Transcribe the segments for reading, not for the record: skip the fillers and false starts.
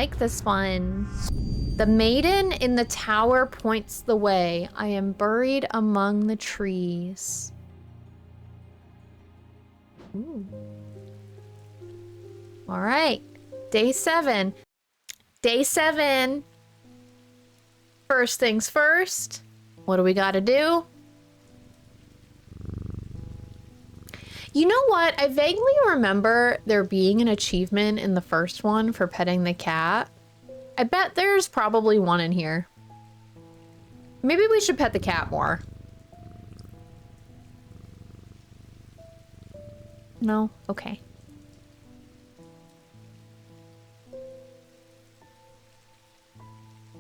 like this one. The maiden in the tower points the way. I am buried among the trees. Ooh. All right, day 7. Day 7. First things first. What do we got to do? You know what? I vaguely remember there being an achievement in the first one for petting the cat. I bet there's probably one in here. Maybe we should pet the cat more. No? Okay.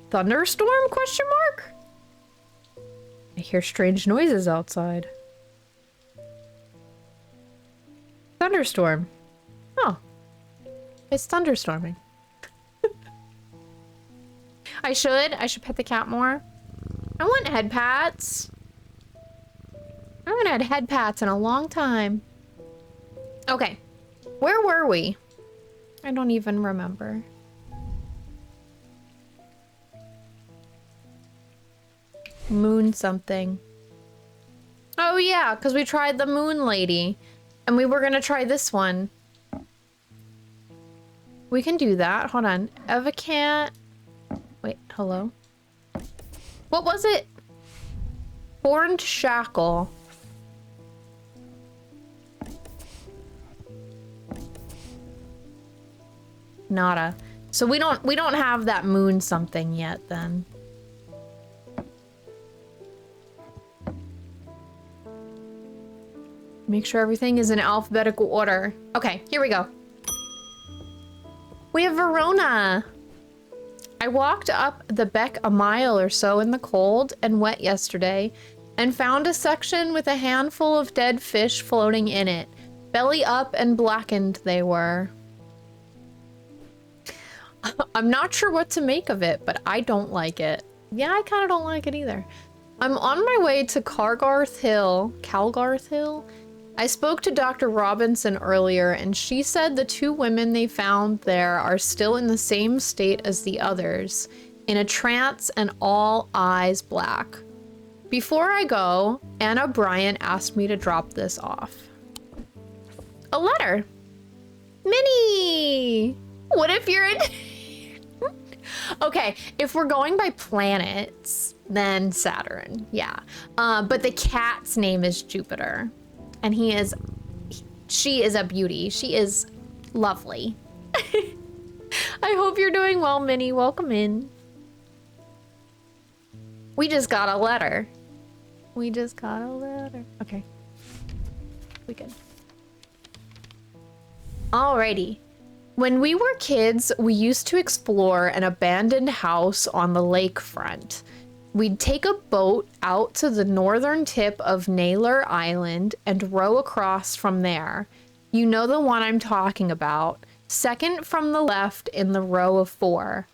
Thunderstorm? Question mark? I hear strange noises outside. Thunderstorm. Oh. It's thunderstorming. I should pet the cat more. I want head pats. I haven't had head pats in a long time. Okay. Where were we? I don't even remember. Moon something. Oh yeah, because we tried the moon lady. And we were gonna try this one. We can do that. Hold on. Evacant. Wait, hello? What was it? Horned shackle. Nada. So we don't have that moon something yet then. Make sure everything is in alphabetical order. Okay, here we go. We have Verona. I walked up the beck a mile or so in the cold and wet yesterday and found a section with a handful of dead fish floating in it. Belly up and blackened they were. I'm not sure what to make of it, but I don't like it. Yeah, I kind of don't like it either. I'm on my way to Calgarth Hill. I spoke to Dr. Robinson earlier, and she said the 2 women they found there are still in the same state as the others, in a trance and all eyes black. Before I go, Anna Bryant asked me to drop this off. A letter. Minnie! What if you're in... Okay, if we're going by planets, then Saturn, yeah. But the cat's name is Jupiter. And she is a beauty. She is lovely. I hope you're doing well, Minnie. Welcome in. We just got a letter. Okay. We good. Alrighty. When we were kids, we used to explore an abandoned house on the lakefront. We'd take a boat out to the northern tip of Naylor Island and row across from there. You know the one I'm talking about. Second from the left in the row of 4.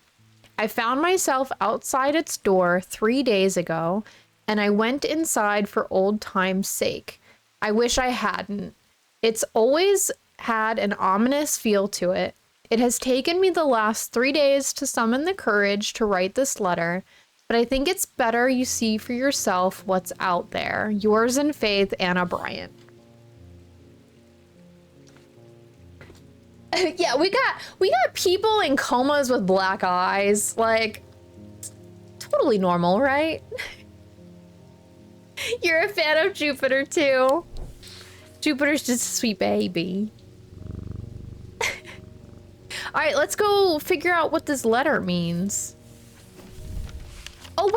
I found myself outside its door 3 days ago, and I went inside for old time's sake. I wish I hadn't. It's always had an ominous feel to it. It has taken me the last 3 days to summon the courage to write this letter, but I think it's better you see for yourself what's out there. Yours in faith, Anna Bryant. Yeah, we got people in comas with black eyes. Like, totally normal, right? You're a fan of Jupiter too. Jupiter's just a sweet baby. All right, let's go figure out what this letter means. Oh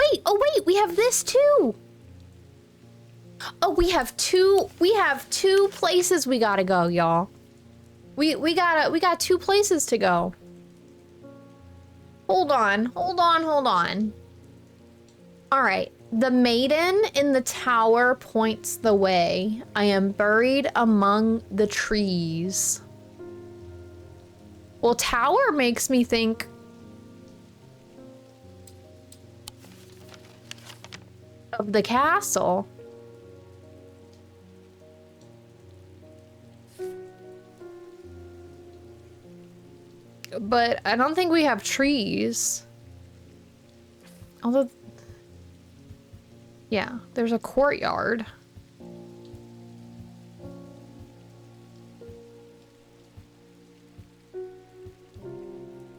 wait, we have this too. Oh, we have two places we gotta go, y'all. We got 2 places to go. Hold on. All right. The maiden in the tower points the way. I am buried among the trees. Well, tower makes me think of the castle. but I don't think we have trees. Although, yeah, there's a courtyard.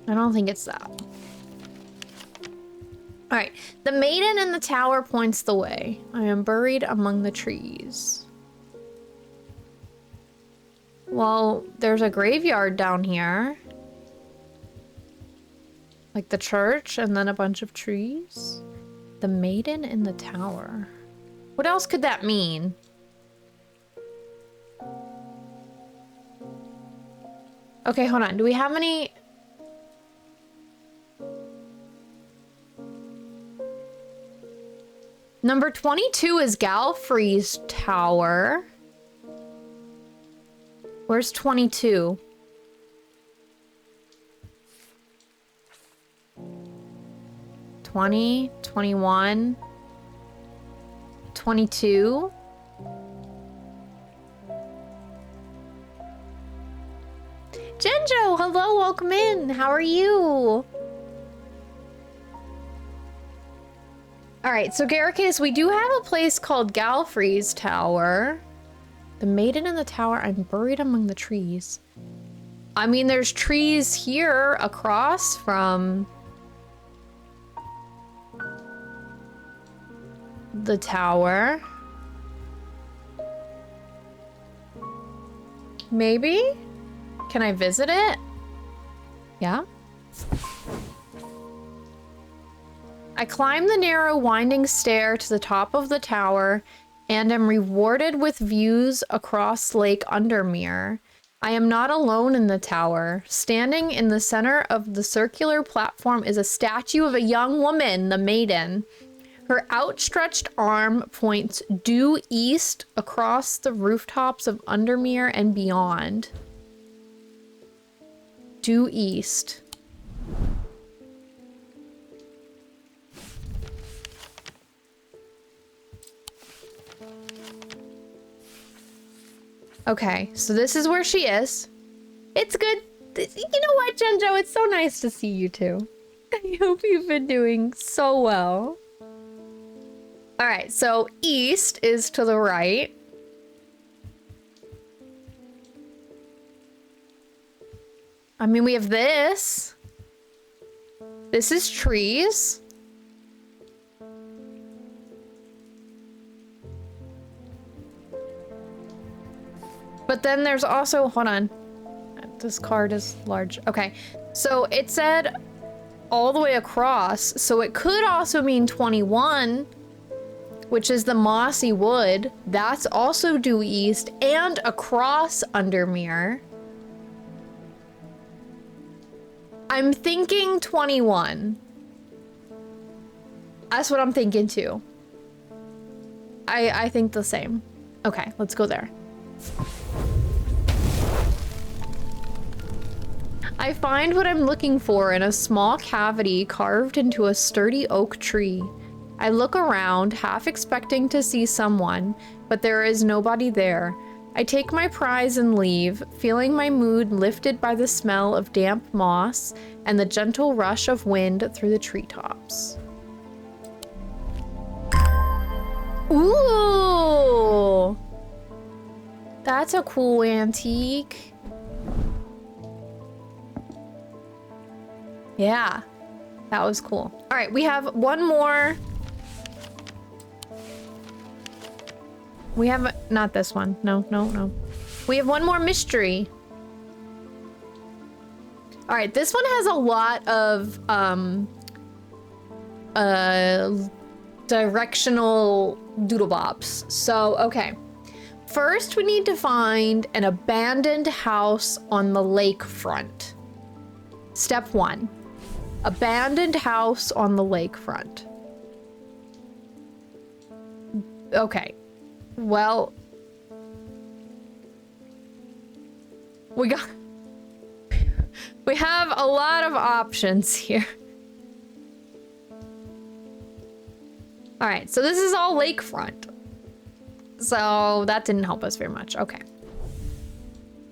I don't think it's that. All right, the maiden in the tower points the way. I am buried among the trees. Well, there's a graveyard down here. Like the church and then a bunch of trees. The maiden in the tower. What else could that mean? Okay, hold on. Do we have any... Number 22 is Galfrey's tower. Where's 22? $20, $21, $22. Genjo, hello, welcome in. How are you? All right, so Garricus, we do have a place called Galfrey's Tower. The maiden in the tower, I'm buried among the trees. I mean, there's trees here across from the tower. Maybe? Can I visit it? Yeah. I climb the narrow winding stair to the top of the tower and am rewarded with views across Lake Undermere. I am not alone in the tower. Standing in the center of the circular platform is a statue of a young woman, the maiden. Her outstretched arm points due east across the rooftops of Undermere and beyond. Due east. Okay, so this is where she is. It's good. You know what, Genjo? It's so nice to see you too. I hope you've been doing so well. All right, so east is to the right. I mean, we have this. This is trees. But then there's also, hold on. This card is large. Okay, so it said all the way across. So it could also mean 21, which is the mossy wood. That's also due east and across Undermere. I'm thinking 21. That's what I'm thinking too. I think the same. Okay, let's go there. I find what I'm looking for in a small cavity carved into a sturdy oak tree. I look around, half expecting to see someone, but there is nobody there. I take my prize and leave, feeling my mood lifted by the smell of damp moss and the gentle rush of wind through the treetops. Ooh! That's a cool antique. Yeah, that was cool. All right, we have one more. We have, not this one. No, no, no. We have one more mystery. All right, this one has a lot of directional doodlebops. So, okay. First, we need to find an abandoned house on the lakefront. Step 1. Abandoned house on the lakefront. Okay. Well, we have a lot of options here. All right, so this is all lakefront. So that didn't help us very much. Okay.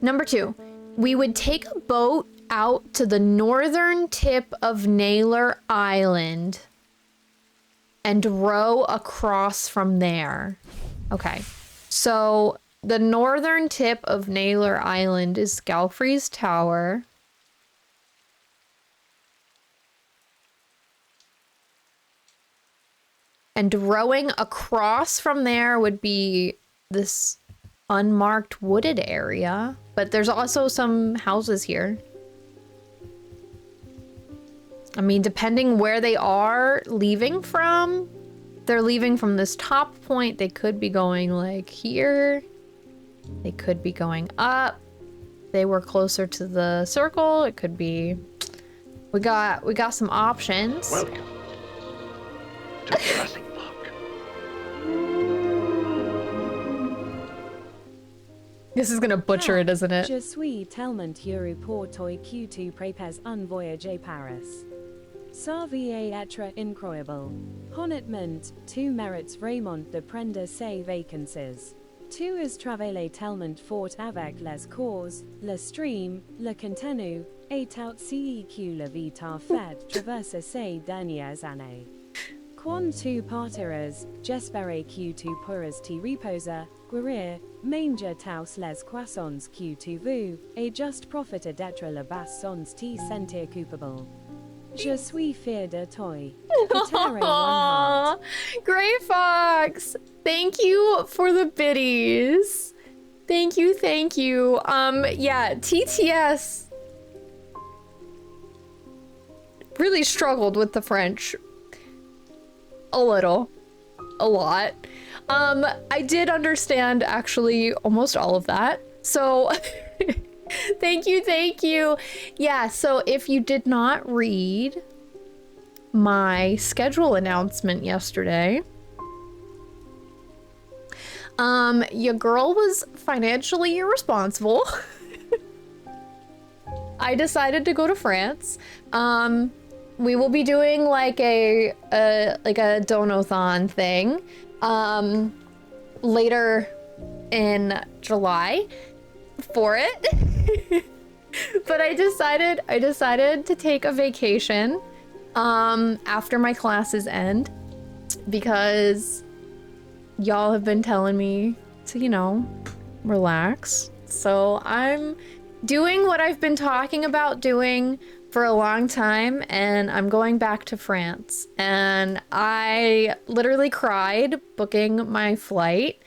Number 2, we would take a boat out to the northern tip of Naylor Island and row across from there. Okay, so the northern tip of Naylor Island is Galfrey's Tower. And rowing across from there would be this unmarked wooded area. But there's also some houses here. I mean, depending where they are leaving from, they're leaving from this top point. They could be going like here. They could be going up. They were closer to the circle. It could be... We got some options. Welcome to Jurassic Park. This is gonna butcher it, isn't it? Je suis tellement heureux pour toi que tu prépares un voyage à Paris. Ça va être incroyable. Honnêtement, tu mérites vraiment de prendre ces vacances. Tu as travaillé tellement fort avec les causes, le stream, le contenu, et tout ce que la vie t'a fait traverser ces dernières années. Quand tu partiras, j'espère que tu pourras te reposer, guérir, manger tous les croissants que tu veux, et juste profiter d'être là-bas sans te sentir coupable. Je suis fier de toi. Aww, Gray Fox, thank you for the biddies. Thank you, thank you. Yeah, TTS really struggled with the French. A little. A lot. I did understand actually almost all of that. So thank you, thank you. Yeah, so if you did not read my schedule announcement yesterday, your girl was financially irresponsible. I decided to go to France. We will be doing like a donathon thing later in July for it. But I decided to take a vacation after my classes end because y'all have been telling me to, you know, relax. So I'm doing what I've been talking about doing for a long time, and I'm going back to France. And I literally cried booking my flight,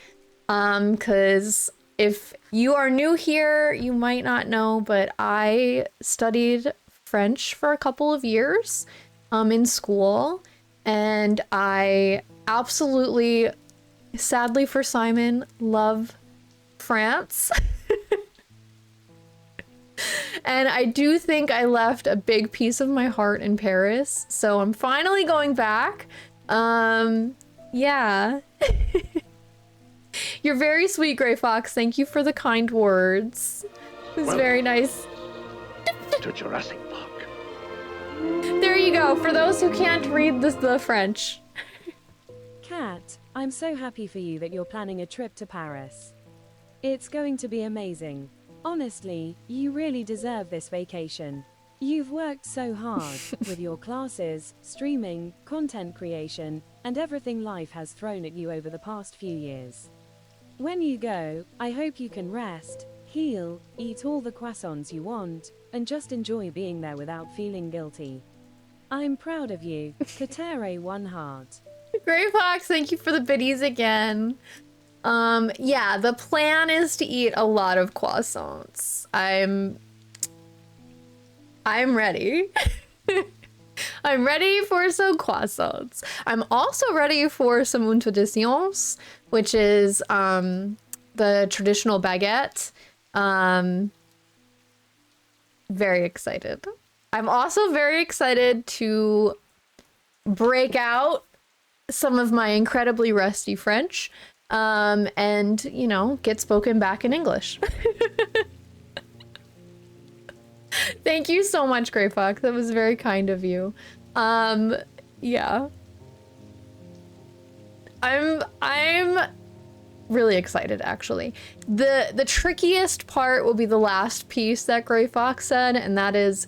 because if you are new here, you might not know, but I studied French for a couple of years in school, and I absolutely, sadly for Simon, love France. And I do think I left a big piece of my heart in Paris, so I'm finally going back. Yeah. You're very sweet, Gray Fox. Thank you for the kind words. It's very nice. To Jurassic Park. There you go, for those who can't read the French. Kat, I'm so happy for you that you're planning a trip to Paris. It's going to be amazing. Honestly, you really deserve this vacation. You've worked so hard with your classes, streaming, content creation, and everything life has thrown at you over the past few years. When you go, I hope you can rest, heal, eat all the croissants you want, and just enjoy being there without feeling guilty. I'm proud of you. Katere one heart. Gray Fox, thank you for the biddies again. Yeah, the plan is to eat a lot of croissants. I'm ready. I'm ready for some croissants. I'm also ready for some une traditions, which is the traditional baguette. Very excited. I'm also very excited to break out some of my incredibly rusty French. And, you know, get spoken back in English. Thank you so much, Gray Fox. That was very kind of you. Yeah. I'm really excited, actually. The trickiest part will be the last piece that Gray Fox said, and that is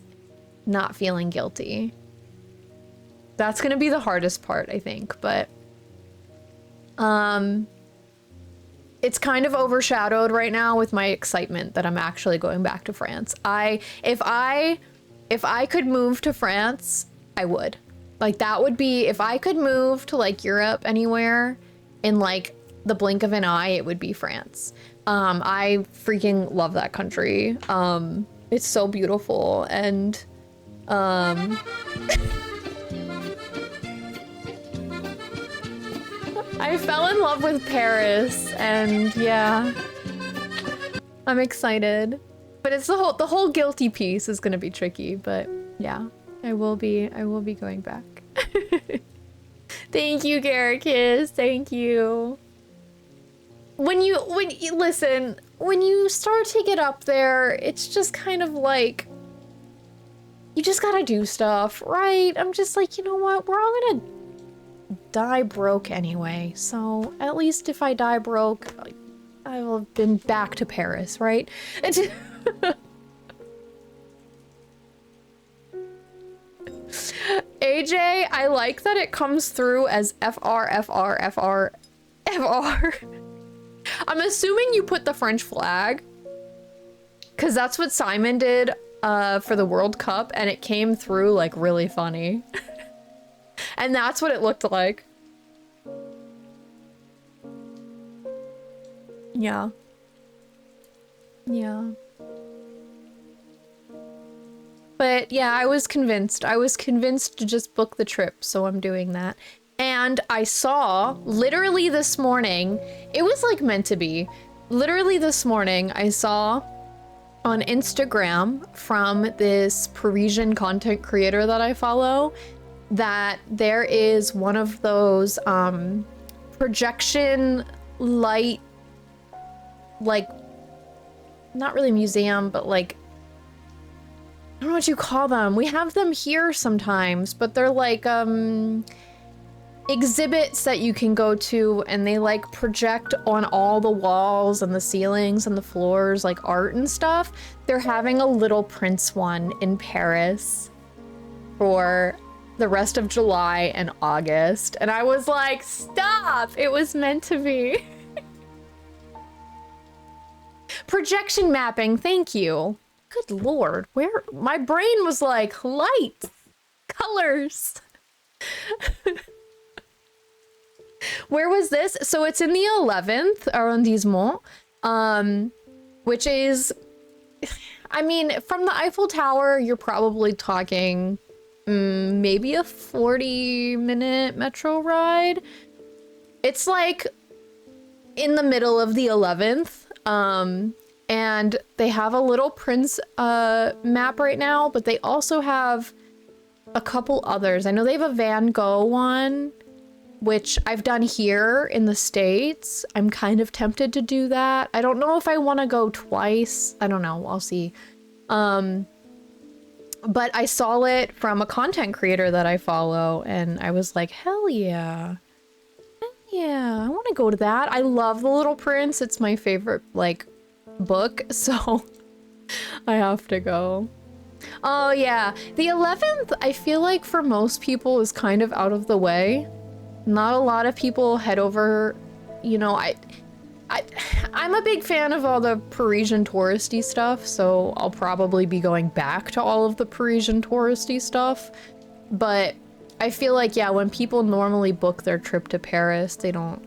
not feeling guilty. That's gonna be the hardest part, I think, but it's kind of overshadowed right now with my excitement that I'm actually going back to France. If I could move to France, I would. Like, that would be, if I could move to like Europe anywhere in like the blink of an eye, it would be France. I freaking love that country. It's so beautiful, and I fell in love with Paris, and yeah, I'm excited. But it's the whole guilty piece is gonna be tricky, but yeah, I will be going back. Thank you, Garricus. Thank you. When you listen, when you start to get up there, it's just kind of like you just gotta do stuff, right? I'm just like, you know what? We're all gonna die broke anyway, so at least if I die broke, I will have been back to Paris, right? AJ, I like that it comes through as FR, FR, FR, FR. I'm assuming you put the French flag, because that's what Simon did for the World Cup, and it came through like really funny. And that's what it looked like. Yeah. Yeah. But yeah, I was convinced. I was convinced to just book the trip, so I'm doing that. And I saw, literally this morning, it was like meant to be. Literally this morning, I saw on Instagram from this Parisian content creator that I follow that there is one of those projection light, like, not really museum, but like, I don't know what you call them. We have them here sometimes, but they're like exhibits that you can go to, and they like project on all the walls and the ceilings and the floors, like art and stuff. They're having a Little Prince one in Paris for the rest of July and August. And I was like, stop! It was meant to be. Projection mapping, thank you. Good lord, where my brain was like, light, colors. Where was this? So it's in the 11th arrondissement, which is, I mean, from the Eiffel Tower, you're probably talking maybe a 40-minute metro ride. It's like in the middle of the 11th. And they have a Little Prince map right now, but they also have a couple others. I know they have a Van Gogh one, which I've done here in the States. I'm kind of tempted to do that. I don't know if I want to go twice. I don't know. I'll see. But I saw it from a content creator that I follow, and I was like, hell yeah. Hell yeah, I want to go to that. I love The Little Prince. It's my favorite, like, book, so I have to go. Oh yeah, the 11th, I feel like for most people is kind of out of the way. Not a lot of people head over, you know, I'm a big fan of all the Parisian touristy stuff, so I'll probably be going back to all of the Parisian touristy stuff. But I feel like, yeah, when people normally book their trip to Paris, they don't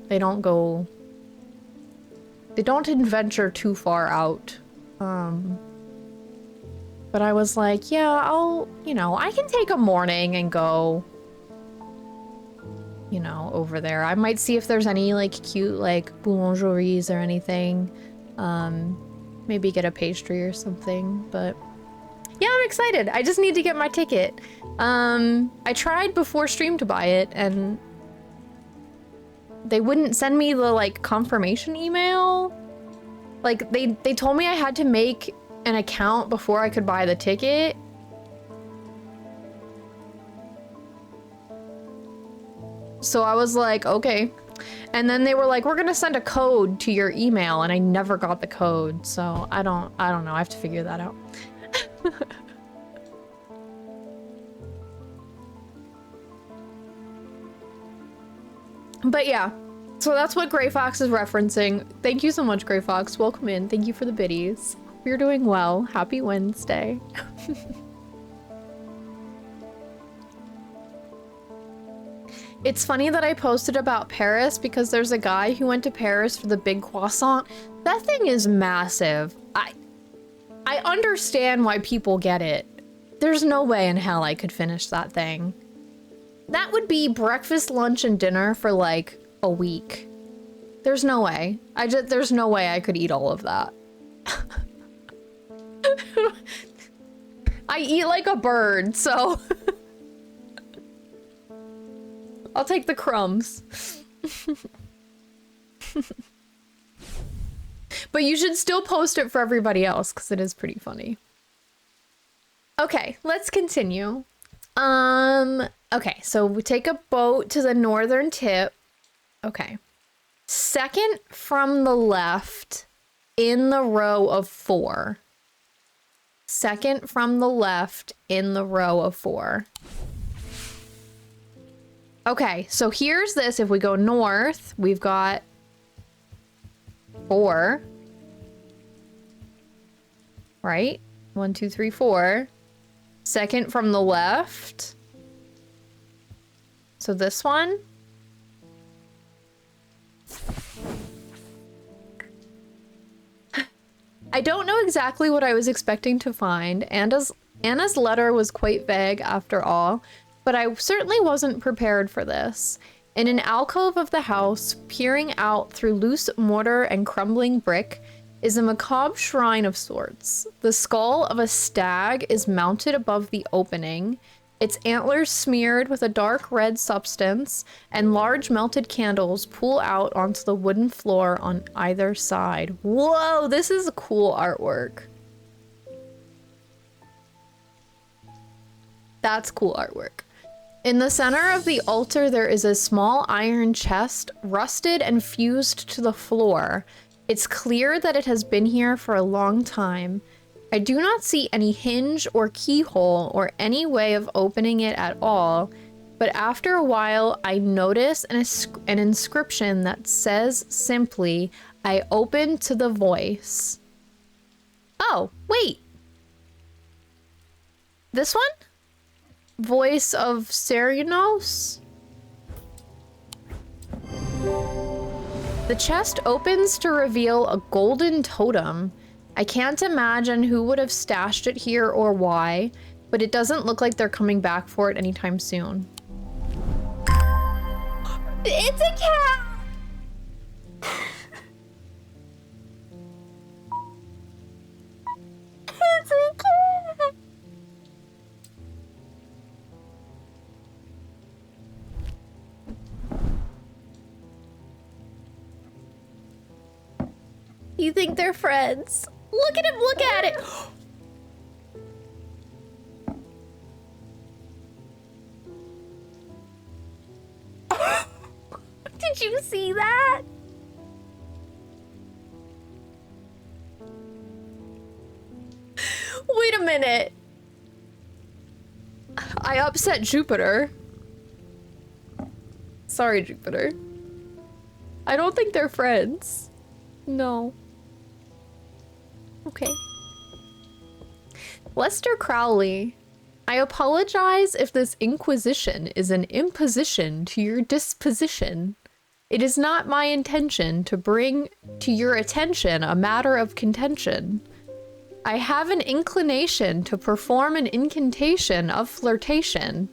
adventure too far out. But I was like, yeah, I can take a morning and go, over there. I might see if there's any like cute like boulangeries or anything. Maybe get a pastry or something, but yeah, I'm excited. I just need to get my ticket. I tried before stream to buy it, and they wouldn't send me the like confirmation email. Like they told me I had to make an account before I could buy the ticket. So I was like, okay. And then they were like, we're gonna send a code to your email, and I never got the code, so I don't know. I have to figure that out. But yeah, so that's what Gray Fox is referencing. Thank you so much, Gray Fox. Welcome in. Thank you for the biddies. Hope you're doing well. Happy Wednesday. It's funny that I posted about Paris because there's a guy who went to Paris for the big croissant. That thing is massive. I understand why people get it. There's no way in hell I could finish that thing. That would be breakfast, lunch, and dinner for like a week. There's no way. There's no way I could eat all of that. I eat like a bird, so I'll take the crumbs. But you should still post it for everybody else because it is pretty funny. Okay, let's continue. Okay, so we take a boat to the northern tip. Okay. Second from the left in the row of 4. Second from the left in the row of 4. Okay, so here's this. If we go north, we've got 4. Right? 1, 2, 3, 4. Second from the left. So this one. I don't know exactly what I was expecting to find. Anna's letter was quite vague after all, but I certainly wasn't prepared for this. In an alcove of the house, peering out through loose mortar and crumbling brick, is a macabre shrine of sorts. The skull of a stag is mounted above the opening, its antlers smeared with a dark red substance, and large melted candles pool out onto the wooden floor on either side. Whoa, this is cool artwork. That's cool artwork. In the center of the altar, there is a small iron chest, rusted and fused to the floor. It's clear that it has been here for a long time. I do not see any hinge or keyhole or any way of opening it at all, but after a while I notice an inscription that says simply, "I open to the voice." Oh, wait. This one? Voice of Serenos? The chest opens to reveal a golden totem. I can't imagine who would have stashed it here or why, but it doesn't look like they're coming back for it anytime soon. It's a cat! It's a cat! You think they're friends? Look at him, look at it! Did you see that? Wait a minute. I upset Jupiter. Sorry, Jupiter. I don't think they're friends. No. Okay. Lester Crowley, I apologize if this inquisition is an imposition to your disposition. It is not my intention to bring to your attention a matter of contention. I have an inclination to perform an incantation of flirtation.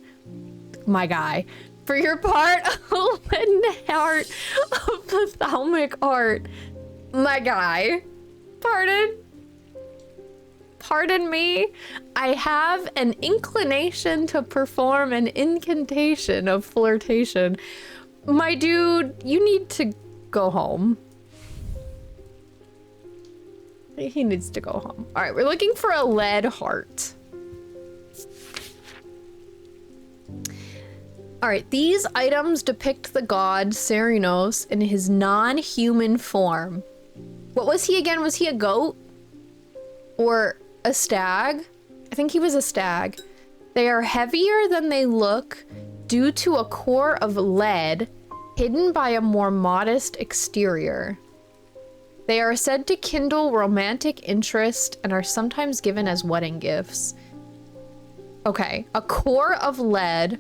My guy. For your part, a leaden heart of ophthalmic art. My guy. Pardon? Pardon me? I have an inclination to perform an incantation of flirtation. My dude, you need to go home. He needs to go home. All right, we're looking for a lead heart. All right, these items depict the god Cerinos in his non-human form. What was he again? Was he a goat? Or a stag? I think he was a stag. They are heavier than they look due to a core of lead hidden by a more modest exterior. They are said to kindle romantic interest and are sometimes given as wedding gifts. Okay, a core of lead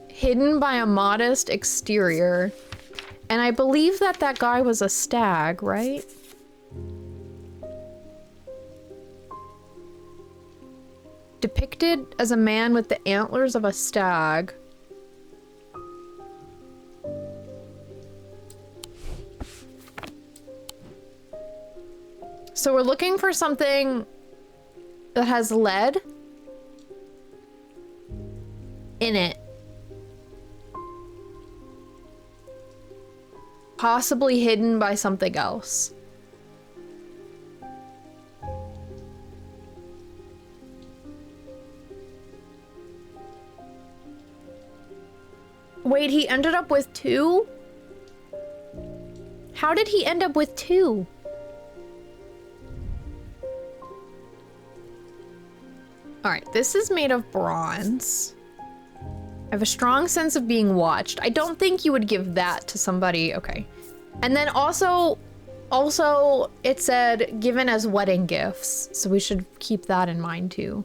hidden by a modest exterior. And I believe that that guy was a stag, right? Depicted as a man with the antlers of a stag. So we're looking for something that has lead in it. Possibly hidden by something else. Wait, he ended up with 2? How did he end up with 2? All right, this is made of bronze. I have a strong sense of being watched. I don't think you would give that to somebody. Okay. And then also it said given as wedding gifts. So we should keep that in mind too.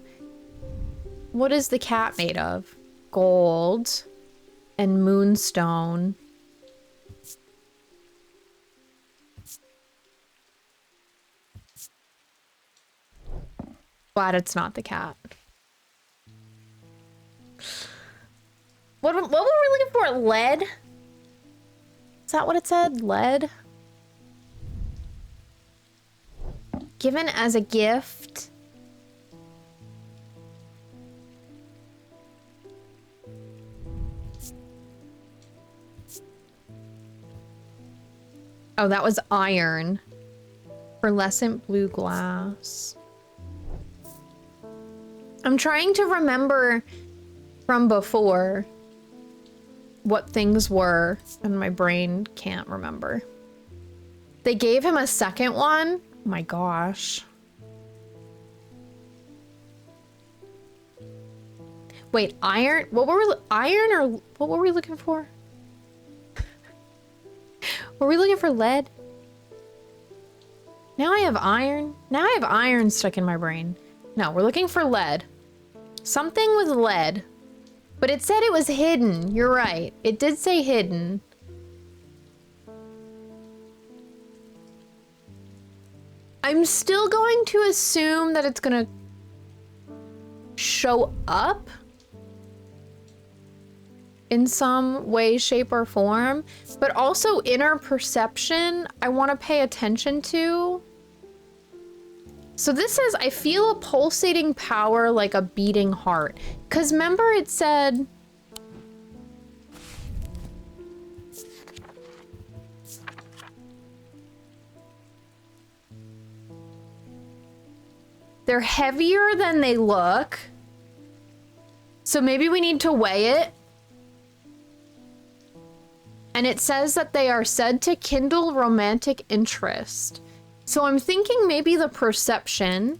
What is the cat made of? Gold and moonstone. Glad it's not the cat. What were we looking for? Lead? Is that what it said? Lead? Given as a gift. Oh, that was iron. Pearlescent blue glass. I'm trying to remember from before what things were, and my brain can't remember. They gave him a second one? Oh my gosh. Wait, iron? What were we, iron or what were we looking for? Were we looking for lead? Now I have iron. Now I have iron stuck in my brain. No, we're looking for lead. Something with lead. But it said it was hidden. You're right. It did say hidden. I'm still going to assume that it's gonna show up in some way, shape, or form. But also inner perception, I want to pay attention to. So this says, I feel a pulsating power like a beating heart. Because remember it said... They're heavier than they look. So maybe we need to weigh it. And it says that they are said to kindle romantic interest. So I'm thinking maybe the perception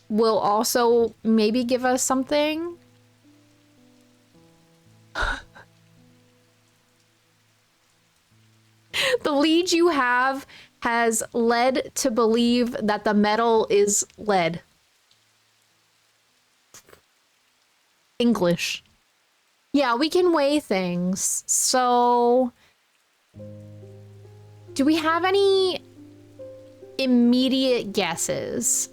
will also maybe give us something. The lead you have has led to believe that the metal is lead. English. Yeah, we can weigh things. So, do we have any immediate guesses?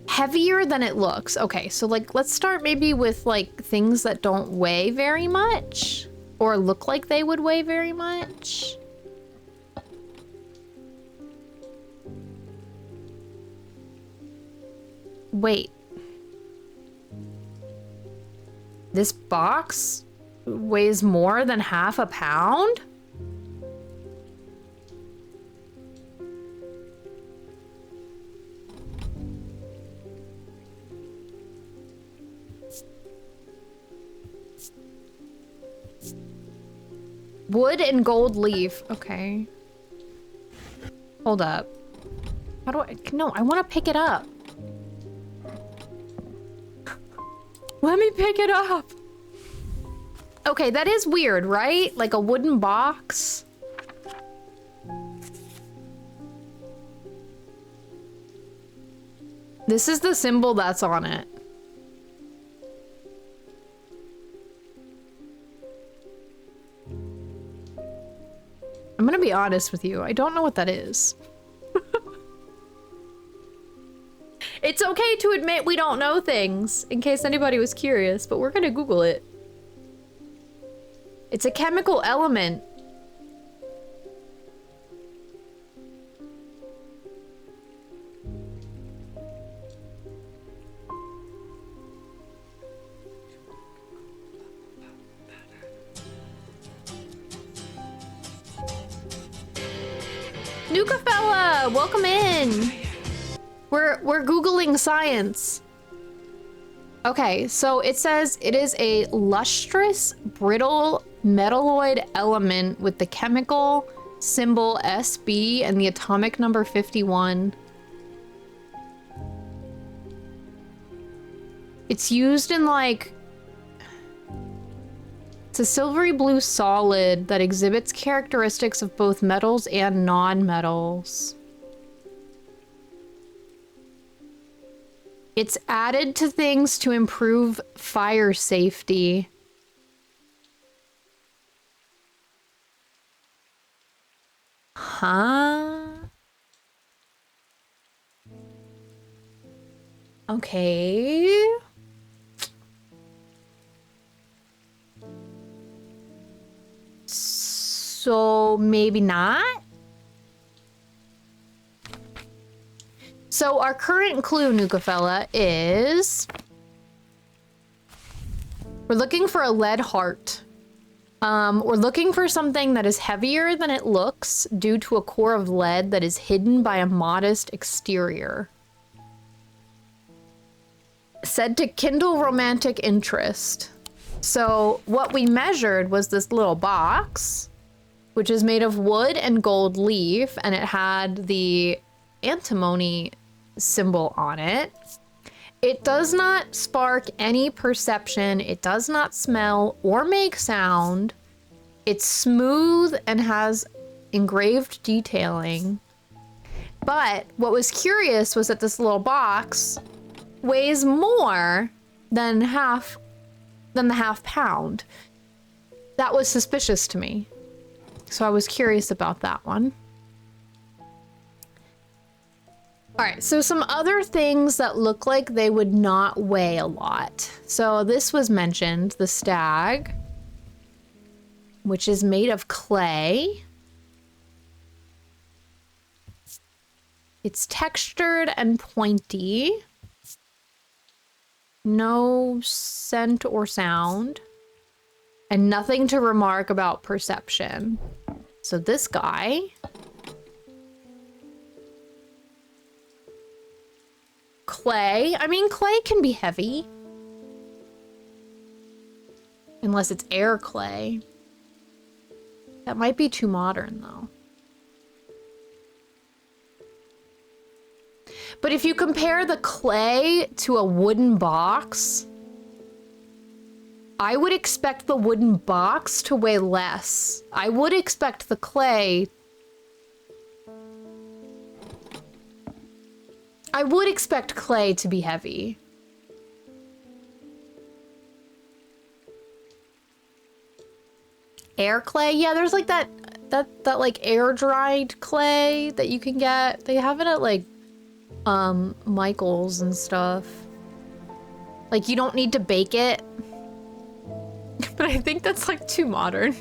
Heavier than it looks. Okay, so like, let's start maybe with like things that don't weigh very much or look like they would weigh very much. Wait. This box weighs more than half a pound? Wood and gold leaf. Okay. Hold up. How do I... No, I want to pick it up. Let me pick it up. Okay, that is weird, right? Like a wooden box. This is the symbol that's on it. I'm gonna be honest with you. I don't know what that is. It's okay to admit we don't know things, in case anybody was curious, but we're gonna Google it. It's a chemical element. Nuka fella, welcome in. We're Googling science. Okay, so it says it is a lustrous, brittle metalloid element with the chemical symbol SB and the atomic number 51. It's used in like... It's a silvery blue solid that exhibits characteristics of both metals and non-metals. It's added to things to improve fire safety. Huh? Okay. So maybe not? So our current clue, Nuka fella, is... We're looking for a lead heart. We're looking for something that is heavier than it looks due to a core of lead that is hidden by a modest exterior. Said to kindle romantic interest. So what we measured was this little box, which is made of wood and gold leaf, and it had the antimony symbol on it. It does not spark any perception. It does not smell or make sound. It's smooth and has engraved detailing. But what was curious was that this little box weighs more than the half pound. That was suspicious to me. So I was curious about that one. All right, so some other things that look like they would not weigh a lot. So this was mentioned, the stag, which is made of clay. It's textured and pointy. No scent or sound. And nothing to remark about perception. So this guy... Clay. I mean, clay can be heavy. Unless it's air clay. That might be too modern, though. But if you compare the clay to a wooden box, I would expect the wooden box to weigh less. I would expect the clay... I would expect clay to be heavy. Air clay? Yeah, there's like that like air dried clay that you can get. They have it at like Michael's and stuff. Like you don't need to bake it. But I think that's like too modern.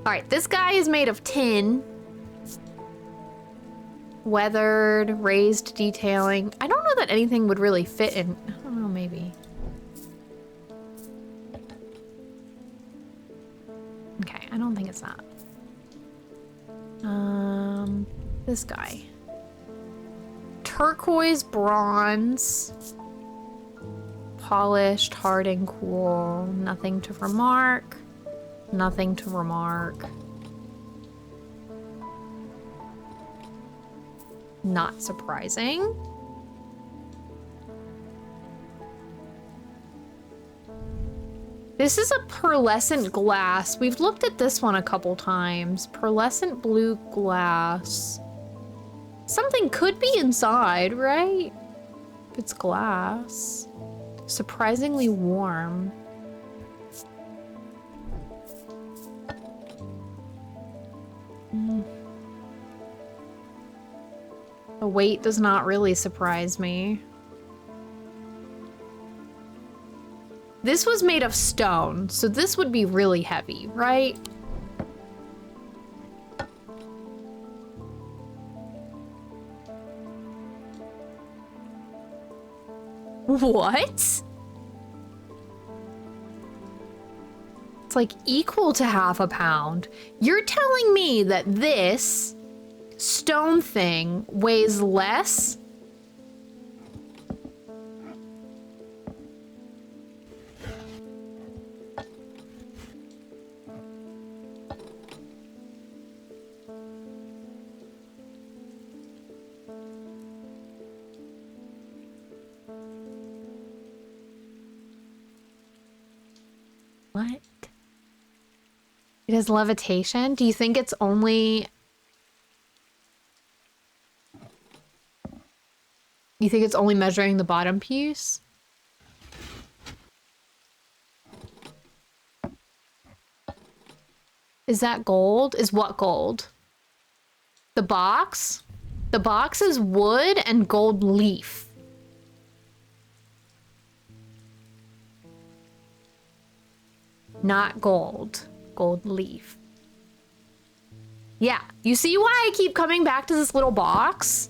All right, this guy is made of tin. Weathered, raised detailing. I don't know that anything would really fit in. I don't know, maybe. Okay, I don't think it's that. This guy. Turquoise bronze. Polished, hard and cool. Nothing to remark. Nothing to remark. Not surprising. This is a pearlescent glass. We've looked at this one a couple times. Pearlescent blue glass. Something could be inside, right? If it's glass. Surprisingly warm. The weight does not really surprise me. This was made of stone, so this would be really heavy, right? What? It's like equal to half a pound. You're telling me that this stone thing weighs less? What? It has levitation? Do you think it's only... You think it's only measuring the bottom piece? Is that gold? Is what gold? The box? The box is wood and gold leaf. Not gold. Gold leaf. Yeah. You see why I keep coming back to this little box?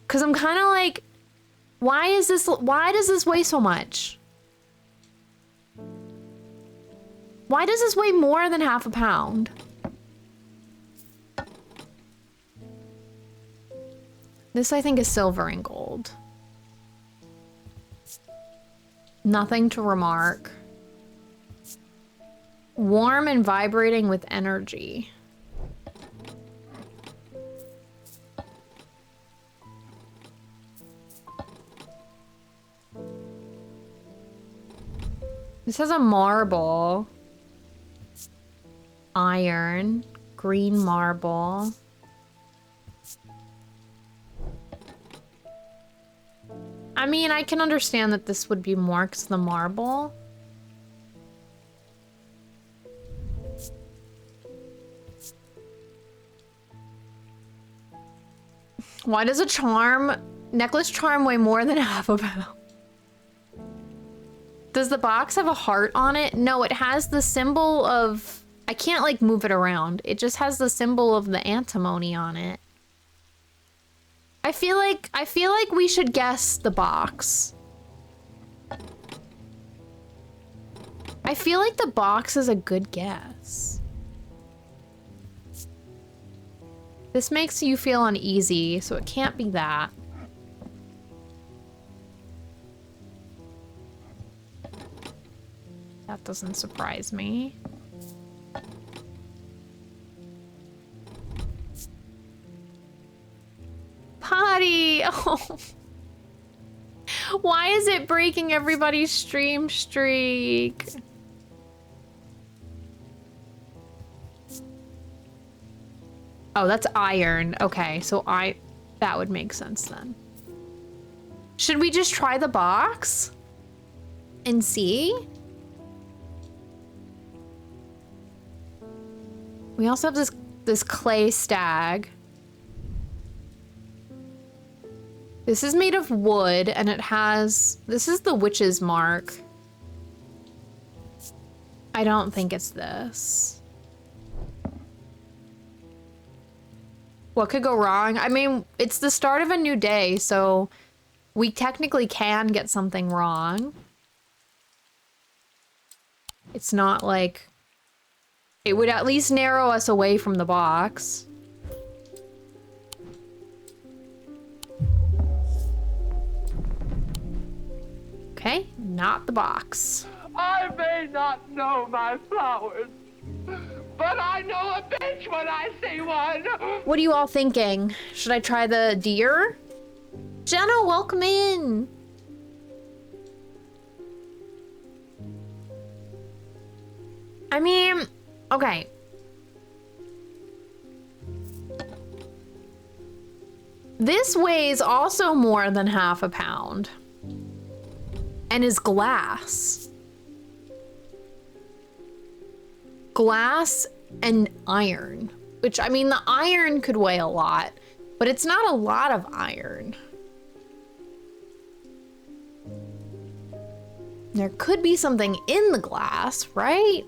Because I'm kind of like, why does this weigh so much? Why does this weigh more than half a pound? This, I think, is silver and gold. Nothing to remark. Warm and vibrating with energy. This has a marble. Iron. Green marble. I mean, I can understand that this would be more because of the marble. Why does a necklace charm weigh more than half a pound? Does the box have a heart on it? No, it has the symbol of... I can't, like, move it around. It just has the symbol of the antimony on it. I feel like we should guess the box. I feel like the box is a good guess. This makes you feel uneasy, so it can't be that. That doesn't surprise me. Potty! Oh. Why is it breaking everybody's stream streak? Oh, that's iron. Okay, so that would make sense then. Should we just try the box and see? We also have this clay stag. This is made of wood and it has, this is the witch's mark. I don't think it's this. What could go wrong? I mean, it's the start of a new day, so we technically can get something wrong. It's not like... It would at least narrow us away from the box. Okay, not the box. I may not know my flowers, but I know a bitch when I see one. What are you all thinking? Should I try the deer? Jenna, welcome in. I mean, okay. This weighs also more than half a pound and is glass. Glass and iron, which I mean, the iron could weigh a lot, but it's not a lot of iron. There could be something in the glass, right?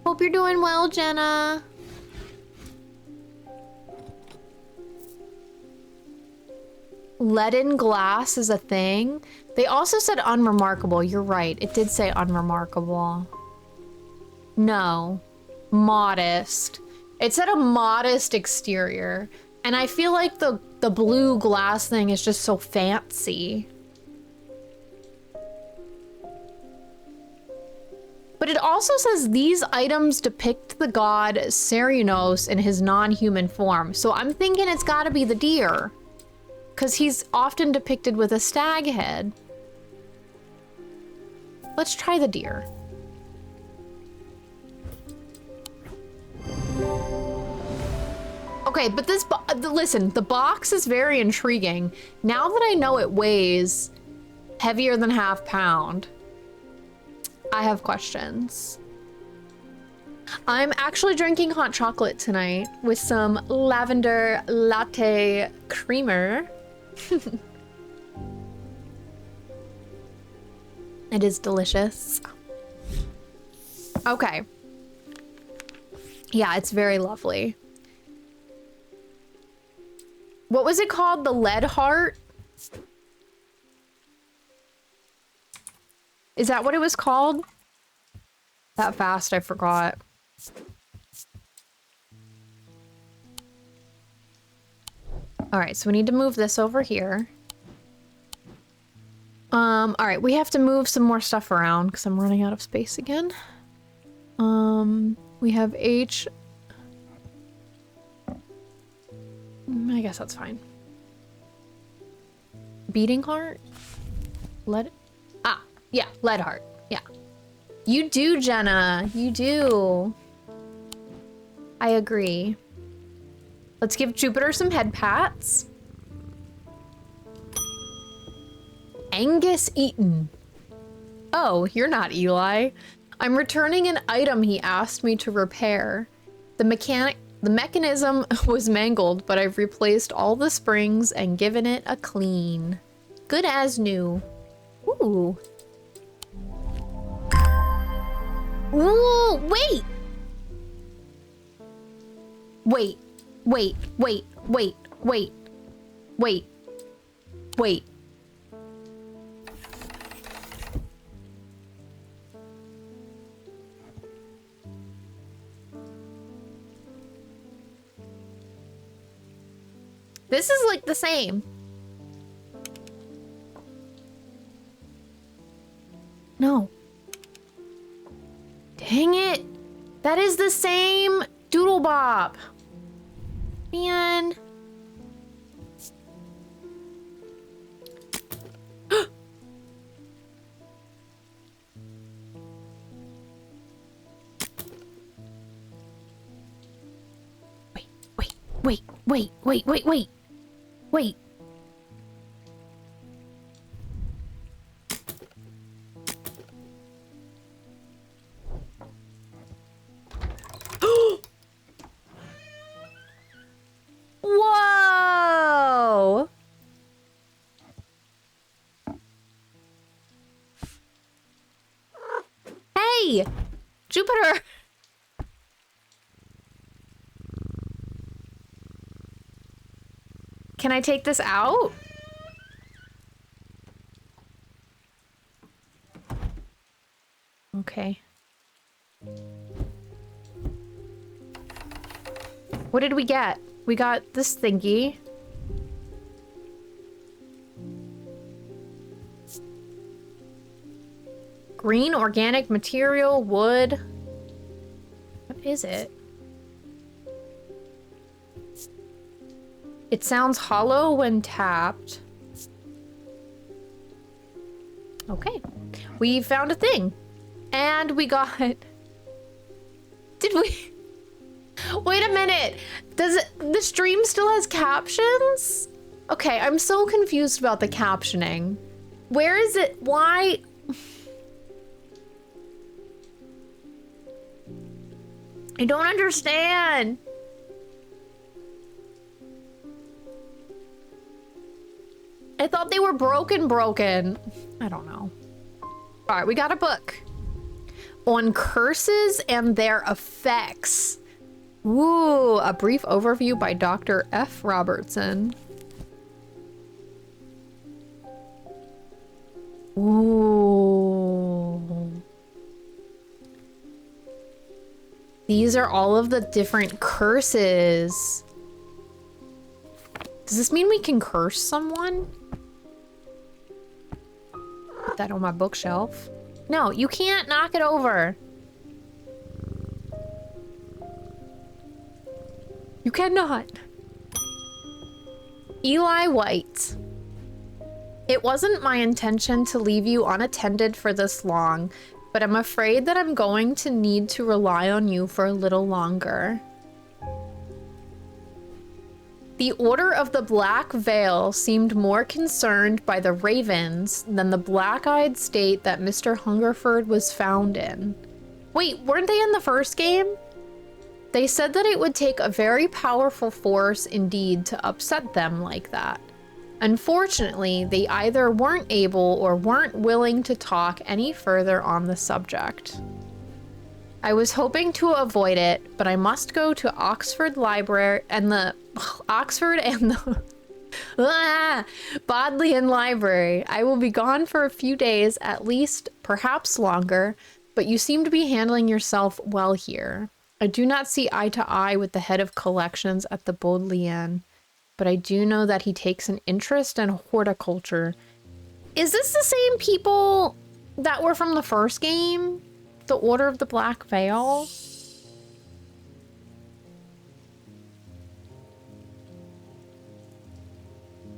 Hope you're doing well, Jenna. Lead in glass is a thing. They also said unremarkable. You're right. It did say unremarkable. No. Modest. It said a modest exterior. And I feel like the blue glass thing is just so fancy. But it also says these items depict the god Cernunnos in his non-human form. So I'm thinking it's gotta be the deer, because he's often depicted with a stag head. Let's try the deer. Okay, but this, listen, the box is very intriguing. Now that I know it weighs heavier than half pound, I have questions. I'm actually drinking hot chocolate tonight with some lavender latte creamer. It is delicious. Okay. Yeah, it's very lovely. What was it called? The lead heart? Is that what it was called? That fast, I forgot. All right, so we need to move this over here. All right, we have to move some more stuff around because I'm running out of space again. We have H. I guess that's fine. Beating heart? Lead? Ah, yeah, lead heart. Yeah. You do, Jenna. You do. I agree. Let's give Jupiter some head pats. Angus Eaton. Oh, you're not Eli. I'm returning an item he asked me to repair. The mechanism was mangled, but I've replaced all the springs and given it a clean. Good as new. Ooh. Ooh, wait! Wait, wait, wait, wait, wait, wait, wait. This is like the same. No. Dang it. That is the same Doodle Bop. Man. Wait, wait, wait, wait, wait, wait. Wait. Whoa! Hey! Jupiter! Can I take this out? Okay. What did we get? we got this thingy. Green organic material, wood. What is it? It sounds hollow when tapped. Okay. We found a thing. And we got... Did we... Wait a minute. Does it... The stream still has captions? Okay, I'm so confused about the captioning. Where is it? Why... I don't understand. I thought they were broken. I don't know. All right, we got a book on curses and their effects. Ooh, a brief overview by Dr. F. Robertson. Ooh. These are all of the different curses. Does this mean we can curse someone? Put that on my bookshelf. No, you can't knock it over. You cannot. Eli White. It wasn't my intention to leave you unattended for this long, but I'm afraid that I'm going to need to rely on you for a little longer. The Order of the Black Veil seemed more concerned by the ravens than the black-eyed state that Mr. Hungerford was found in. Wait, weren't they in the first game? They said that it would take a very powerful force indeed to upset them like that. Unfortunately, they either weren't able or weren't willing to talk any further on the subject. I was hoping to avoid it, but I must go to Oxford Library and the Bodleian Library. I will be gone for a few days at least, perhaps longer, but you seem to be handling yourself well here. I do not see eye to eye with the head of collections at the Bodleian, but I do know that he takes an interest in horticulture. Is this the same people that were from the first game? The Order of the Black Veil?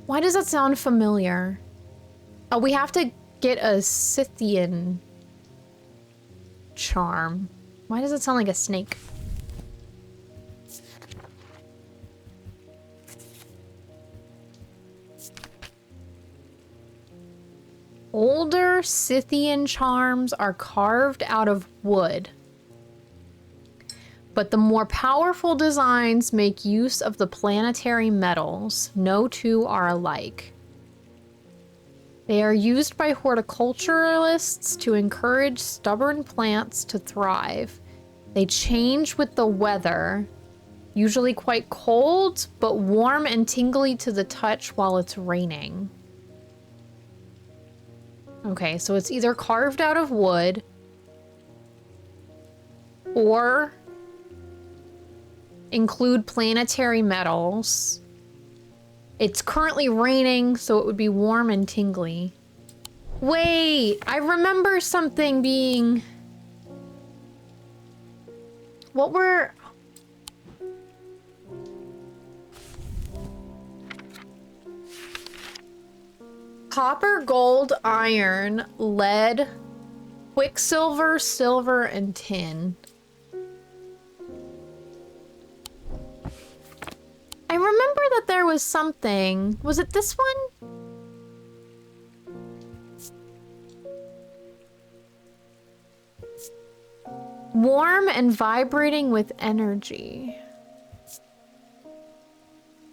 Why does that sound familiar? Oh, we have to get a Scythian charm. Why does it sound like a snake? Older Scythian charms are carved out of wood, but the more powerful designs make use of the planetary metals. No two are alike. They are used by horticulturalists to encourage stubborn plants to thrive. They change with the weather, usually quite cold, but warm and tingly to the touch while it's raining. Okay, so it's either carved out of wood or include planetary metals. It's currently raining, so it would be warm and tingly. Wait, I remember something being... What were... Copper, gold, iron, lead, quicksilver, silver, and tin. I remember that there was something. Was it this one? Warm and vibrating with energy.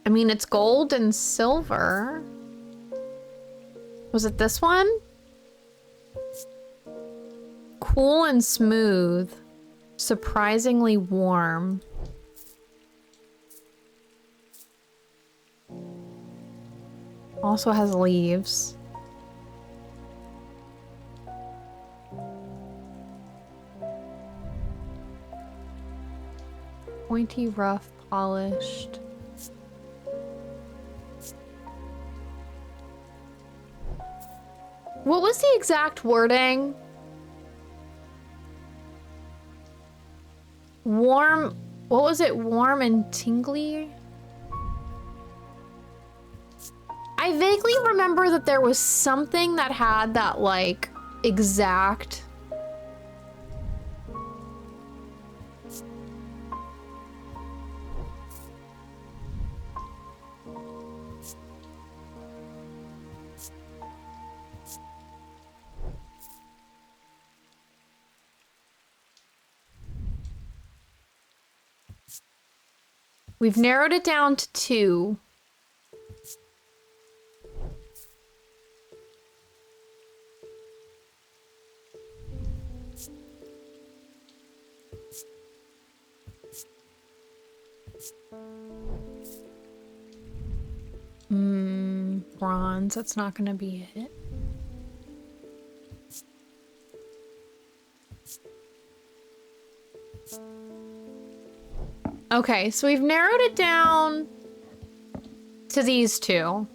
I mean, it's gold and silver. Was it this one? Cool and smooth. Surprisingly warm. Also has leaves. Pointy, rough, polished. What was the exact wording? Warm, what was it? Warm and tingly? I vaguely remember that there was something that had that, like, exact... We've narrowed it down to 2. Bronze, that's not gonna be it. Okay, so we've narrowed it down to these 2.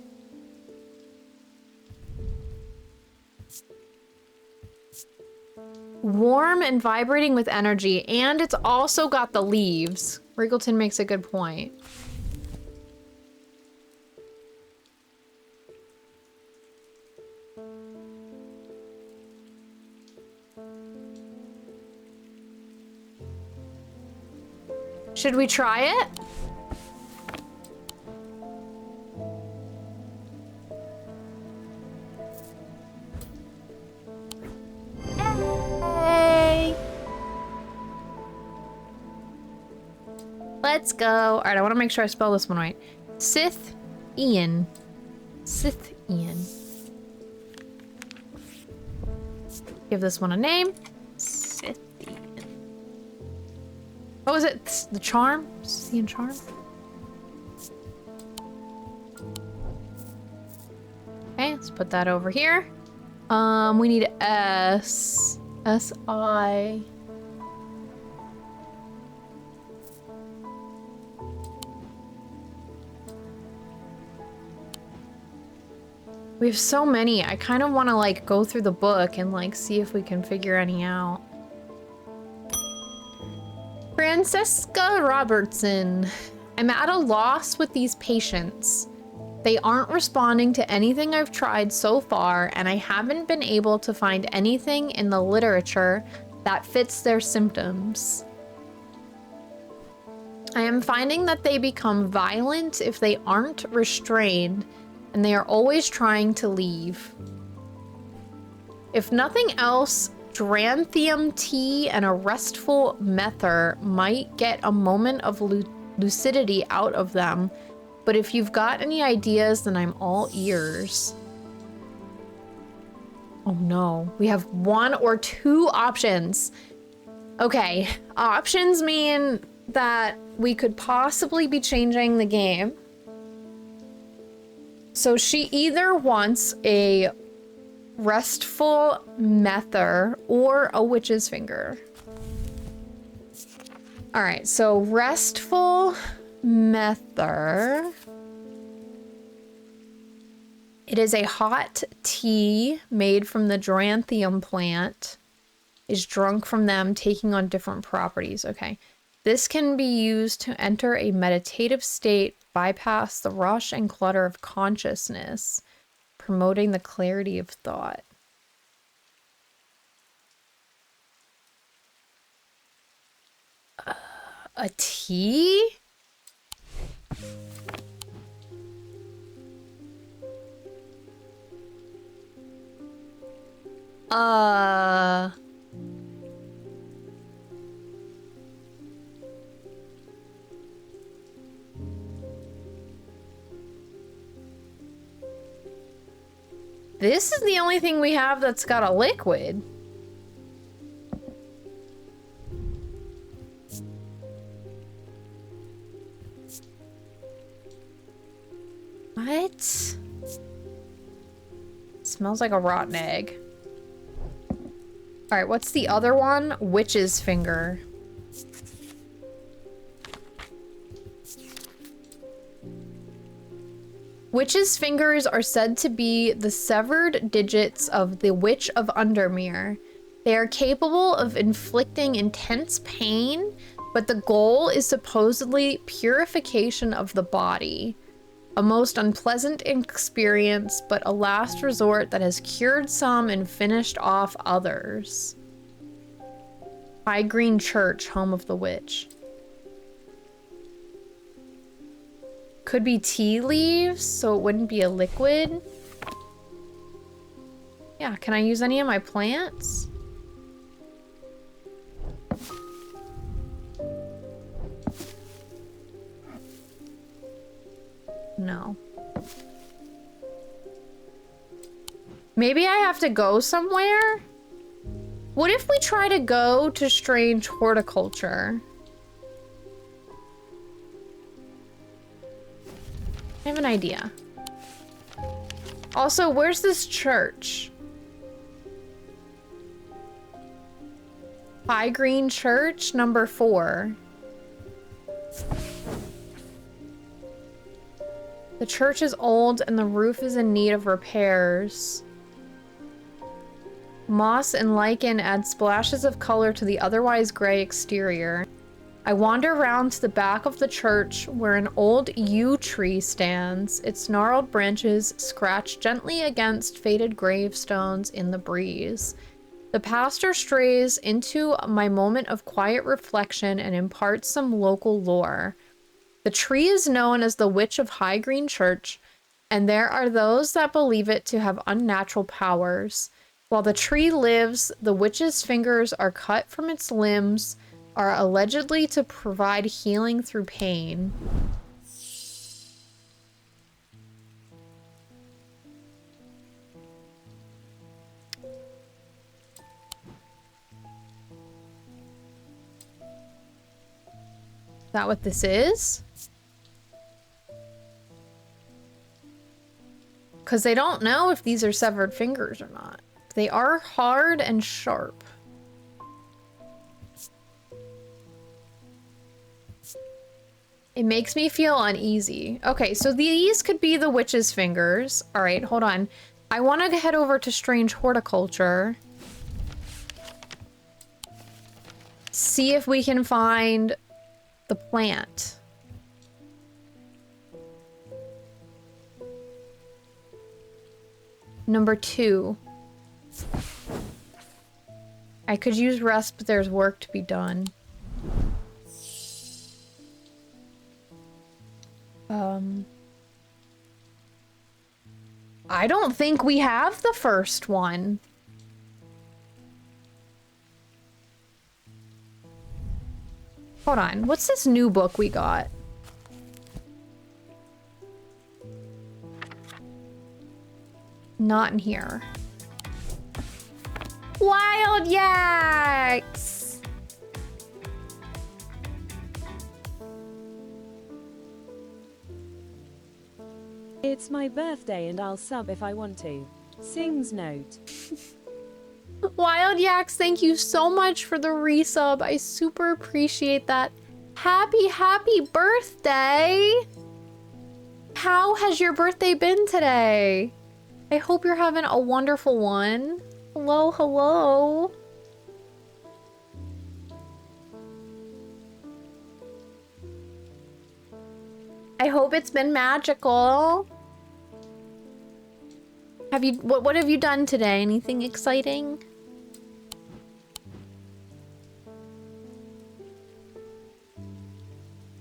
Warm and vibrating with energy, and it's also got the leaves. Riggleton makes a good point. Should we try it? Hey! Let's go. All right, I want to make sure I spell this one right. Sith Ian. Sith Ian. Give this one a name. Sith Ian. What was it? The charm? Scythian charm? Okay, let's put that over here. We need S. S-I. We have so many. I kind of want to like go through the book and like see if we can figure any out. Francesca Robertson. I'm at a loss with these patients. They aren't responding to anything I've tried so far, and I haven't been able to find anything in the literature that fits their symptoms. I am finding that they become violent if they aren't restrained, and they are always trying to leave. If nothing else, Dranthium tea and a restful mether might get a moment of lucidity out of them, but if you've got any ideas, then I'm all ears. Oh no, we have 1 or 2 options. Okay, options mean that we could possibly be changing the game. So she either wants a restful mether or a witch's finger. All right, so restful mether. It is a hot tea made from the Dranthium plant. Is drunk from them, taking on different properties. Okay. This can be used to enter a meditative state, bypass the rush and clutter of consciousness, promoting the clarity of thought. A tea? This is the only thing we have that's got a liquid. What? Smells like a rotten egg. All right, what's the other one? Witch's finger. Witch's fingers are said to be the severed digits of the Witch of Undermere. They are capable of inflicting intense pain, but the goal is supposedly purification of the body. A most unpleasant experience, but a last resort that has cured some and finished off others. High Green Church, home of the witch. Could be tea leaves, so it wouldn't be a liquid. Yeah, can I use any of my plants? No. Maybe I have to go somewhere? What if we try to go to Strange Horticulture? I have an idea. Also, where's this church? High Green Church, number 4. The church is old and the roof is in need of repairs. Moss and lichen add splashes of color to the otherwise gray exterior. I wander around to the back of the church where an old yew tree stands. Its gnarled branches scratch gently against faded gravestones in the breeze. The pastor strays into my moment of quiet reflection and imparts some local lore. The tree is known as the Witch of High Green Church, and there are those that believe it to have unnatural powers. While the tree lives, the witch's fingers are cut from its limbs, are allegedly to provide healing through pain. Is that what this is? Because they don't know if these are severed fingers or not. They are hard and sharp. It makes me feel uneasy. Okay, so these could be the witch's fingers. All right, hold on. I want to head over to Strange Horticulture. See if we can find the plant. Number 2. I could use rest, but there's work to be done. I don't think we have the first one. Hold on, what's this new book we got? Not in here. Wild yaks! It's my birthday and I'll sub if I want to. Sings note. Wild yaks, thank you so much for the resub. I super appreciate that. Happy birthday! How has your birthday been today? I hope you're having a wonderful one. Hello. I hope it's been magical. What have you done today? Anything exciting?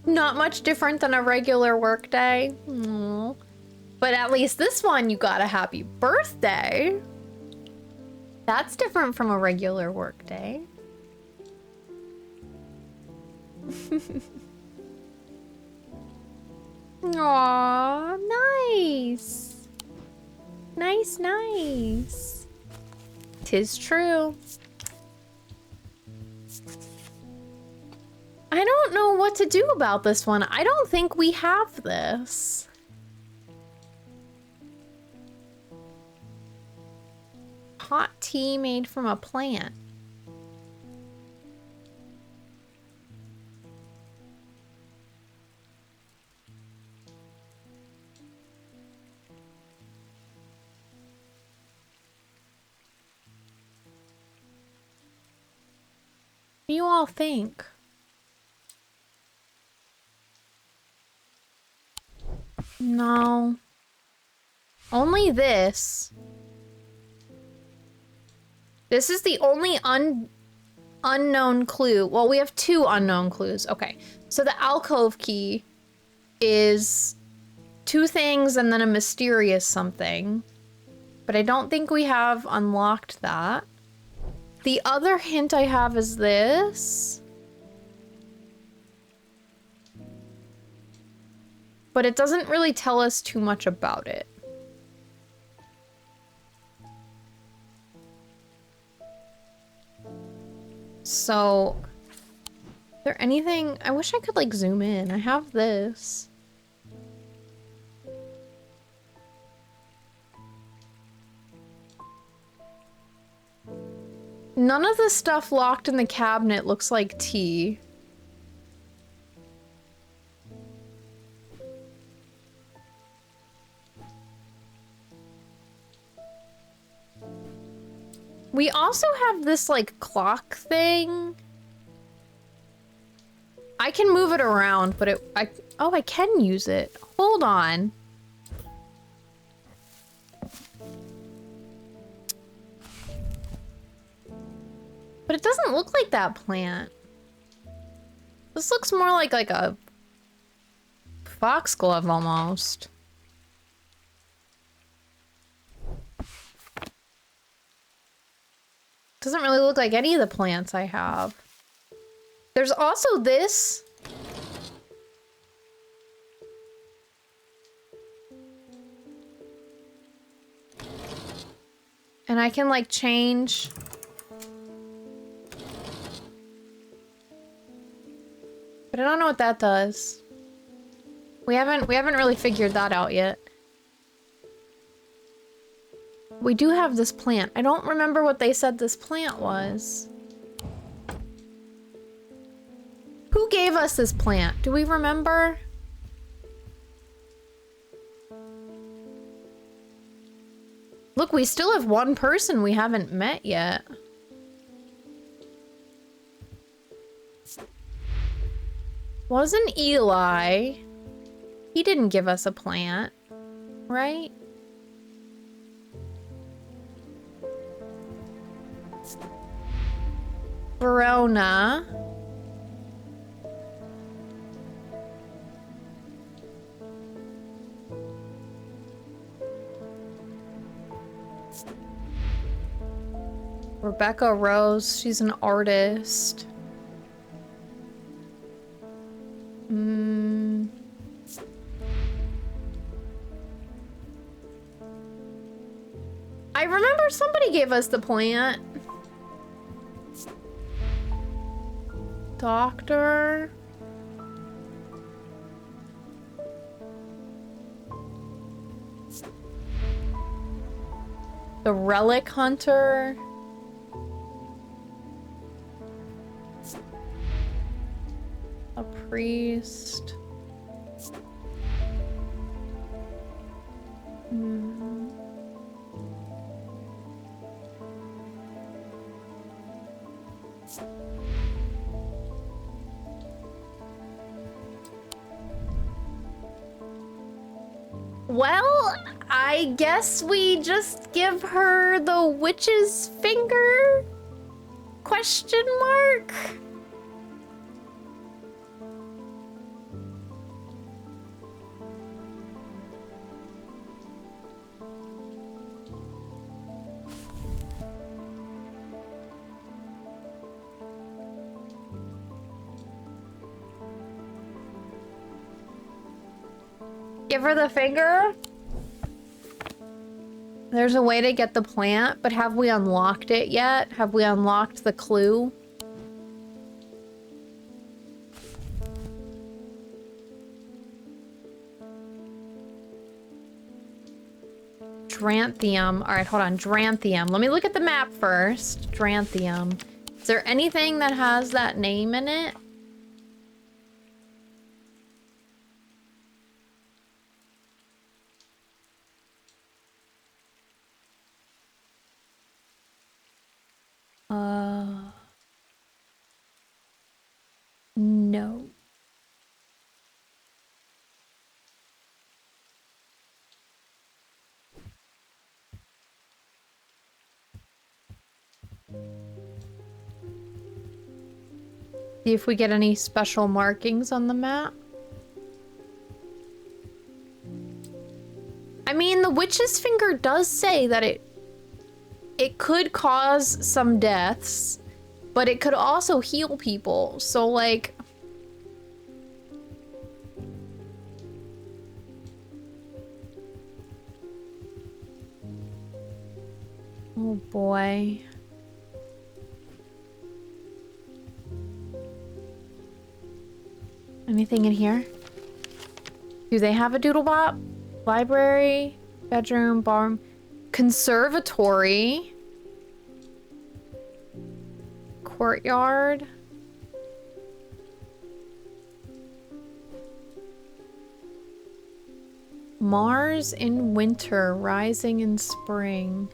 Not much different than a regular workday. Aww. But at least this one, you got a happy birthday. That's different from a regular workday. Aw, nice. Nice. 'Tis true. I don't know what to do about this one. I don't think we have this. Hot tea made from a plant. do you all think? No. Only this. This is the only unknown clue. Well, we have 2 unknown clues. Okay. So the alcove key is 2 things and then a mysterious something. But I don't think we have unlocked that. The other hint I have is this. But it doesn't really tell us too much about it. So, is there anything? I wish I could like zoom in. I have this. None of the stuff locked in the cabinet looks like tea. We also have this, like, clock thing. I can move it around, but oh, I can use it. Hold on. But it doesn't look like that plant. This looks more like a foxglove almost. Doesn't really look like any of the plants I have. There's also this. And I can like change. But I don't know what that does. We haven't really figured that out yet. We do have this plant. I don't remember what they said this plant was. Who gave us this plant? Do we remember? Look, we still have one person we haven't met yet. Wasn't Eli? He didn't give us a plant, right? Verona. Rebecca Rose, she's an artist. I remember somebody gave us the plant. Doctor. The relic hunter. A priest. Well, I guess we just give her the witch's finger? Question mark? Give her the finger? There's a way to get the plant, but have we unlocked it yet? Have we unlocked the clue? Dranthium. All right, hold on. Dranthium. Let me look at the map first. Dranthium. Is there anything that has that name in it? See if we get any special markings on the map. I mean, the witch's finger does say that it could cause some deaths, but it could also heal people. So like, oh boy. Anything in here? Do they have a doodlebop? Library, bedroom, barn, conservatory, courtyard. Mars in winter, rising in spring.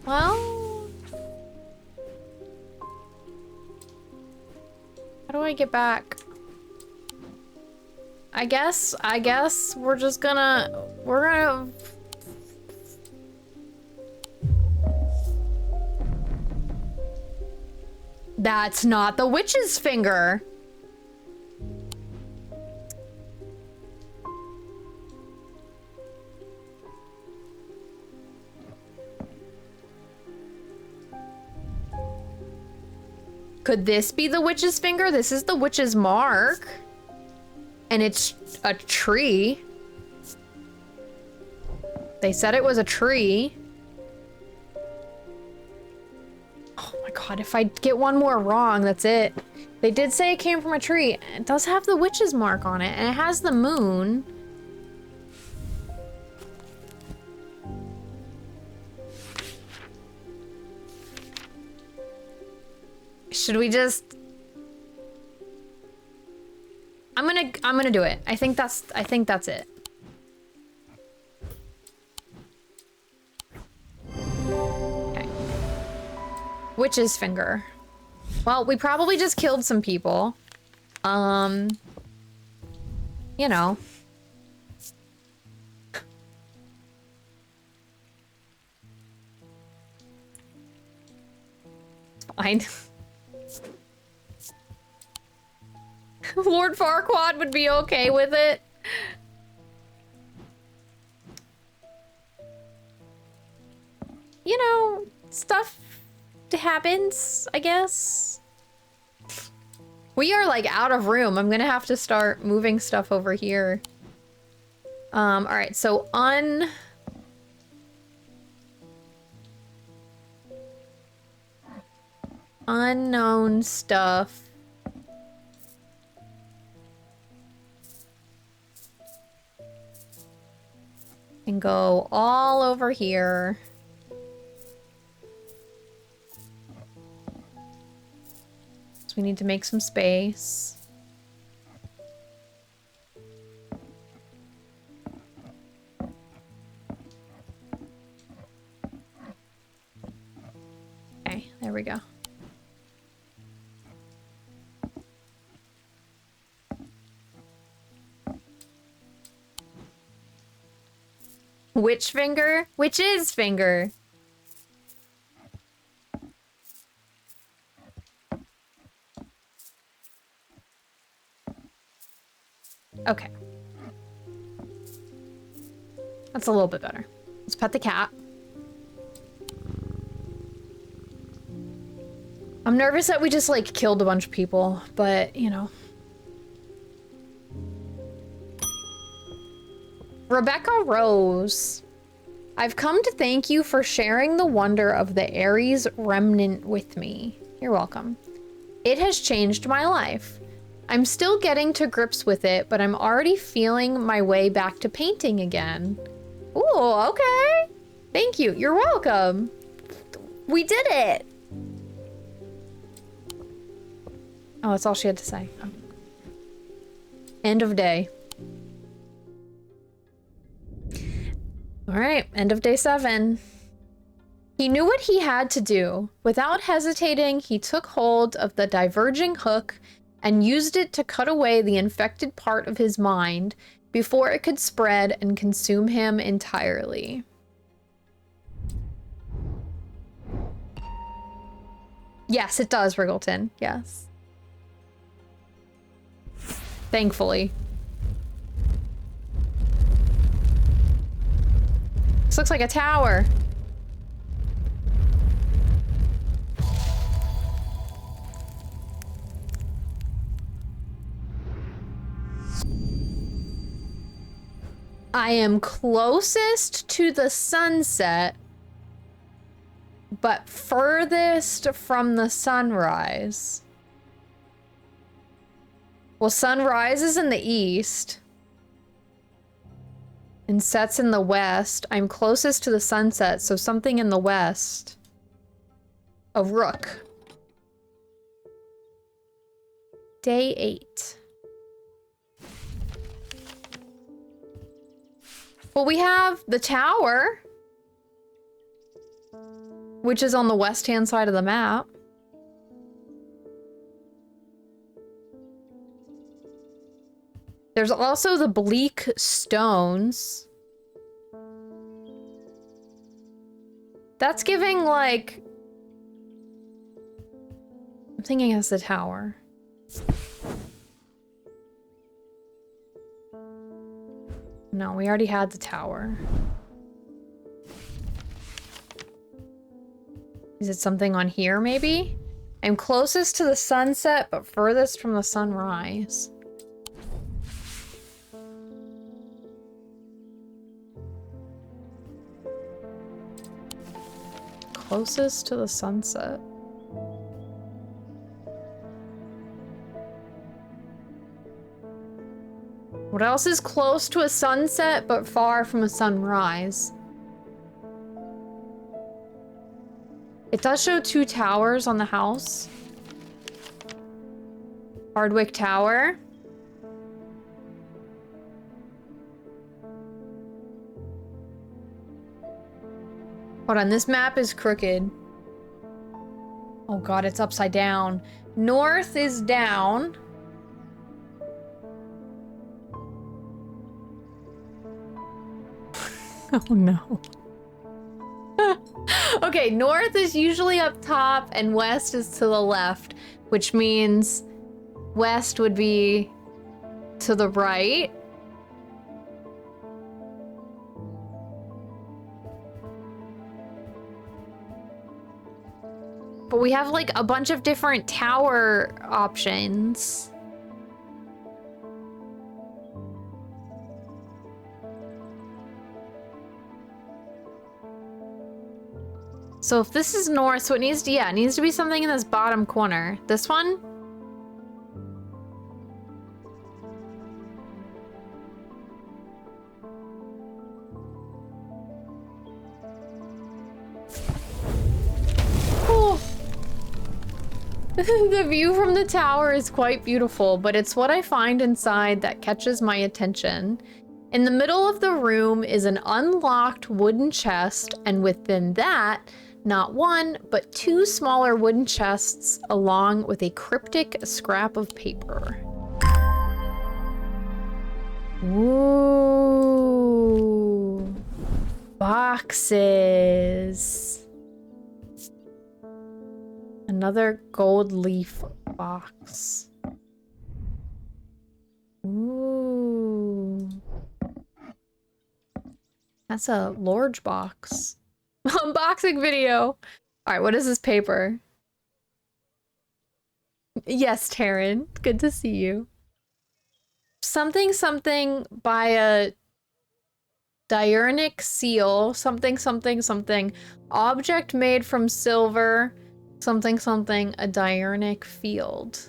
Well, how do I get back? I guess we're just gonna, That's not the witch's finger. Could this be the witch's finger? This is the witch's mark. And it's a tree. They said it was a tree. Oh my god, if I get one more wrong, that's it. They did say it came from a tree. It does have the witch's mark on it, and it has the moon. Should we just... I'm gonna do it. I think that's it. Okay. Witch's finger. Well, we probably just killed some people. You know. Fine. Lord Farquaad would be okay with it. You know, stuff happens, I guess. We are like out of room. I'm gonna have to start moving stuff over here. All right, so unknown stuff. And go all over here. So we need to make some space. Okay, there we go. Which finger? Which is finger? Okay. That's a little bit better. Let's pet the cat. I'm nervous that we just like killed a bunch of people, but you know. Rebecca Rose. I've come to thank you for sharing the wonder of the Ares remnant with me. You're welcome. It has changed my life. I'm still getting to grips with it, but I'm already feeling my way back to painting again. Ooh, okay. Thank you. You're welcome. We did it. Oh, that's all she had to say. Oh. End of day. All right, end of day 7. He knew what he had to do. Without hesitating, he took hold of the diverging hook and used it to cut away the infected part of his mind before it could spread and consume him entirely. Yes, it does, Wriggleton. Yes. Thankfully. This looks like a tower. I am closest to the sunset, but furthest from the sunrise. Well, sunrise is in the east and sets in the west. I'm closest to the sunset, so something in the west. A rook. Day 8. Well, we have the tower, which is on the west-hand side of the map. There's also the bleak stones. That's giving, like... I'm thinking it's the tower. No, we already had the tower. Is it something on here, maybe? I'm closest to the sunset, but furthest from the sunrise. Closest to the sunset. What else is close to a sunset but far from a sunrise? It does show 2 towers on the house. Hardwick Tower. Hold on, this map is crooked. Oh god, it's upside down. North is down. Oh no. Okay, north is usually up top and west is to the left, which means west would be to the right. But we have like a bunch of different tower options. So if this is north, so it needs to, yeah, it needs to be something in this bottom corner. This one? Oh. The view from the tower is quite beautiful, but it's what I find inside that catches my attention. In the middle of the room is an unlocked wooden chest, and within that, not one, but 2 smaller wooden chests, along with a cryptic scrap of paper. Ooh. Boxes. Another gold leaf box. Ooh. That's a large box. Unboxing video. All right, what is this paper? Yes, Taryn. Good to see you. Something something by a diurnic seal. Something something something. Object made from silver. Something something a diurnic field.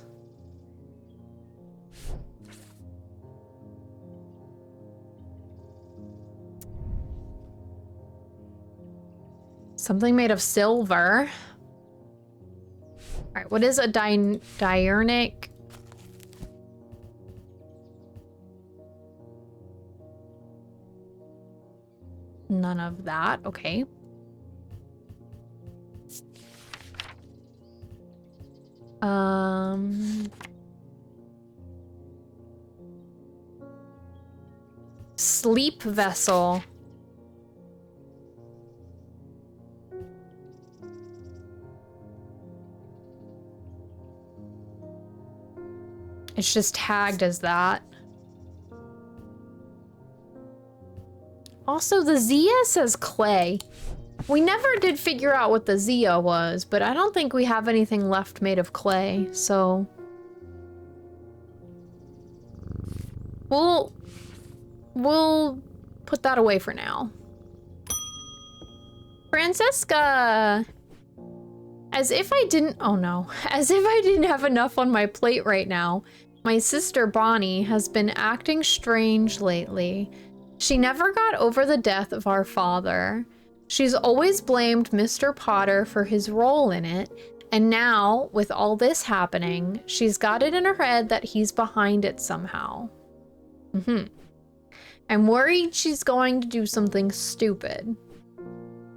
Something made of silver. All right, what is a diurnic? None of that, okay. Sleep vessel. It's just tagged as that. Also, the Zia says clay. We never did figure out what the Zia was, but I don't think we have anything left made of clay, so... We'll put that away for now. Francesca! As if I didn't have enough on my plate right now, my sister Bonnie has been acting strange lately. She never got over the death of our father. She's always blamed Mr. Potter for his role in it, and now, with all this happening, she's got it in her head that he's behind it somehow. I'm worried she's going to do something stupid.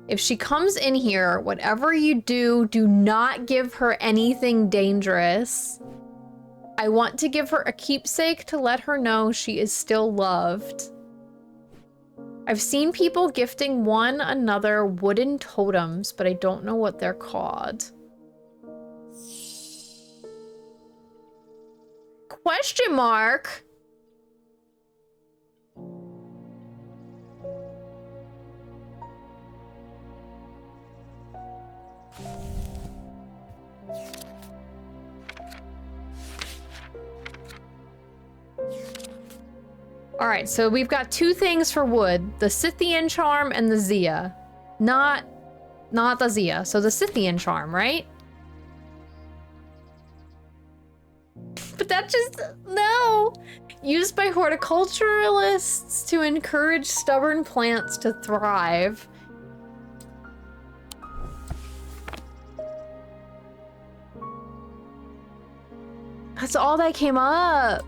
If she comes in here, whatever you do, do not give her anything dangerous. I want to give her a keepsake to let her know she is still loved. I've seen people gifting one another wooden totems, but I don't know what they're called. Question mark? Alright, so we've got two things for wood. The Scythian charm and the Zia. Not the Zia, so the Scythian charm, right? But that just... no! Used by horticulturalists to encourage stubborn plants to thrive. That's all that came up.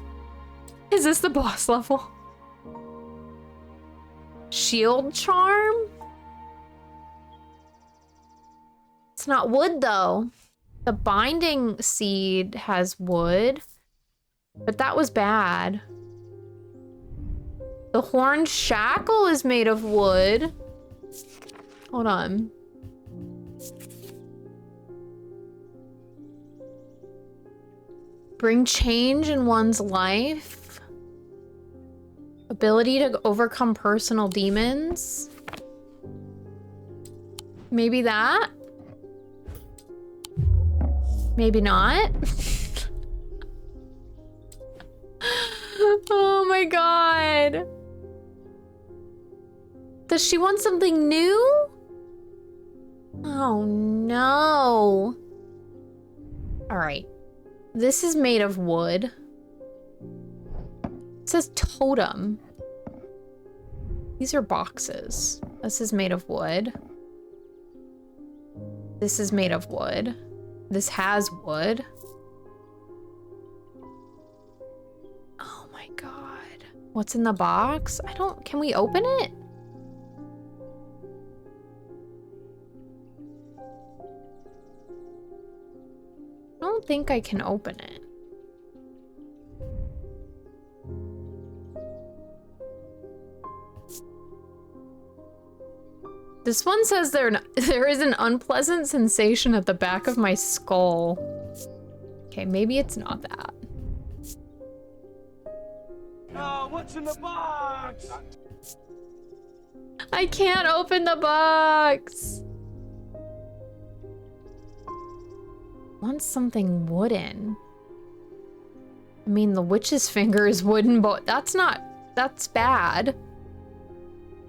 Is this the boss level? Shield charm? It's not wood though. The binding seed has wood, but that was bad. The horned shackle is made of wood. Hold on. Bring change in one's life. Ability to overcome personal demons. Maybe that? Maybe not? Oh my god. Does she want something new? Oh no. Alright. This is made of wood. It says totem. These are boxes. This is made of wood. This is made of wood. This has wood. Oh my god. What's in the box? Can we open it? I don't think I can open it. This one says there is an unpleasant sensation at the back of my skull. Okay, maybe it's not that. Oh, what's in the box? I can't open the box. Want something wooden. I mean, the witch's finger is wooden, but that's bad.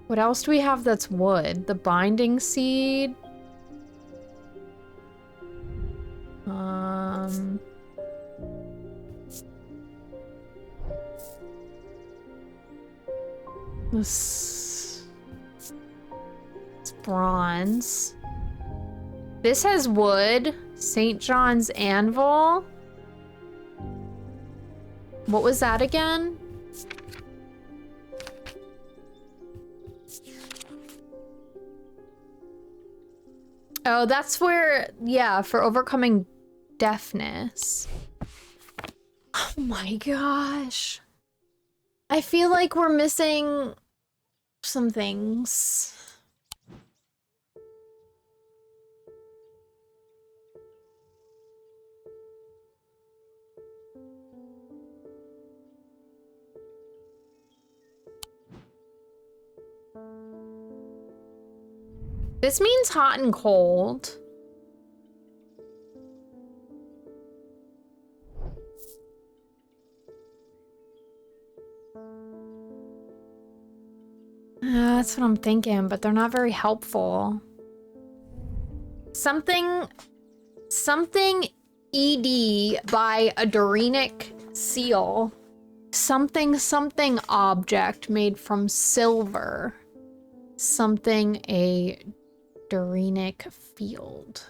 What else do we have that's wood? The binding seed. This it's bronze. This has wood. St. John's anvil. What was that again? Oh, that's where, yeah, for overcoming deafness. Oh my gosh. I feel like we're missing some things. This means hot and cold. That's what I'm thinking, but they're not very helpful. Something ED by a Dorenic seal. Something object made from silver. Something a Dorenic field.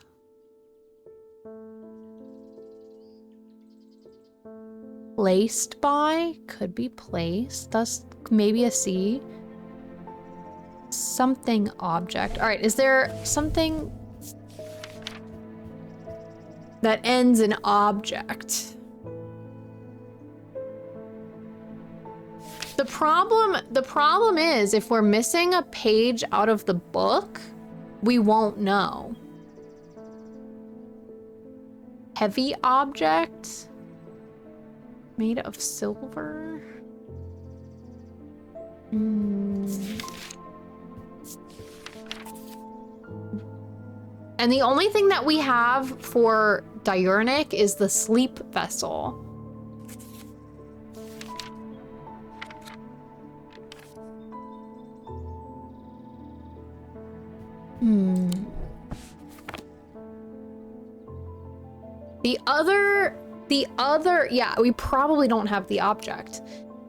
Placed by? Could be placed. That's maybe a C. Something object. All right, is there something that ends in object? The problem is if we're missing a page out of the book, we won't know. Heavy object made of silver. And the only thing that we have for diurnic is the sleep vessel. The other, yeah, we probably don't have the object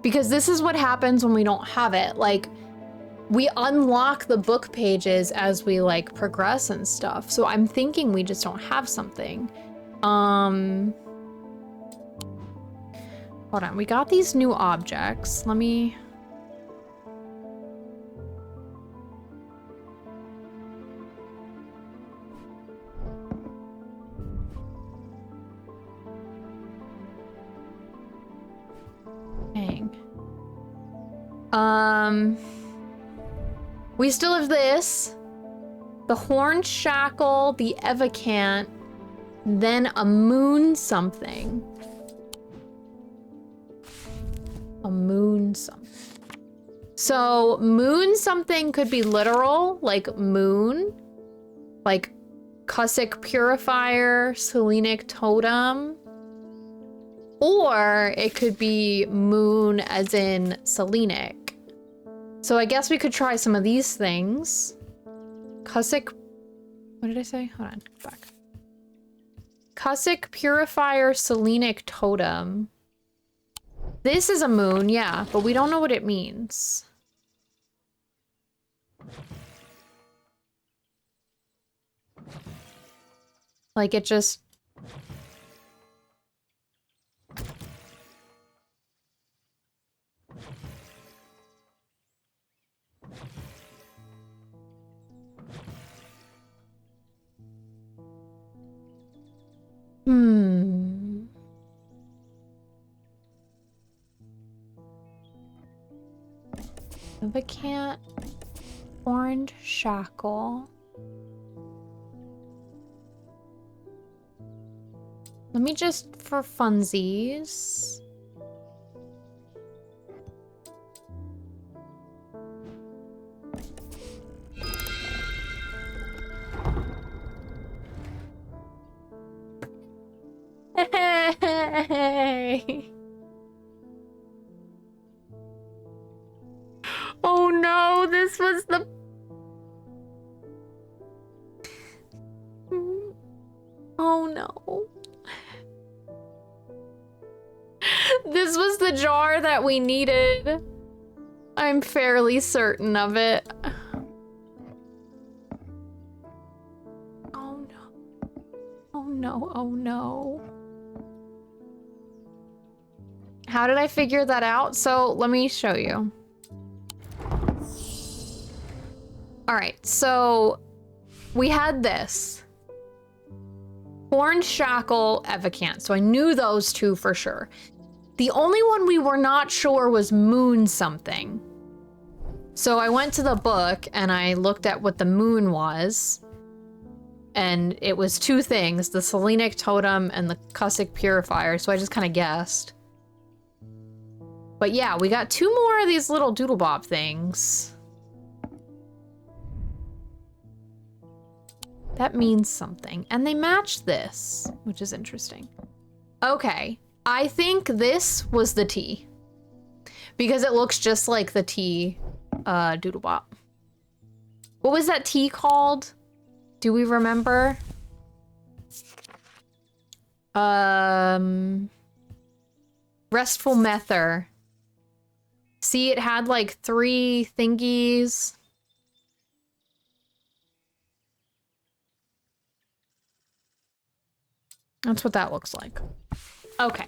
because this is what happens when we don't have it. Like, we unlock the book pages as we like progress and stuff. So I'm thinking we just don't have something. Hold on, we got these new objects. Let me... Dang. We still have this. The horned shackle, the evacant, then a moon something. A moon something. So moon something could be literal, like moon, like Cussic purifier, Selenic totem, or it could be moon as in Selenic. So I guess we could try some of these things. Cussic, what did I say? Hold on, go back. Cussic purifier, Selenic totem. This is a moon, yeah, but we don't know what it means. Like it just... Vacant, orange shackle. Let me just, for funsies. Hey. Oh no, this was the... Oh no. This was the jar that we needed. I'm fairly certain of it. Oh no. Oh no, oh no. How did I figure that out? So let me show you. All right, so we had this. Horn Shackle, Evacant. So I knew those two for sure. The only one we were not sure was Moon something. So I went to the book and I looked at what the moon was. And it was two things, the Selenic Totem and the Cussic Purifier. So I just kind of guessed. But yeah, we got two more of these little doodlebob things. That means something. And they match this, which is interesting. Okay, I think this was the T. Because it looks just like the T doodlebop. What was that T called? Do we remember? Restful Mether. See, it had like 3 thingies. That's what that looks like. Okay.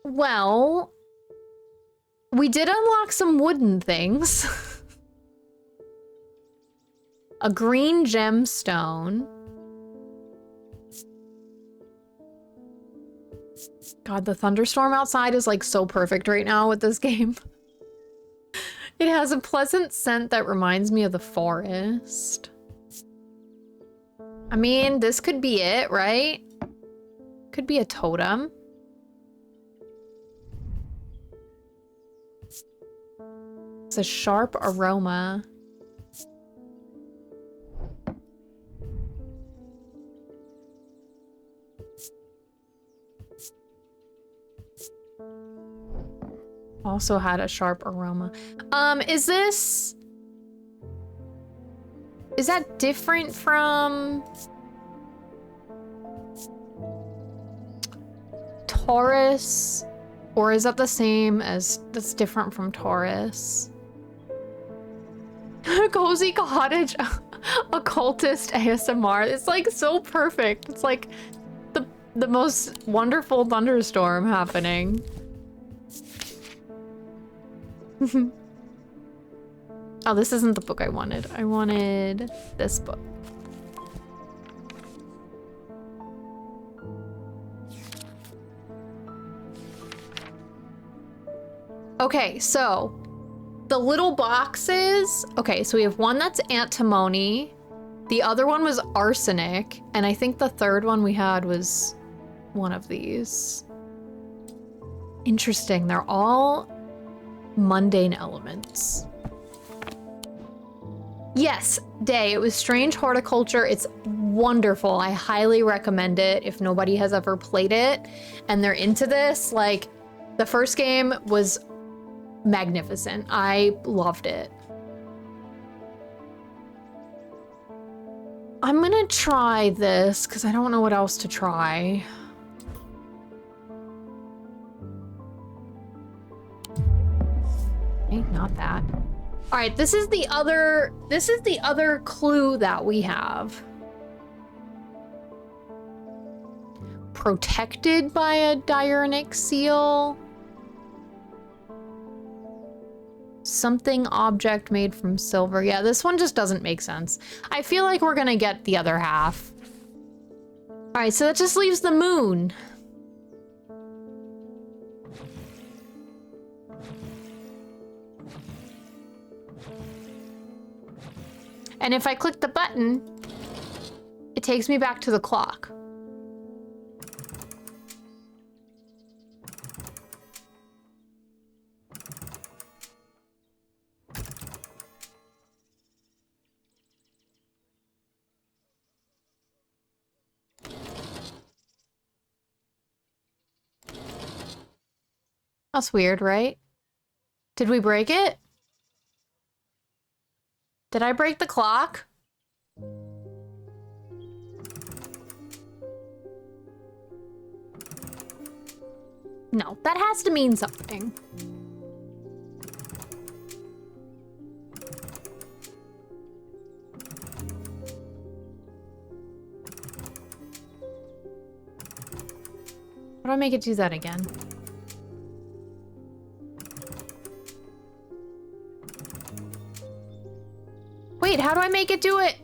Well, we did unlock some wooden things. A green gemstone. God, the thunderstorm outside is like so perfect right now with this game. It has a pleasant scent that reminds me of the forest. I mean, this could be it, right? Could be a totem. It's a sharp aroma. Also had a sharp aroma. Is that different from Taurus? Or is that the same as, that's different from Taurus? Cozy Cottage Occultist ASMR. It's like so perfect. It's like the most wonderful thunderstorm happening. Oh, this isn't the book I wanted. I wanted this book. Okay, so the little boxes. Okay, so we have one that's antimony. The other one was arsenic. And I think the third one we had was one of these. Interesting. They're all mundane elements. Yes, Day. It was Strange Horticulture. It's wonderful. I highly recommend it if nobody has ever played it and they're into this. Like, the first game was magnificent. I loved it. I'm gonna try this because I don't know what else to try. Okay, not that. All right, this is the other clue that we have. Protected by a diurnic seal. Something object made from silver. Yeah, this one just doesn't make sense. I feel like we're gonna get the other half. All right, so that just leaves the moon. And if I click the button, it takes me back to the clock. That's weird, right? Did we break it? Did I break the clock? No, that has to mean something. How do I make it do that again? Wait, how do I make it do it?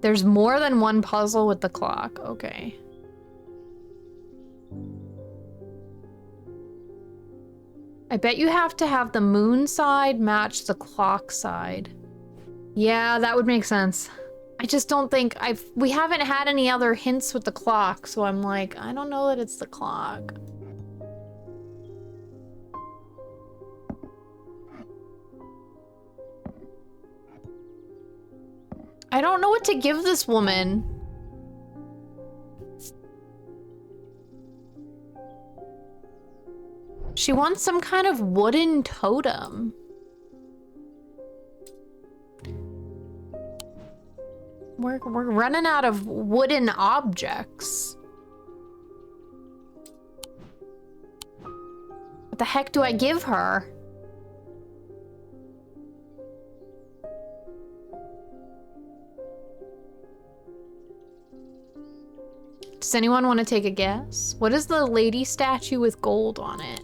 There's more than one puzzle with the clock. Okay. I bet you have to have the moon side match the clock side. Yeah, that would make sense. I just don't think we haven't had any other hints with the clock, so I'm like, I don't know that it's the clock. I don't know what to give this woman. She wants some kind of wooden totem. We're running out of wooden objects. What the heck do I give her? Does anyone want to take a guess? What is the lady statue with gold on it?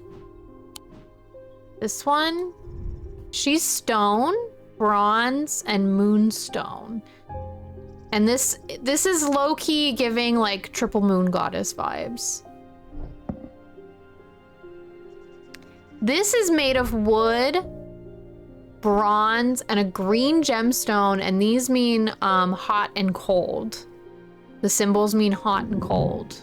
This one? She's stone, bronze, and moonstone. And this is low-key giving like triple moon goddess vibes. This is made of wood, bronze, and a green gemstone, and these mean hot and cold. The symbols mean hot and cold.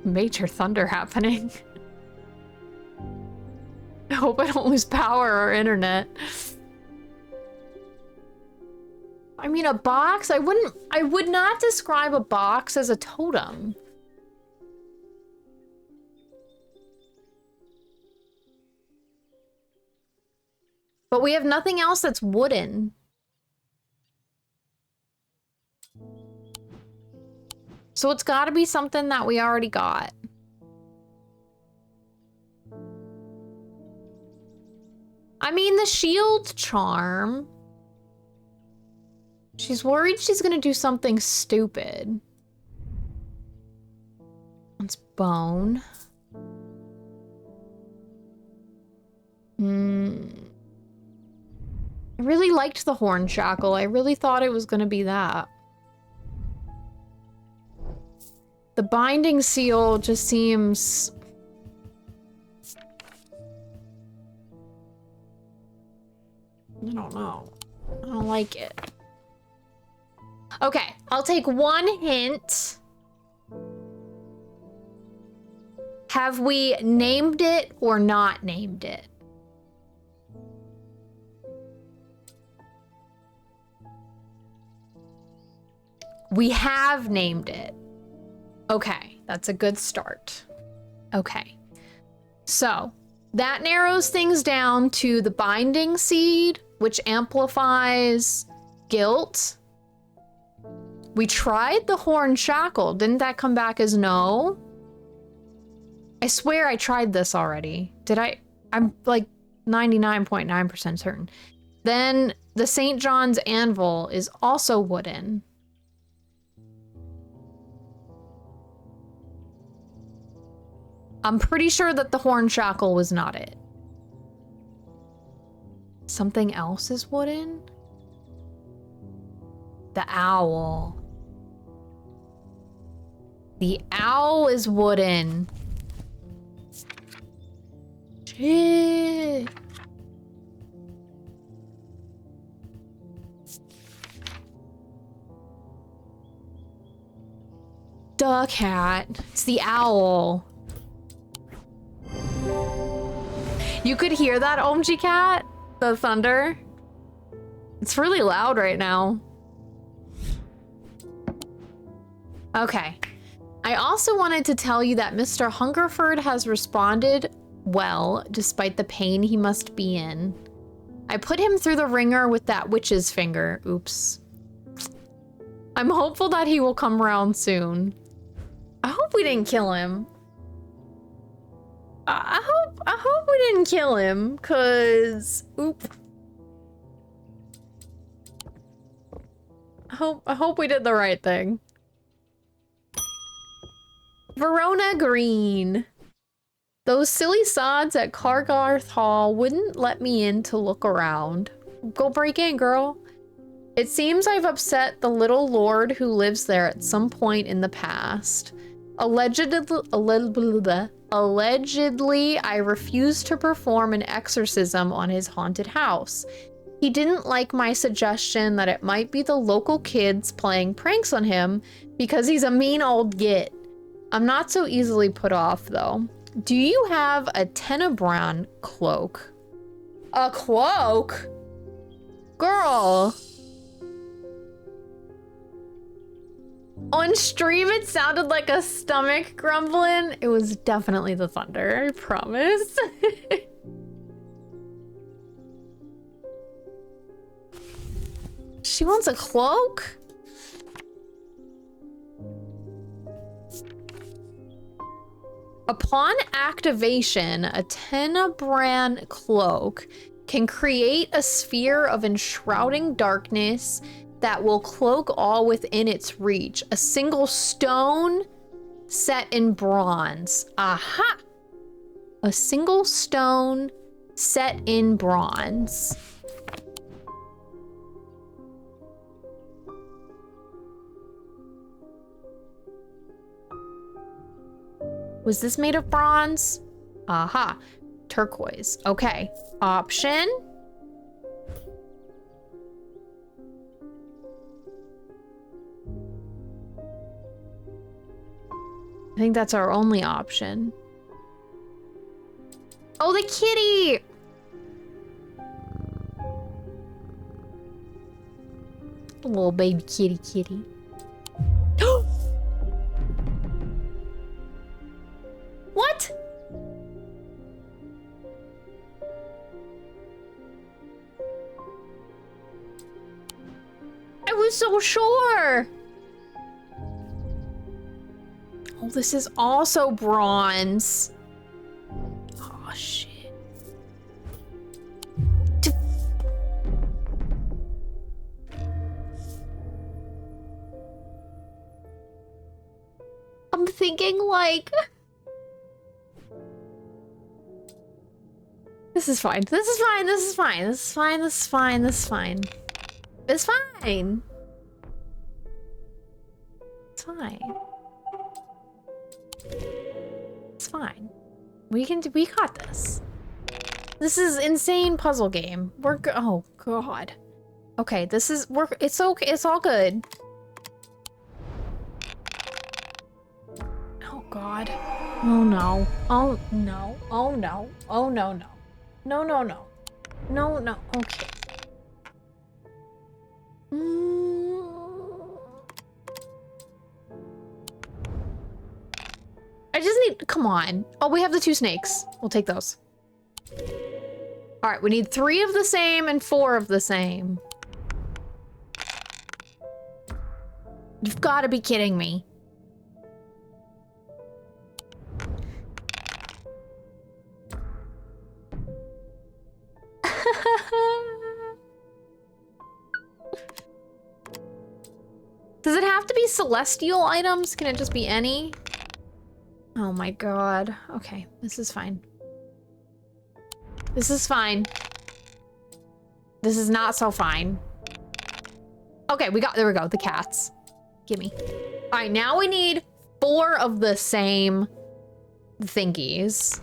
Major thunder happening. I hope I don't lose power or internet. I mean, a box? I would not describe a box as a totem. But we have nothing else that's wooden. So it's gotta be something that we already got. I mean, the shield charm. She's worried she's gonna do something stupid. It's bone. I really liked the horn shackle. I really thought it was gonna be that. The binding seal just seems... I don't know. I don't like it. Okay, I'll take one hint. Have we named it or not named it? We have named it. Okay, that's a good start. Okay, so that narrows things down to the binding seed, which amplifies guilt. We tried the horn shackle. Didn't that come back as no? I swear I tried this already. Did I? I'm like 99.9% certain. Then the St. John's anvil is also wooden. I'm pretty sure that the horn shackle was not it. Something else is wooden? The owl. The owl is wooden. Shit. Duh, cat. It's the owl. You could hear that, OMG cat? The thunder? It's really loud right now. Okay. I also wanted to tell you that Mr. Hungerford has responded well, despite the pain he must be in. I put him through the ringer with that witch's finger. Oops. I'm hopeful that he will come around soon. I hope we didn't kill him. I hope we didn't kill him, cause oop. I hope we did the right thing. Verona Green. Those silly sods at Cargarth Hall wouldn't let me in to look around. Go break in, girl. It seems I've upset the little lord who lives there at some point in the past. Allegedly, I refused to perform an exorcism on his haunted house. He didn't like my suggestion that it might be the local kids playing pranks on him because he's a mean old git. I'm not so easily put off, though. Do you have a Tenebran cloak? A cloak? Girl. On stream, it sounded like a stomach grumbling. It was definitely the thunder, I promise. She wants a cloak? Upon activation, a Tenebran cloak can create a sphere of enshrouding darkness that will cloak all within its reach. A single stone set in bronze. Aha! A single stone set in bronze. Was this made of bronze? Aha. Turquoise. Okay. Option. I think that's our only option. Oh, the kitty! The little baby kitty. What? I was so sure. Oh, this is also bronze. Oh, shit. I'm thinking like... This is fine. This is fine. This is fine. This is fine. This is fine. This is fine. It's fine. It's fine. It's fine. We got this. This is insane puzzle game. Oh god. Okay, it's okay. It's all good. Oh god. Oh no. Oh no. Oh no. Oh no no. No no no. No no. Okay. I just need, come on. Oh, we have the 2 snakes. We'll take those. All right, we need 3 of the same and 4 of the same. You've got to be kidding me. Does it have to be celestial items? Can it just be any? Oh my god. Okay, this is fine. This is fine. This is not so fine. Okay, there we go, the cats. Gimme. All right, now we need 4 of the same thingies.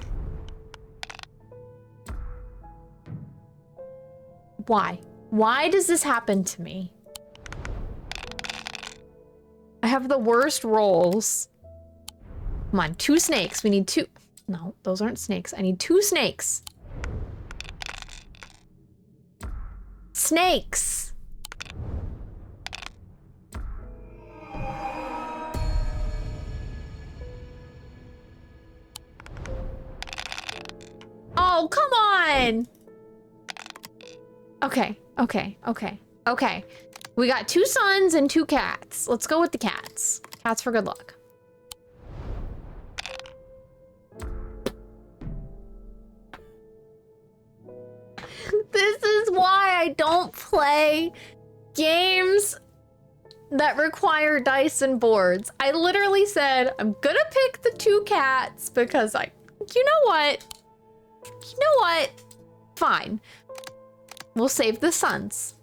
Why? Why does this happen to me? I have the worst rolls. Come on, 2 snakes. We need 2. No, those aren't snakes. I need 2 snakes. Snakes. Oh, come on. Okay, okay, okay, okay. We got 2 suns and 2 cats. Let's go with the cats. Cats for good luck. This is why I don't play games that require dice and boards. I literally said, I'm gonna pick the 2 cats because you know what? You know what? Fine. We'll save the suns.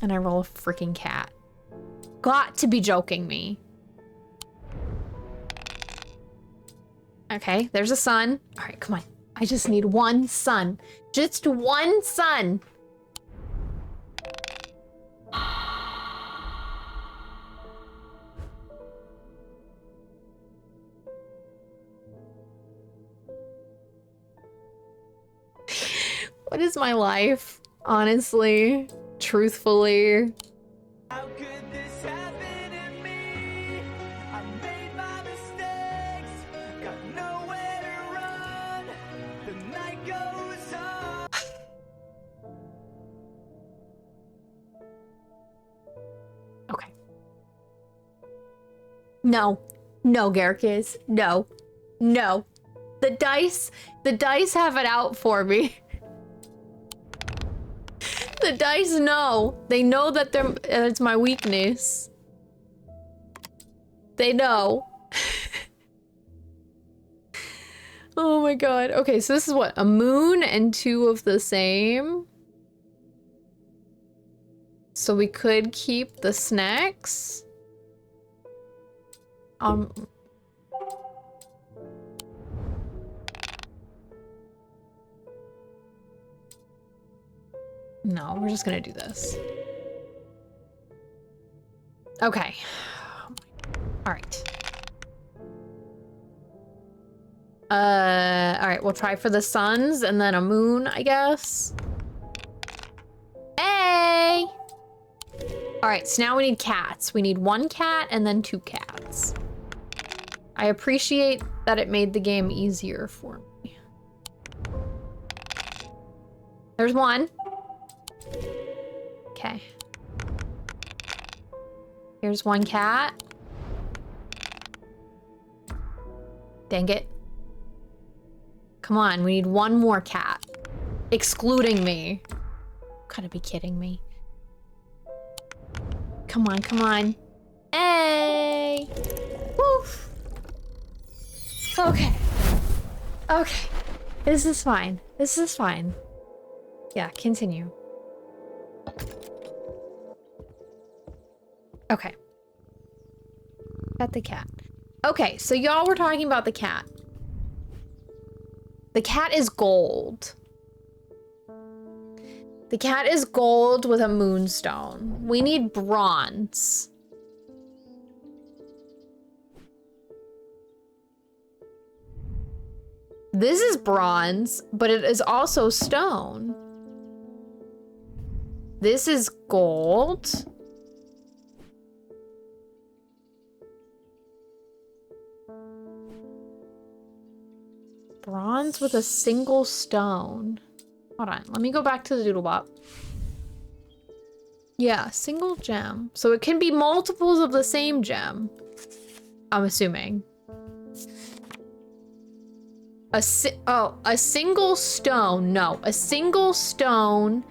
And I roll a freaking cat. Got to be joking me. Okay, there's a sun. All right, come on. I just need one sun. Just one sun. What is my life? Honestly, truthfully. How could this happen to me? I made my mistakes, got nowhere to run. The night goes on. Okay. No. No, Garrus. No. No. The dice have it out for me. The dice know. They know that it's my weakness. They know. Oh my god. Okay, so this is what? A moon and 2 of the same. So we could keep the snacks. No, we're just gonna do this. Okay. All right. All right, we'll try for the suns and then a moon, I guess. Hey! All right, so now we need cats. We need 1 cat and then 2 cats. I appreciate that it made the game easier for me. There's 1. Okay. Here's 1 cat. Dang it. Come on, we need 1 more cat. Excluding me. Gotta be kidding me. Come on, come on. Hey! Woof! Okay. Okay. This is fine. This is fine. Yeah, continue. Okay. Got the cat. Okay, so y'all were talking about the cat. The cat is gold. The cat is gold with a moonstone. We need bronze. This is bronze, but it is also stone. This is gold. Bronze with a single stone. Hold on, let me go back to the doodlebop. Yeah, single gem. So it can be multiples of the same gem. I'm assuming. A single stone. No, a single stone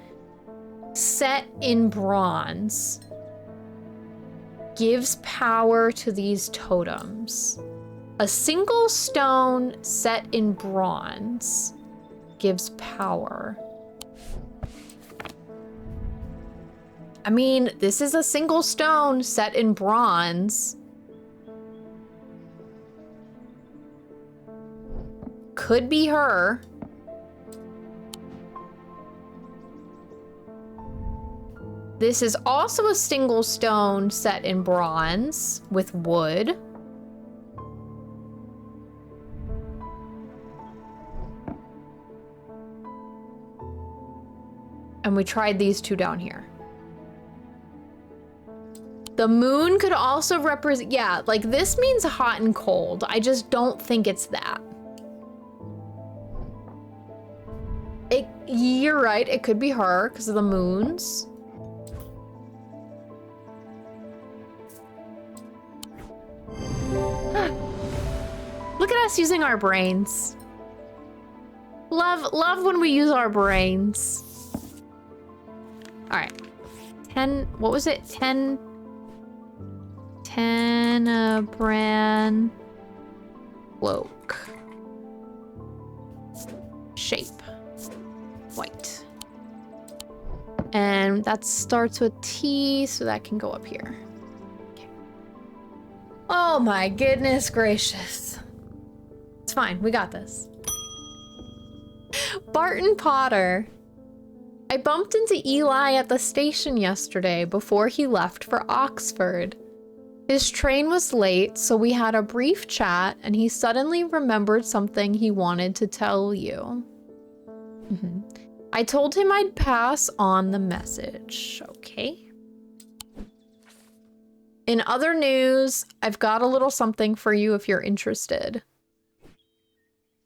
set in bronze gives power to these totems. A single stone set in bronze gives power. I mean, this is a single stone set in bronze. Could be her. This is also a single stone set in bronze with wood. And we tried these 2 down here. The moon could also represent, yeah, like this means hot and cold. I just don't think it's that. You're right, it could be her because of the moons. Look at us using our brains. Love when we use our brains. All right, 10, what was it? 10 brand cloak. Shape, white. And that starts with T, so that can go up here. Okay. Oh my goodness gracious. It's fine, we got this. Barton Potter. I bumped into Eli at the station yesterday before he left for Oxford. His train was late, so we had a brief chat, and he suddenly remembered something he wanted to tell you. I told him I'd pass on the message. Okay. In other news, I've got a little something for you if you're interested.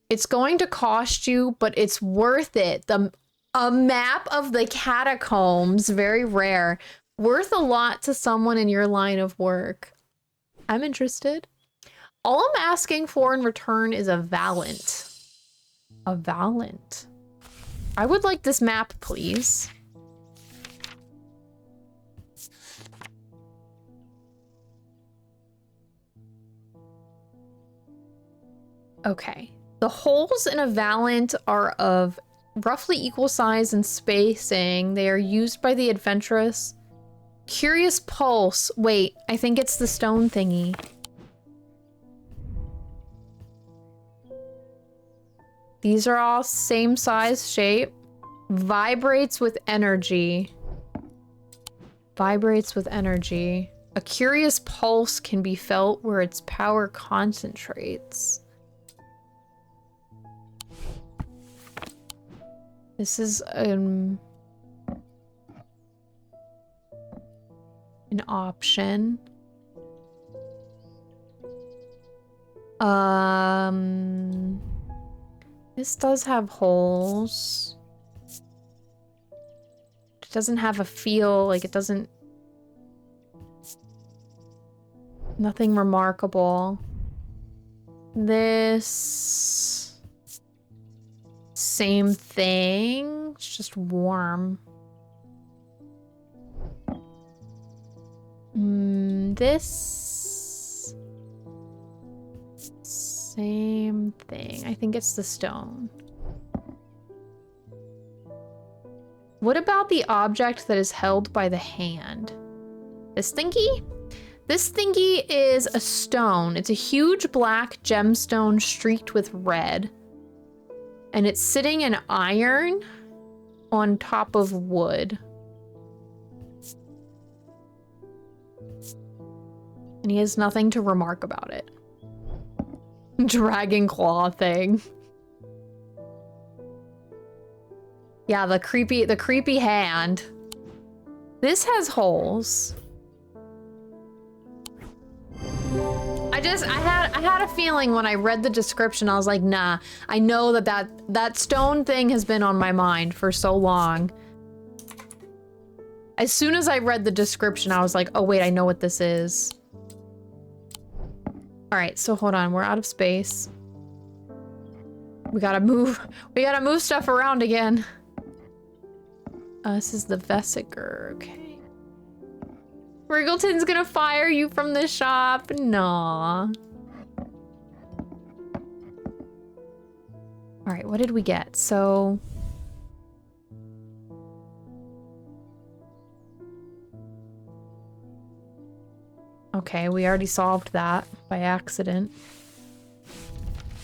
It's going to cost you, but it's worth it. A map of the catacombs, very rare. Worth a lot to someone in your line of work. I'm interested. All I'm asking for in return is a Valant. A Valant. I would like this map, please. Okay. The holes in a Valant are of roughly equal size and spacing. They are used by the adventurous. Curious pulse. Wait, I think it's the stone thingy. These are all same size, shape. Vibrates with energy. Vibrates with energy. A curious pulse can be felt where its power concentrates. This is an option. This does have holes. It doesn't have a feel, like it doesn't... Nothing remarkable. This... Same thing, it's just warm. This... Same thing. I think it's the stone. What about the object that is held by the hand? This thingy? This thingy is a stone. It's a huge black gemstone streaked with red. And it's sitting in iron on top of wood. And he has nothing to remark about it. Dragon claw thing. Yeah, the creepy hand. This has holes. I had a feeling when I read the description, I was like, nah, I know that stone thing has been on my mind for so long. As soon as I read the description, I was like, oh wait, I know what this is. All right, so hold on, we're out of space. We gotta move stuff around again. This is the Vesiger, okay. Wriggleton's gonna fire you from the shop. Nah. All right, what did we get? So... Okay, we already solved that by accident.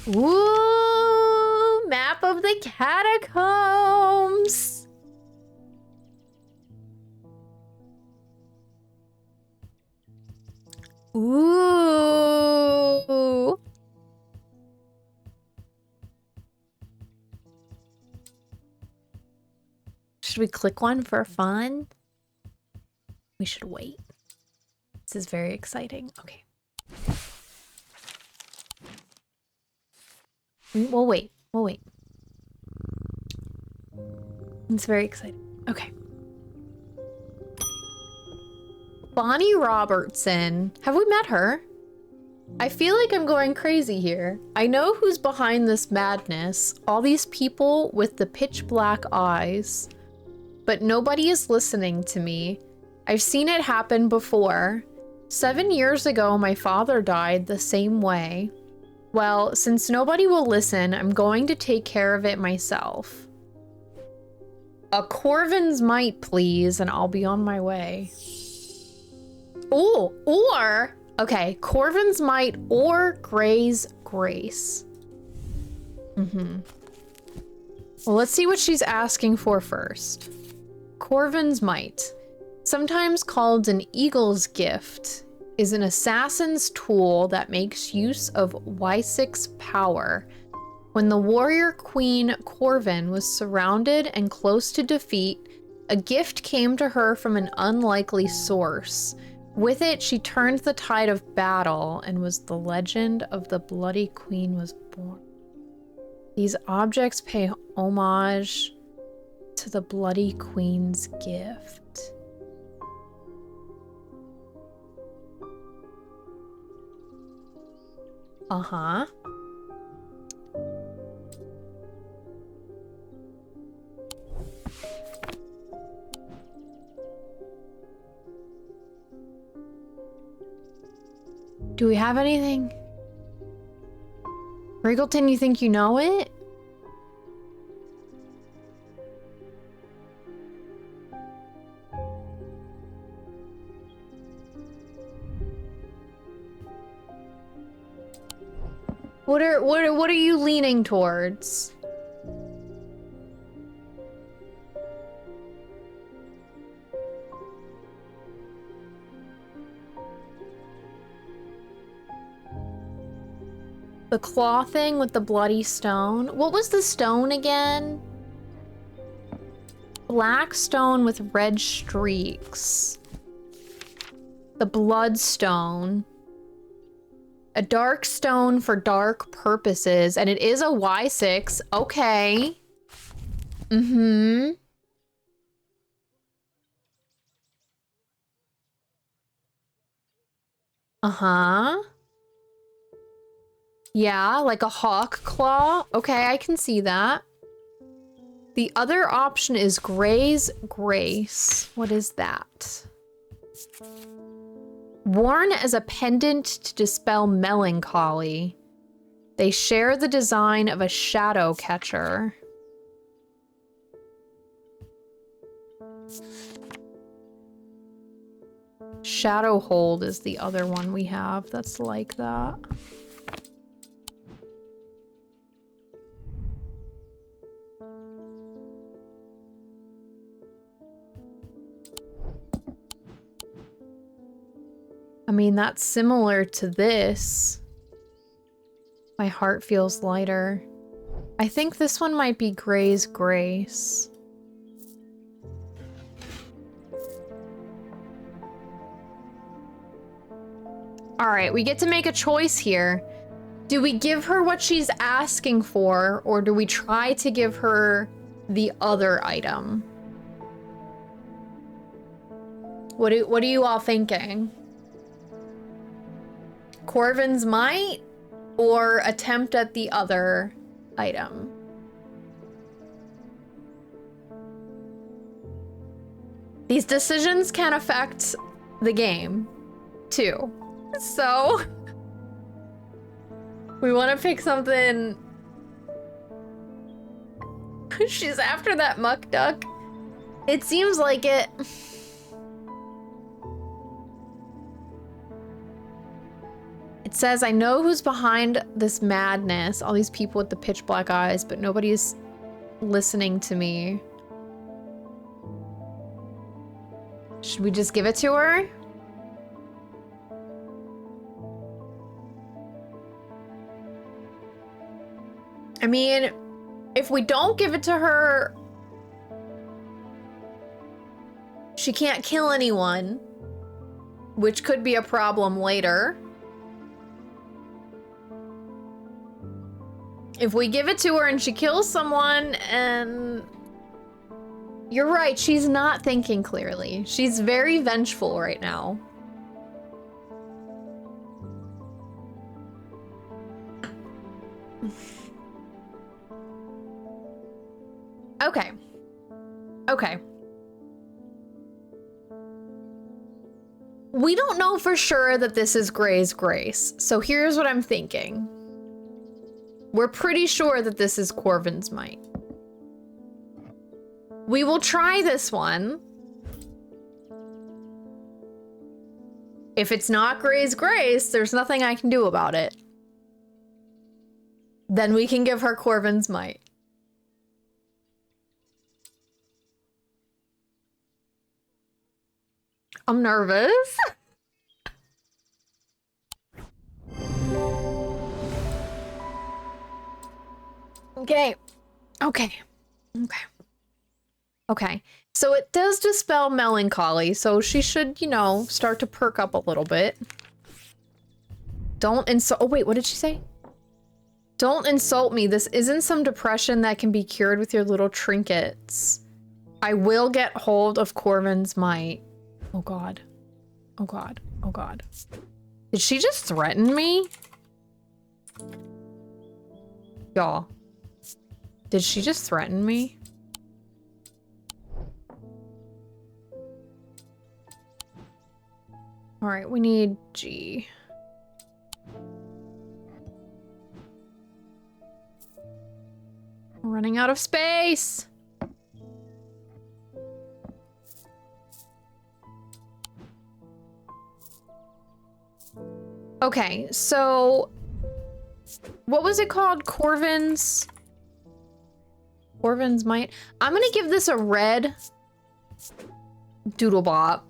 Ooh, map of the catacombs! Ooh. Should we click one for fun? We should wait. This is very exciting. Okay. We'll wait. We'll wait. It's very exciting. Okay. Bonnie Robertson. Have we met her? I feel like I'm going crazy here. I know who's behind this madness. All these people with the pitch black eyes. But nobody is listening to me. I've seen it happen before. 7 years ago, my father died the same way. Well, since nobody will listen, I'm going to take care of it myself. A Corvin's Might, please, and I'll be on my way. Oh, or, okay, Corvin's Might or Gray's Grace. Well, let's see what she's asking for first. Corvin's Might, sometimes called an Eagle's Gift, is an assassin's tool that makes use of Y6 power. When the warrior queen Corvin was surrounded and close to defeat, a gift came to her from an unlikely source. With it, she turned the tide of battle, and was the legend of the Bloody Queen was born. These objects pay homage to the Bloody Queen's gift. Uh-huh. Do we have anything? Riggleton, you think you know it? What are you leaning towards? The claw thing with the bloody stone. What was the stone again? Black stone with red streaks. The bloodstone. A dark stone for dark purposes, and it is a Y6. Okay. Uh-huh. Yeah, like a hawk claw. Okay, I can see that. The other option is Gray's Grace. What is that? Worn as a pendant to dispel melancholy. They share the design of a shadow catcher. Shadow Hold is the other one we have that's like that. I mean, that's similar to this. My heart feels lighter. I think this one might be Gray's Grace. All right, we get to make a choice here. Do we give her what she's asking for, or do we try to give her the other item? What are you all thinking? Corvin's Might or attempt at the other item? These decisions can affect the game too. So we want to pick something. She's after that muck duck. It seems like it. It says, I know who's behind this madness. All these people with the pitch black eyes, but nobody's listening to me. Should we just give it to her? I mean, if we don't give it to her, she can't kill anyone, which could be a problem later. If we give it to her and she kills someone, and you're right, she's not thinking clearly. She's very vengeful right now. Okay. Okay. We don't know for sure that this is Gray's Grace, so here's what I'm thinking. We're pretty sure that this is Corvin's Might. We will try this one. If it's not Gray's Grace, there's nothing I can do about it. Then we can give her Corvin's Might. I'm nervous. Okay. Okay. Okay. Okay. So it does dispel melancholy, so she should, you know, start to perk up a little bit. Don't insult- oh wait, what did she say? Don't insult me. This isn't some depression that can be cured with your little trinkets. I will get hold of Corvin's Might. Oh god. Oh god. Oh god. Did she just threaten me? Y'all. Did she just threaten me? All right, we need G. We're running out of space. Okay, so what was it called? Corvin's Might. I'm gonna give this a red doodlebop.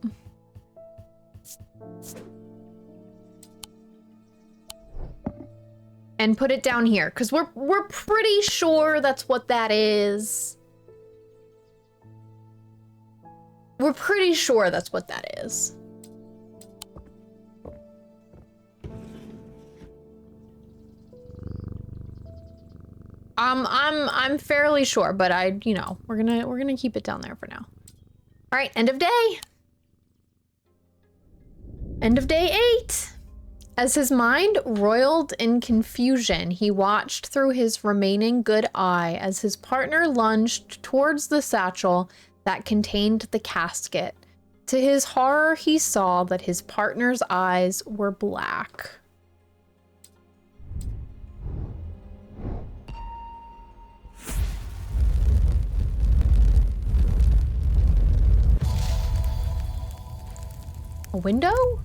And put it down here, because we're pretty sure that's what that is. We're pretty sure that's what that is. I'm fairly sure, but you know, we're gonna keep it down there for now. All right, end of day. End of day 8. As his mind roiled in confusion, he watched through his remaining good eye as his partner lunged towards the satchel that contained the casket. To his horror, he saw that his partner's eyes were black. A window?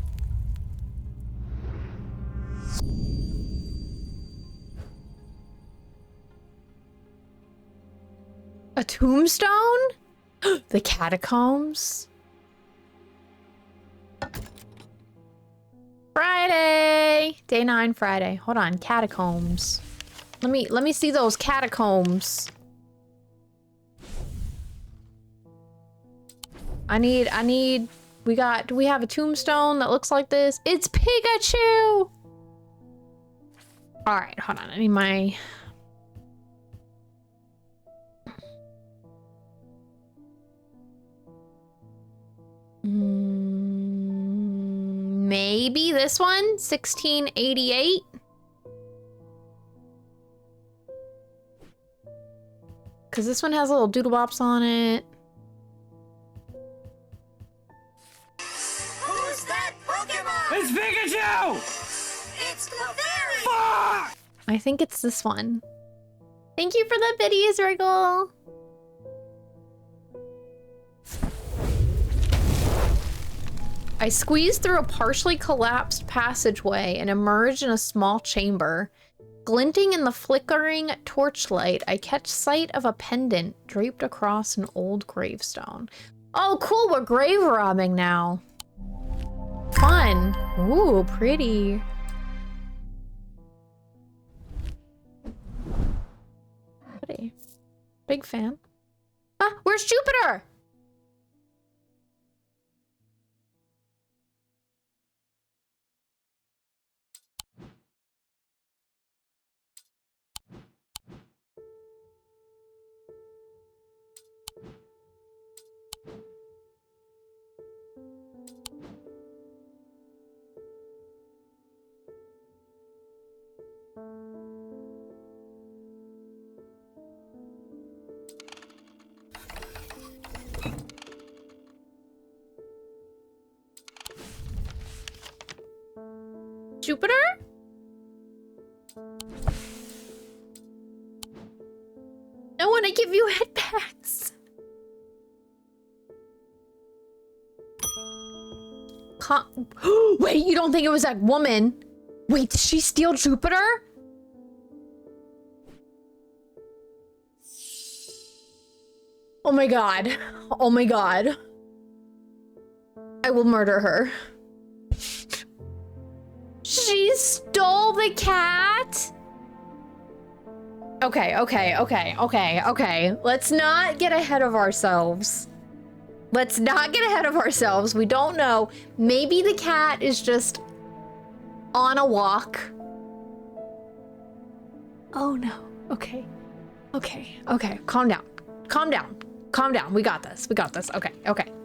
A tombstone? The catacombs? Friday! Day 9 Friday. Hold on, catacombs. Let me see those catacombs. Do we have a tombstone that looks like this? It's Pikachu! Alright, hold on, I need my... Maybe this one? 1688? Because this one has little doodle bops on it. Who's that Pokemon? It's Pikachu! It's Clefairy! Fuck! I think it's this one. Thank you for the videos, Wriggle! I squeezed through a partially collapsed passageway and emerged in a small chamber. Glinting in the flickering torchlight, I catch sight of a pendant draped across an old gravestone. Oh, cool, we're grave robbing now. Fun. Ooh, pretty. Pretty. Big fan. Ah, where's Jupiter? Jupiter? I want to give you headbacks. Wait, you don't think it was that woman? Wait, did she steal Jupiter? Oh my god. Oh my god. I will murder her. She stole the cat? Okay. Let's not get ahead of ourselves. We don't know. Maybe the cat is just on a walk. Oh no. Okay. Calm down. We got this. Okay.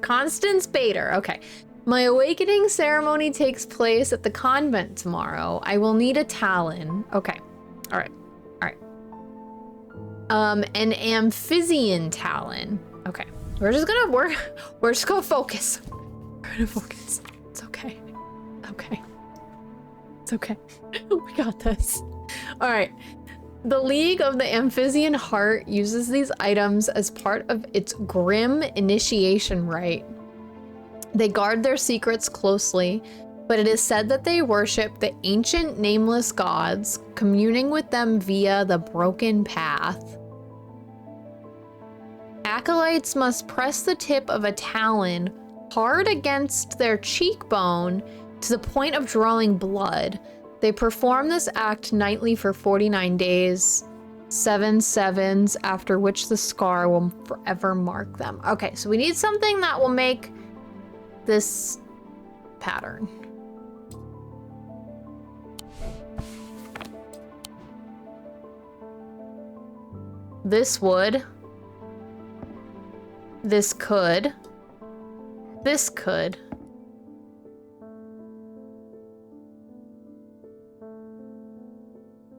Constance Bader. Okay. My awakening ceremony takes place at the convent tomorrow. I will need a talon. Okay. All right. An Amphisian talon. Okay. We're just gonna focus. We're gonna focus. It's okay. We got this. All right. The League of the Amphisian Heart uses these items as part of its grim initiation rite. They guard their secrets closely, but it is said that they worship the ancient nameless gods, communing with them via the broken path. Acolytes must press the tip of a talon hard against their cheekbone to the point of drawing blood. They perform this act nightly for 49 days, 7 sevens, after which the scar will forever mark them. Okay, so we need something that will make this pattern. This would. This could. This could.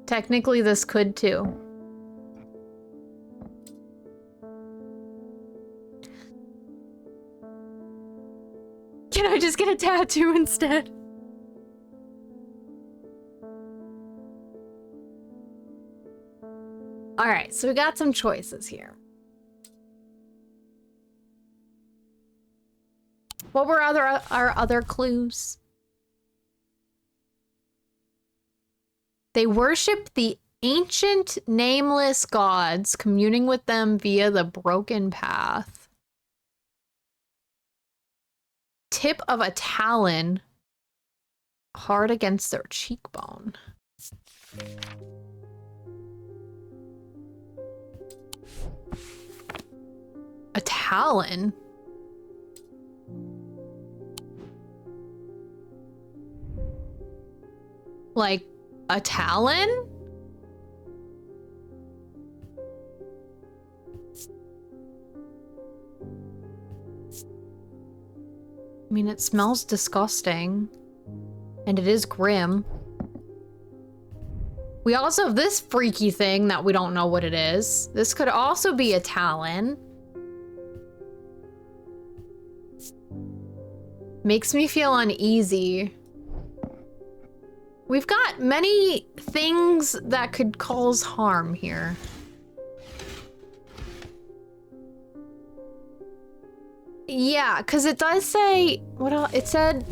Technically, this could too. Can I just get a tattoo instead? All right, so we got some choices here. What were our other clues? They worship the ancient nameless gods, communing with them via the broken path. Tip of a talon hard against their cheekbone. A talon? Like a talon? I mean, it smells disgusting. And it is grim. We also have this freaky thing that we don't know what it is. This could also be a talon. Makes me feel uneasy. We've got many things that could cause harm here. Yeah, because it does say, what else? It said,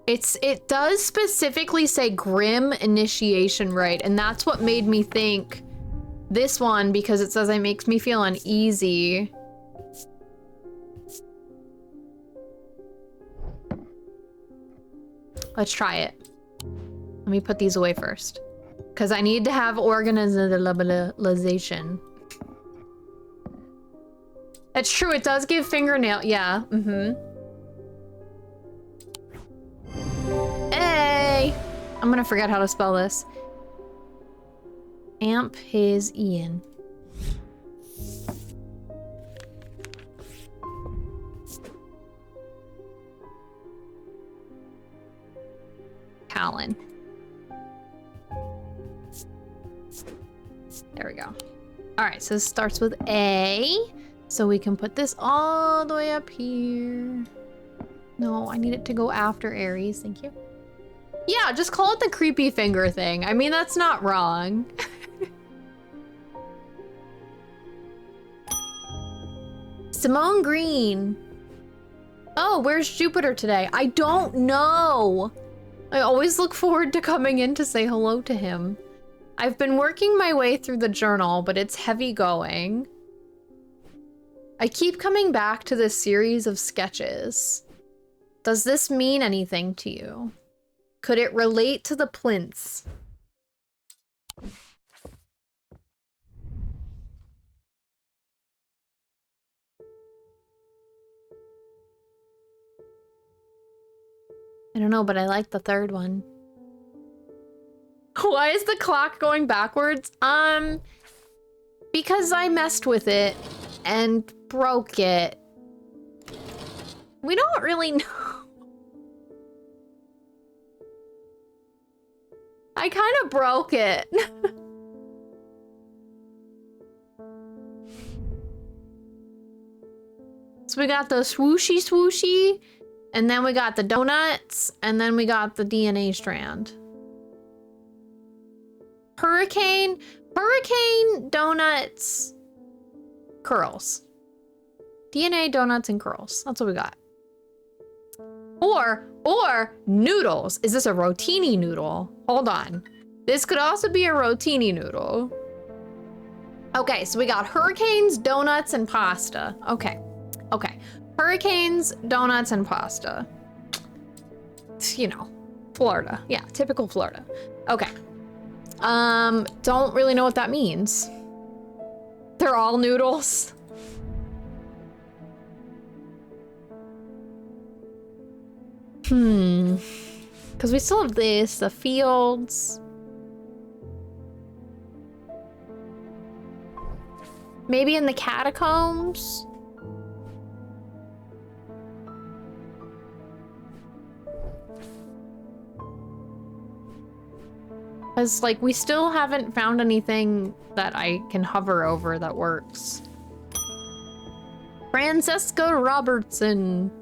it does specifically say grim initiation rite, and that's what made me think this one, because it says it makes me feel uneasy. Let's try it. Let me put these away first, because I need to have organization. That's true, it does give fingernail, yeah, Hey! I'm gonna forget how to spell this. Amp his Ian. Talon. There we go. All right, so this starts with A. So we can put this all the way up here. No, I need it to go after Aries. Thank you. Yeah, just call it the creepy finger thing. I mean, that's not wrong. Simone Green. Oh, where's Jupiter today? I don't know. I always look forward to coming in to say hello to him. I've been working my way through the journal, but it's heavy going. I keep coming back to this series of sketches. Does this mean anything to you? Could it relate to the plinths? I don't know, but I like the third one. Why is the clock going backwards? Because I messed with it and broke it. We don't really know. I kind of broke it. So we got the swooshy swooshy, and then we got the donuts, and then we got the DNA strand. Hurricane, donuts, curls. DNA, donuts, and curls. That's what we got. Or noodles. Is this a rotini noodle? Hold on. This could also be a rotini noodle. Okay, so we got hurricanes, donuts, and pasta. Okay. Hurricanes, donuts, and pasta. You know, Florida. Yeah, typical Florida. Okay. Don't really know what that means. They're all noodles. Because we still have this, the fields. Maybe in the catacombs? Because, like, we still haven't found anything that I can hover over that works. Francesca Robertson.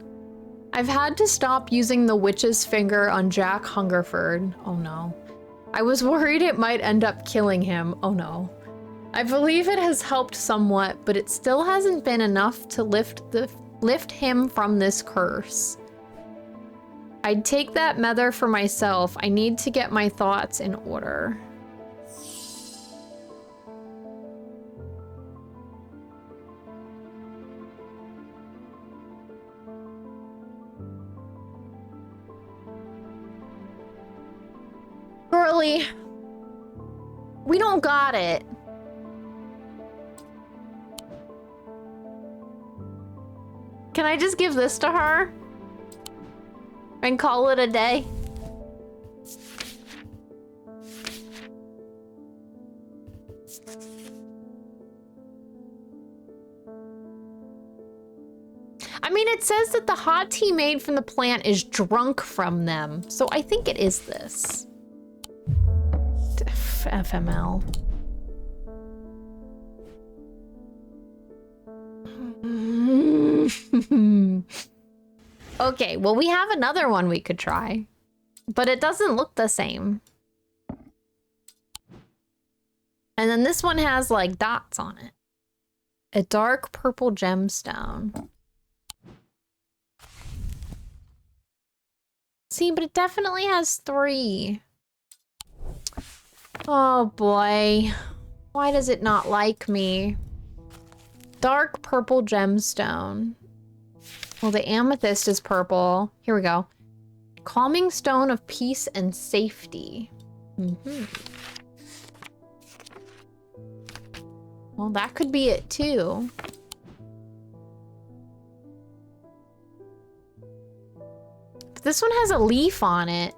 I've had to stop using the witch's finger on Jack Hungerford. Oh no. I was worried it might end up killing him. Oh no. I believe it has helped somewhat, but it still hasn't been enough to lift him from this curse. I'd take that mether for myself. I need to get my thoughts in order. Girlie, we don't got it. Can I just give this to her? And call it a day? I mean, it says that the hot tea made from the plant is drunk from them, so I think it is this. FML. Okay, well, we have another one we could try, but it doesn't look the same. And then this one has like dots on it. A dark purple gemstone. See, but it definitely has 3. Oh boy. Why does it not like me? Dark purple gemstone. Well, the amethyst is purple. Here we go. Calming stone of peace and safety. Well, that could be it too. But this one has a leaf on it.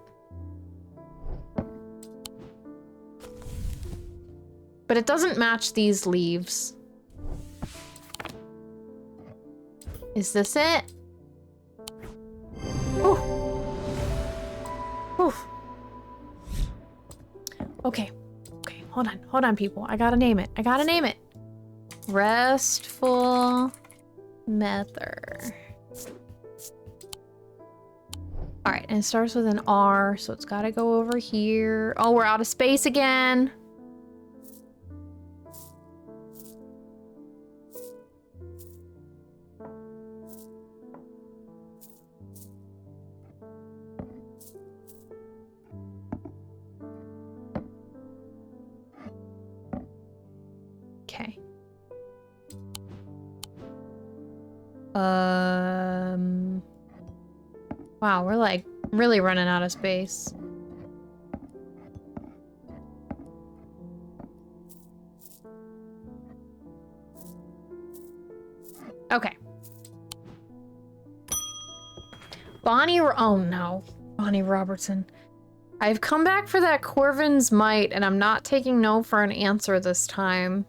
But it doesn't match these leaves. Is this it? Ooh. Ooh. Okay. Okay, hold on, people. I gotta name it. Restful Mether. Alright, and it starts with an R, so it's gotta go over here. Oh, we're out of space again. Wow, we're like really running out of space. Okay. Oh no. Bonnie Robertson. I've come back for that Corvin's Might, and I'm not taking no for an answer this time.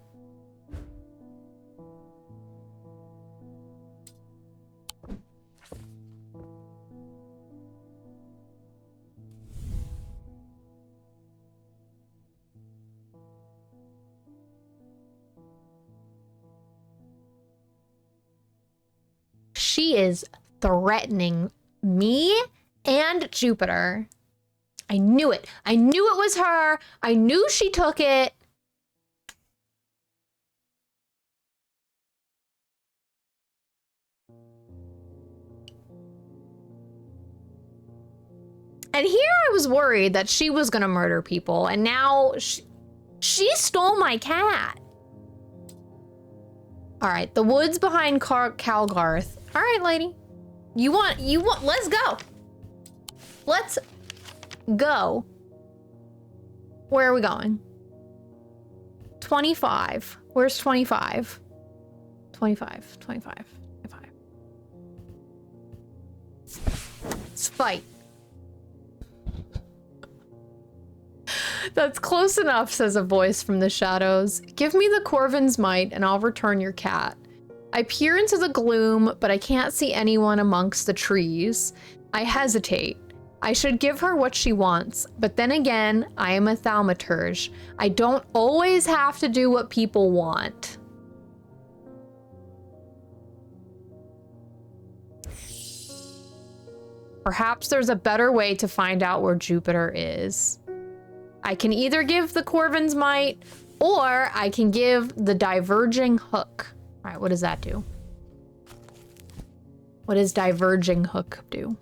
She is threatening me and Jupiter. I knew it. I knew it was her. I knew she took it. And here I was worried that she was gonna murder people, and now she stole my cat. All right, the woods behind Calgarth. All right, lady. You want, let's go. Let's go. Where are we going? 25. Where's 25? 25. Let's fight. That's close enough, says a voice from the shadows. Give me the Corvin's Might and I'll return your cat. I peer into the gloom, but I can't see anyone amongst the trees. I hesitate. I should give her what she wants, but then again, I am a thaumaturge. I don't always have to do what people want. Perhaps there's a better way to find out where Jupiter is. I can either give the Corvin's Might, or I can give the Diverging Hook. All right, what does that do? What does Diverging Hook do?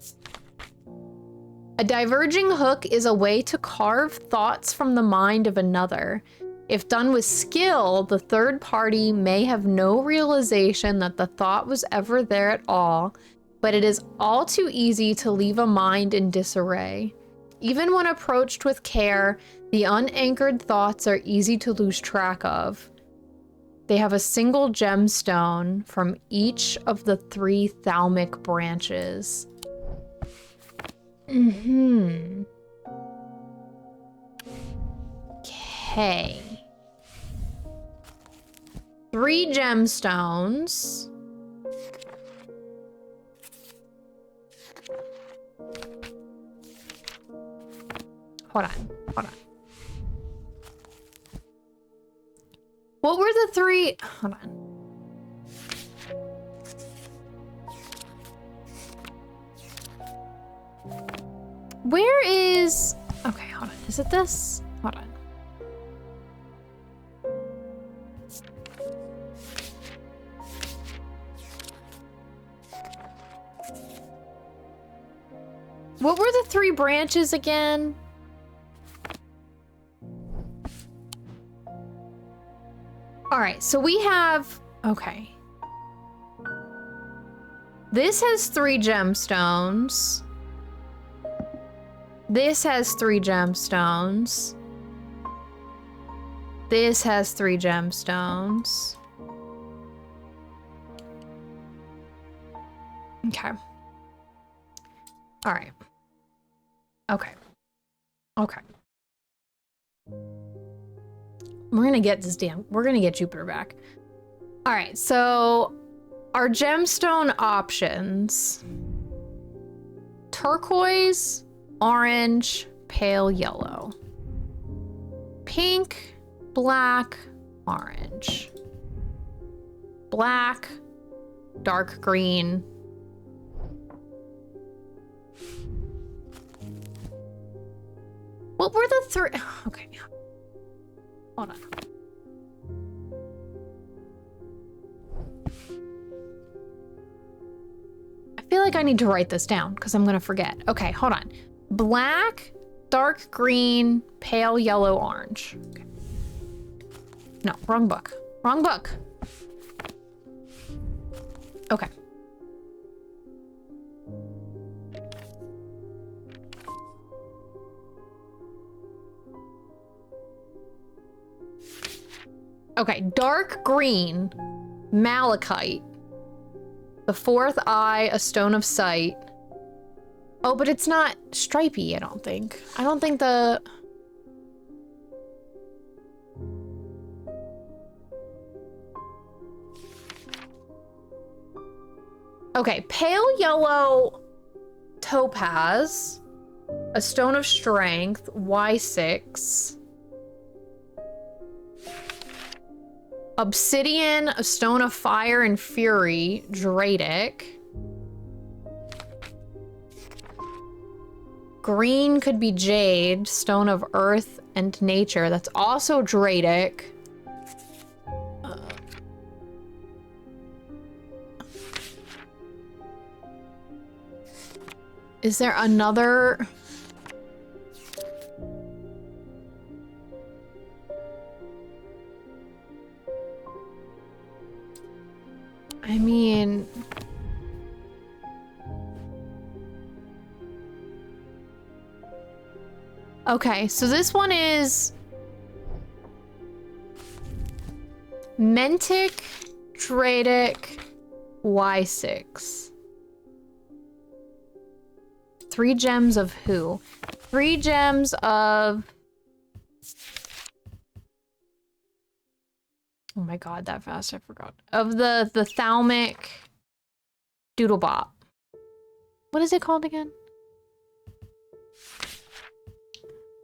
A diverging hook is a way to carve thoughts from the mind of another. If done with skill, the third party may have no realization that the thought was ever there at all, but it is all too easy to leave a mind in disarray. Even when approached with care, the unanchored thoughts are easy to lose track of. They have a single gemstone from each of the 3 thalmic branches. Okay. 3 gemstones. Hold on. What were the 3? Hold on. Where is... Okay, hold on. Is it this? Hold on. What were the 3 branches again? All right, so we have... Okay. This has 3 gemstones. This has 3 gemstones. This has 3 gemstones. Okay. All right. Okay. We're gonna get Jupiter back. All right, so our gemstone options: turquoise, orange, pale yellow, pink, black, orange, black, dark green, what were the 3? Okay, hold on. I feel like I need to write this down because I'm gonna forget. Okay, hold on. Black, dark green, pale yellow, orange. Okay. No, wrong book. Wrong book. Okay. Okay, dark green, malachite. The fourth eye, a stone of sight. Oh, but it's not stripy, I don't think. I don't think the... Okay, pale yellow topaz, a stone of strength, Y6. Obsidian, a stone of fire and fury, Dradic. Green could be jade, stone of earth and nature. That's also Dradic. Is there another? I mean... Okay, so this one is... Mentic, Dradic, Y6. 3 gems of who? 3 gems of... Oh my god, that fast, I forgot. Of the Thalmic Doodlebop. What is it called again?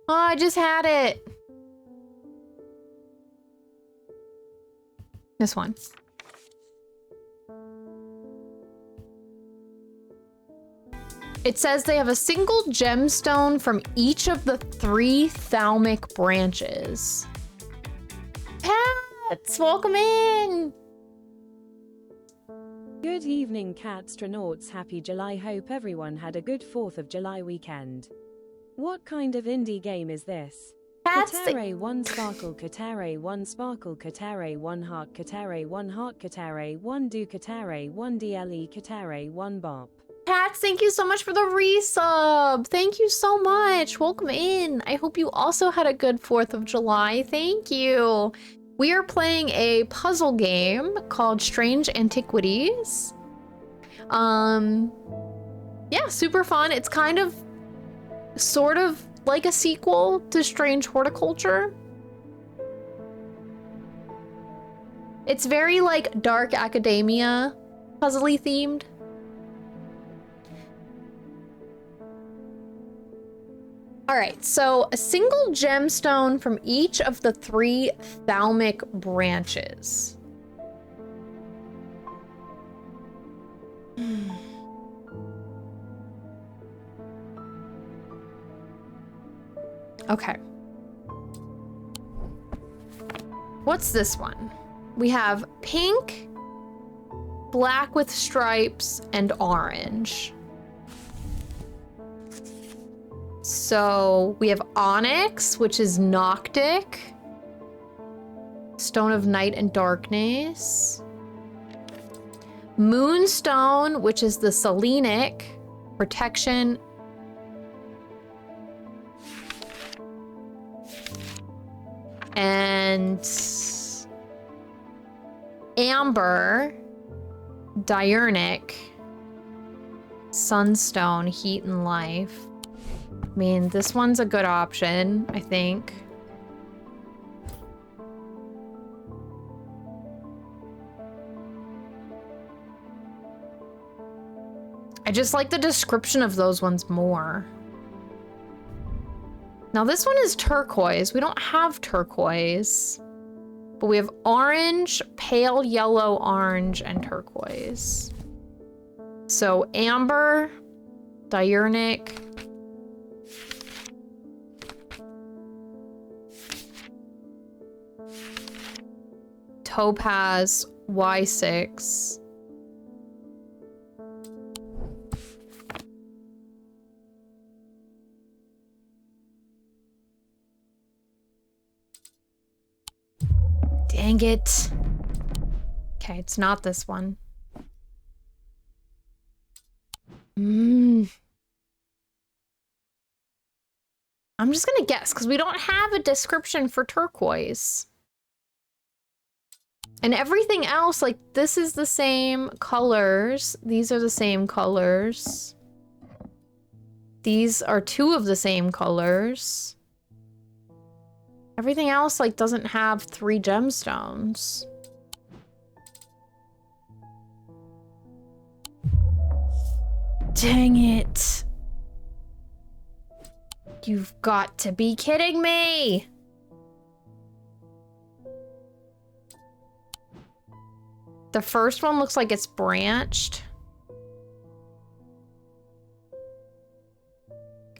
Oh, I just had it. This one. It says they have a single gemstone from each of the 3 Thalmic branches. Pets, welcome in! Good evening, Catstronauts. Happy July. Hope everyone had a good 4th of July weekend. What kind of indie game is this? Katare 1 sparkle, Katare 1 sparkle, Katare 1 heart, Katare 1 heart, Katare 1 do, Katare 1 DLE, Katare 1 bop. Pats, thank you so much for the resub. Thank you so much. Welcome in. I hope you also had a good 4th of July. Thank you. We are playing a puzzle game called Strange Antiquities. Yeah, super fun. It's kind of, sort of like a sequel to Strange Horticulture. It's very like dark academia, puzzly themed. All right, so a single gemstone from each of the 3 Thalmic branches. Okay. What's this one? We have pink, black with stripes, and orange. So we have onyx, which is Noctic, stone of night and darkness, moonstone, which is the Selenic, protection, and amber, diurnic, sunstone, heat and life. I mean, this one's a good option, I think. I just like the description of those ones more. Now this one is turquoise. We don't have turquoise, but we have orange, pale yellow, orange, and turquoise. So amber, diurnic, topaz, Y6. Dang it. Okay, it's not this one. I'm just gonna guess, because we don't have a description for turquoise. And everything else, like, this is the same colors. These are the same colors. These are 2 of the same colors. Everything else, like, doesn't have 3 gemstones. Dang it. You've got to be kidding me! The first one looks like it's branched.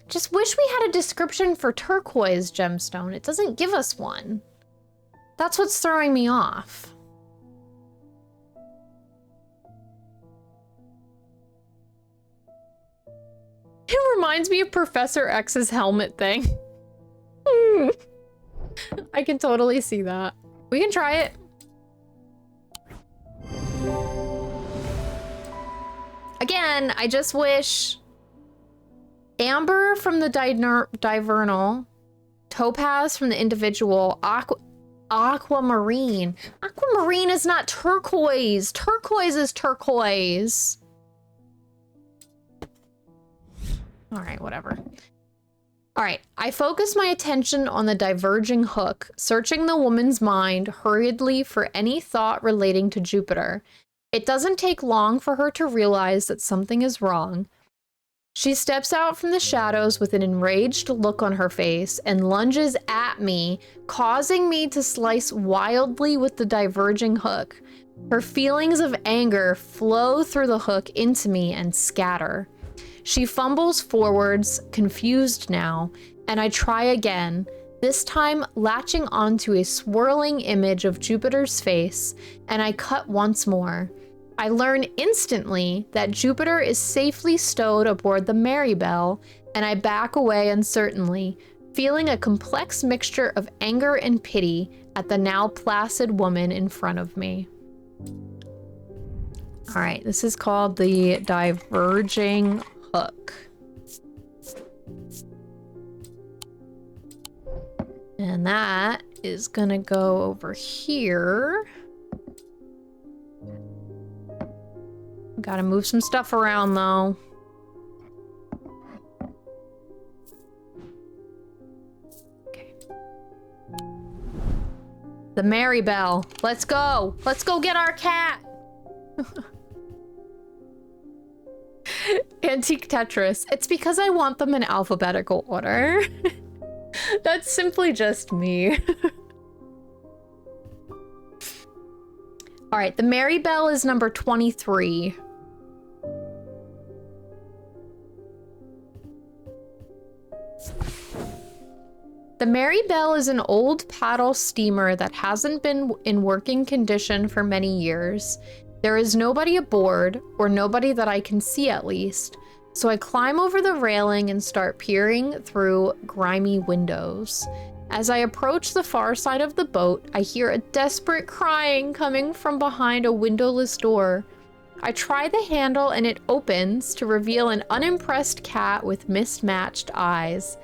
Just wish we had a description for turquoise gemstone. It doesn't give us one. That's what's throwing me off. It reminds me of Professor X's helmet thing. I can totally see that. We can try it. Again, I just wish amber from the diurnal, topaz from the individual, aquamarine. Aquamarine is not turquoise. Turquoise is turquoise. All right, whatever. All right, I focus my attention on the diverging hook, searching the woman's mind hurriedly for any thought relating to Jupiter. It doesn't take long for her to realize that something is wrong. She steps out from the shadows with an enraged look on her face and lunges at me, causing me to slice wildly with the diverging hook. Her feelings of anger flow through the hook into me and scatter. She fumbles forwards, confused now, and I try again, this time latching onto a swirling image of Jupiter's face, and I cut once more. I learn instantly that Jupiter is safely stowed aboard the Maribel, and I back away uncertainly, feeling a complex mixture of anger and pity at the now placid woman in front of me. All right, this is called the Diverging Hook. And that is gonna go over here. Gotta move some stuff around though. Okay. The Maribel. Let's go. Let's go get our cat. Antique Tetris. It's because I want them in alphabetical order. That's simply just me. All right, the Maribel is number 23. The Maribel is an old paddle steamer that hasn't been in working condition for many years. There is nobody aboard, or nobody that I can see at least, so I climb over the railing and start peering through grimy windows. As I approach the far side of the boat, I hear a desperate crying coming from behind a windowless door. I try the handle and it opens to reveal an unimpressed cat with mismatched eyes.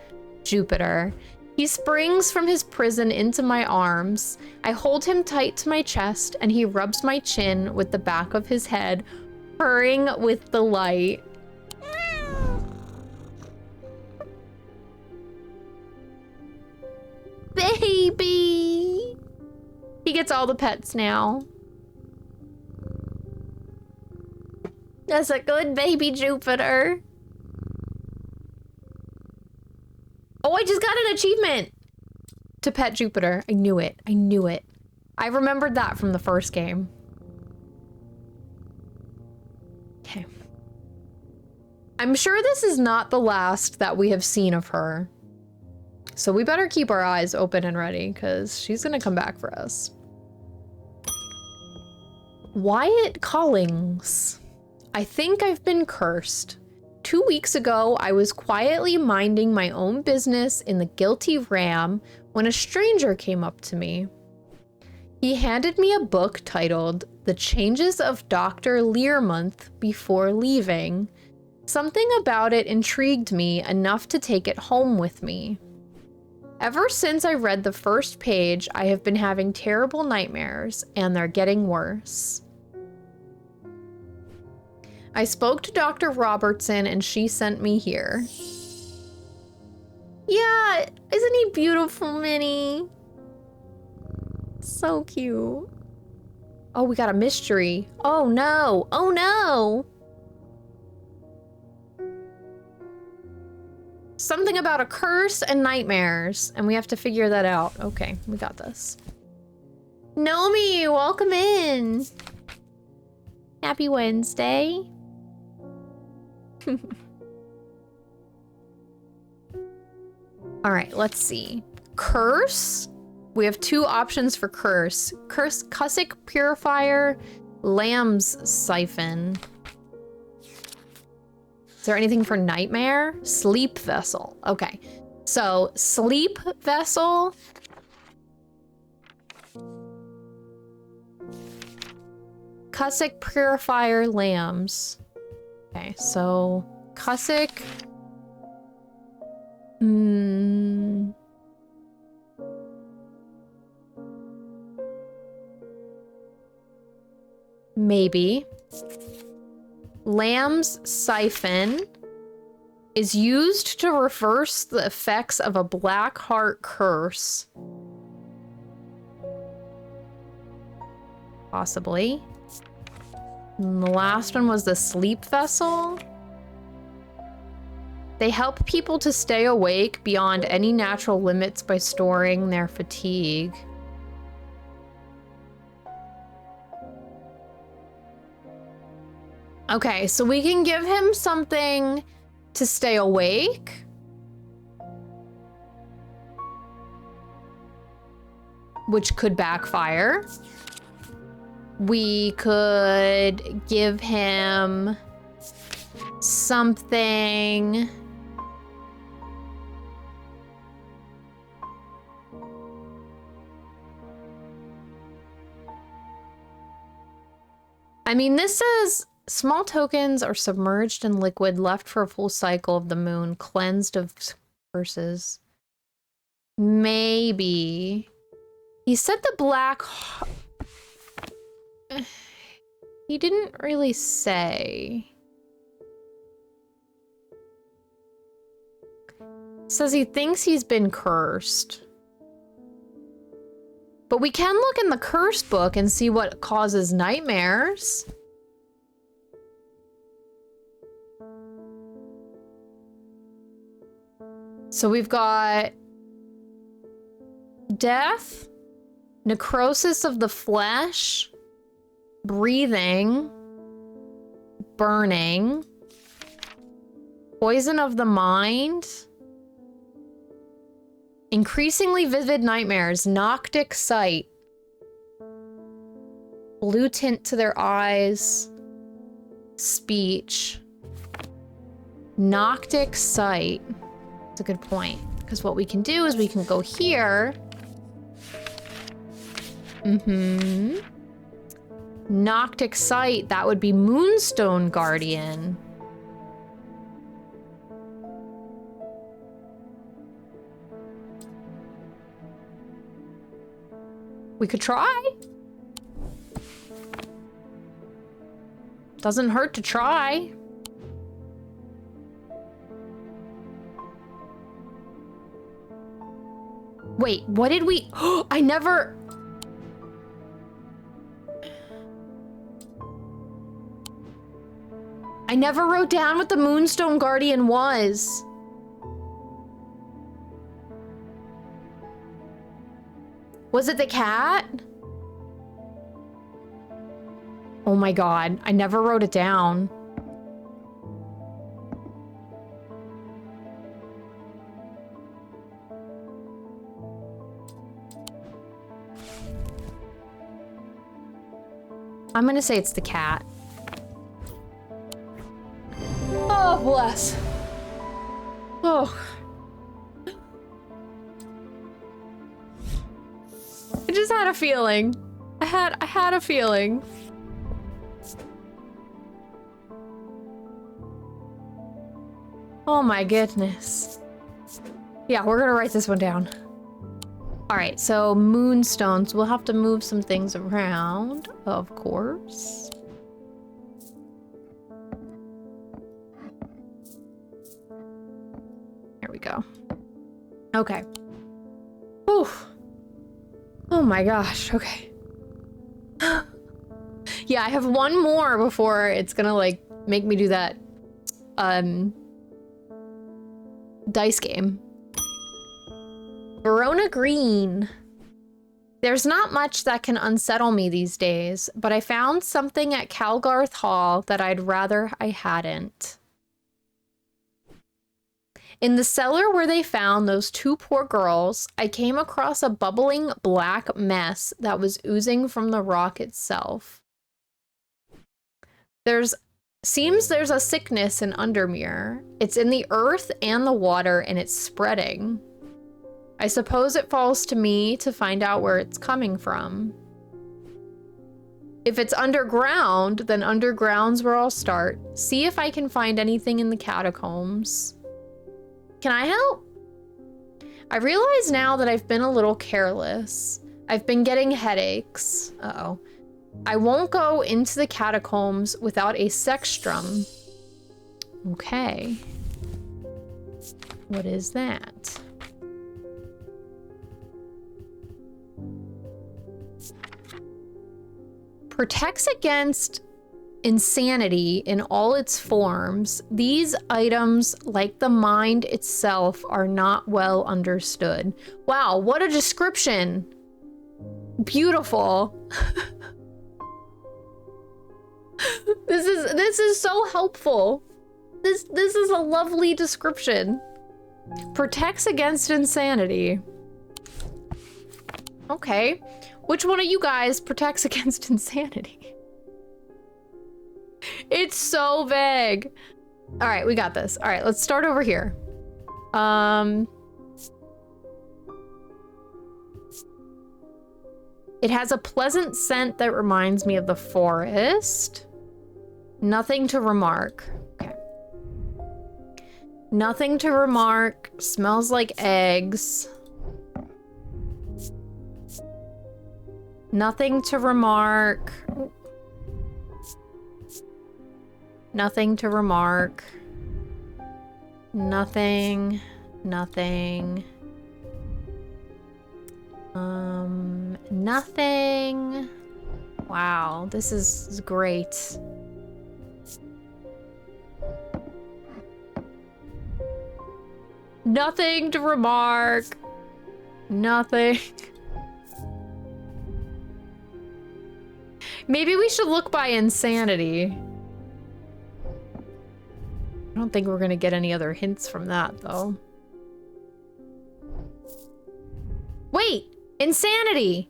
Jupiter. He springs from his prison into my arms. I hold him tight to my chest and he rubs my chin with the back of his head, purring with delight. Baby! He gets all the pets now. That's a good baby, Jupiter. Oh, I just got an achievement to pet Jupiter. I knew it. I knew it. I remembered that from the first game. Okay. I'm sure this is not the last that we have seen of her. So we better keep our eyes open and ready, because she's gonna come back for us. Wyatt Collings. I think I've been cursed. 2 weeks ago, I was quietly minding my own business in the Guilty Ram when a stranger came up to me. He handed me a book titled The Changes of Dr. Learmonth Before Leaving. Something about it intrigued me enough to take it home with me. Ever since I read the first page, I have been having terrible nightmares, and they're getting worse. I spoke to Dr. Robertson, and she sent me here. Yeah, isn't he beautiful, Minnie? So cute. Oh, we got a mystery. Oh no, oh no! Something about a curse and nightmares, and we have to figure that out. Okay, we got this. Nomi, welcome in. Happy Wednesday. All right, let's see. Curse? We have two options for curse. Curse, Cussick Purifier, Lamb's Siphon. Is there anything for nightmare? Sleep Vessel. Okay, so Sleep Vessel. Cussick Purifier, Lambs. Okay, so Cussick. Maybe. Lamb's Siphon is used to reverse the effects of a black heart curse. Possibly. And the last one was the Sleep Vessel. They help people to stay awake beyond any natural limits by storing their fatigue. Okay, so we can give him something to stay awake. Which could backfire. We could give him something. I mean, this says small tokens are submerged in liquid, left for a full cycle of the moon, cleansed of curses. Maybe. He said the black... He didn't really say. Says he thinks he's been cursed. But we can look in the curse book and see what causes nightmares. So we've got death, necrosis of the flesh, breathing, burning, poison of the mind, increasingly vivid nightmares, noctic sight, blue tint to their eyes, speech, noctic sight. That's a good point, because what we can do is we can go here. Noctic sight, that would be Moonstone Guardian. We could try. Doesn't hurt to try. Wait, what did we... I never... I never wrote down what the Moonstone Guardian was. Was it the cat? Oh my god, I never wrote it down. I'm gonna say it's the cat. Oh, bless. Oh. I just had a feeling. I had a feeling. Oh my goodness. Yeah, we're gonna write this one down. All right, so moonstones. We'll have to move some things around, of course. There we go. Okay. Oof. Oh my gosh, okay. Yeah, I have one more before it's gonna like make me do that dice game. Verona Green. There's not much that can unsettle me these days, but I found something at Calgarth Hall that I'd rather I hadn't. In the cellar where they found those two poor girls, I came across a bubbling black mess that was oozing from the rock itself. Seems there's a sickness in Undermere. It's in the earth and the water, and it's spreading. I suppose it falls to me to find out where it's coming from. If it's underground, then underground's where I'll start. See if I can find anything in the catacombs. Can I help? I realize now that I've been a little careless. I've been getting headaches. Uh-oh. I won't go into the catacombs without a sextrum. Okay. What is that? Protects against insanity in all its forms. These items, like the mind itself, are not well understood. Wow, what a description. Beautiful. This is so helpful. This is a lovely description. Protects against insanity. Okay. Which one of you guys protects against insanity? It's so vague. All right, we got this. All right, let's start over here. It has a pleasant scent that reminds me of the forest. Nothing to remark. Okay. Nothing to remark. Smells like eggs. Nothing to remark. Nothing to remark. Nothing. Nothing. Nothing. Wow, this is great. Nothing to remark. Nothing. Maybe we should look by insanity. I don't think we're gonna get any other hints from that, though. Wait! Insanity!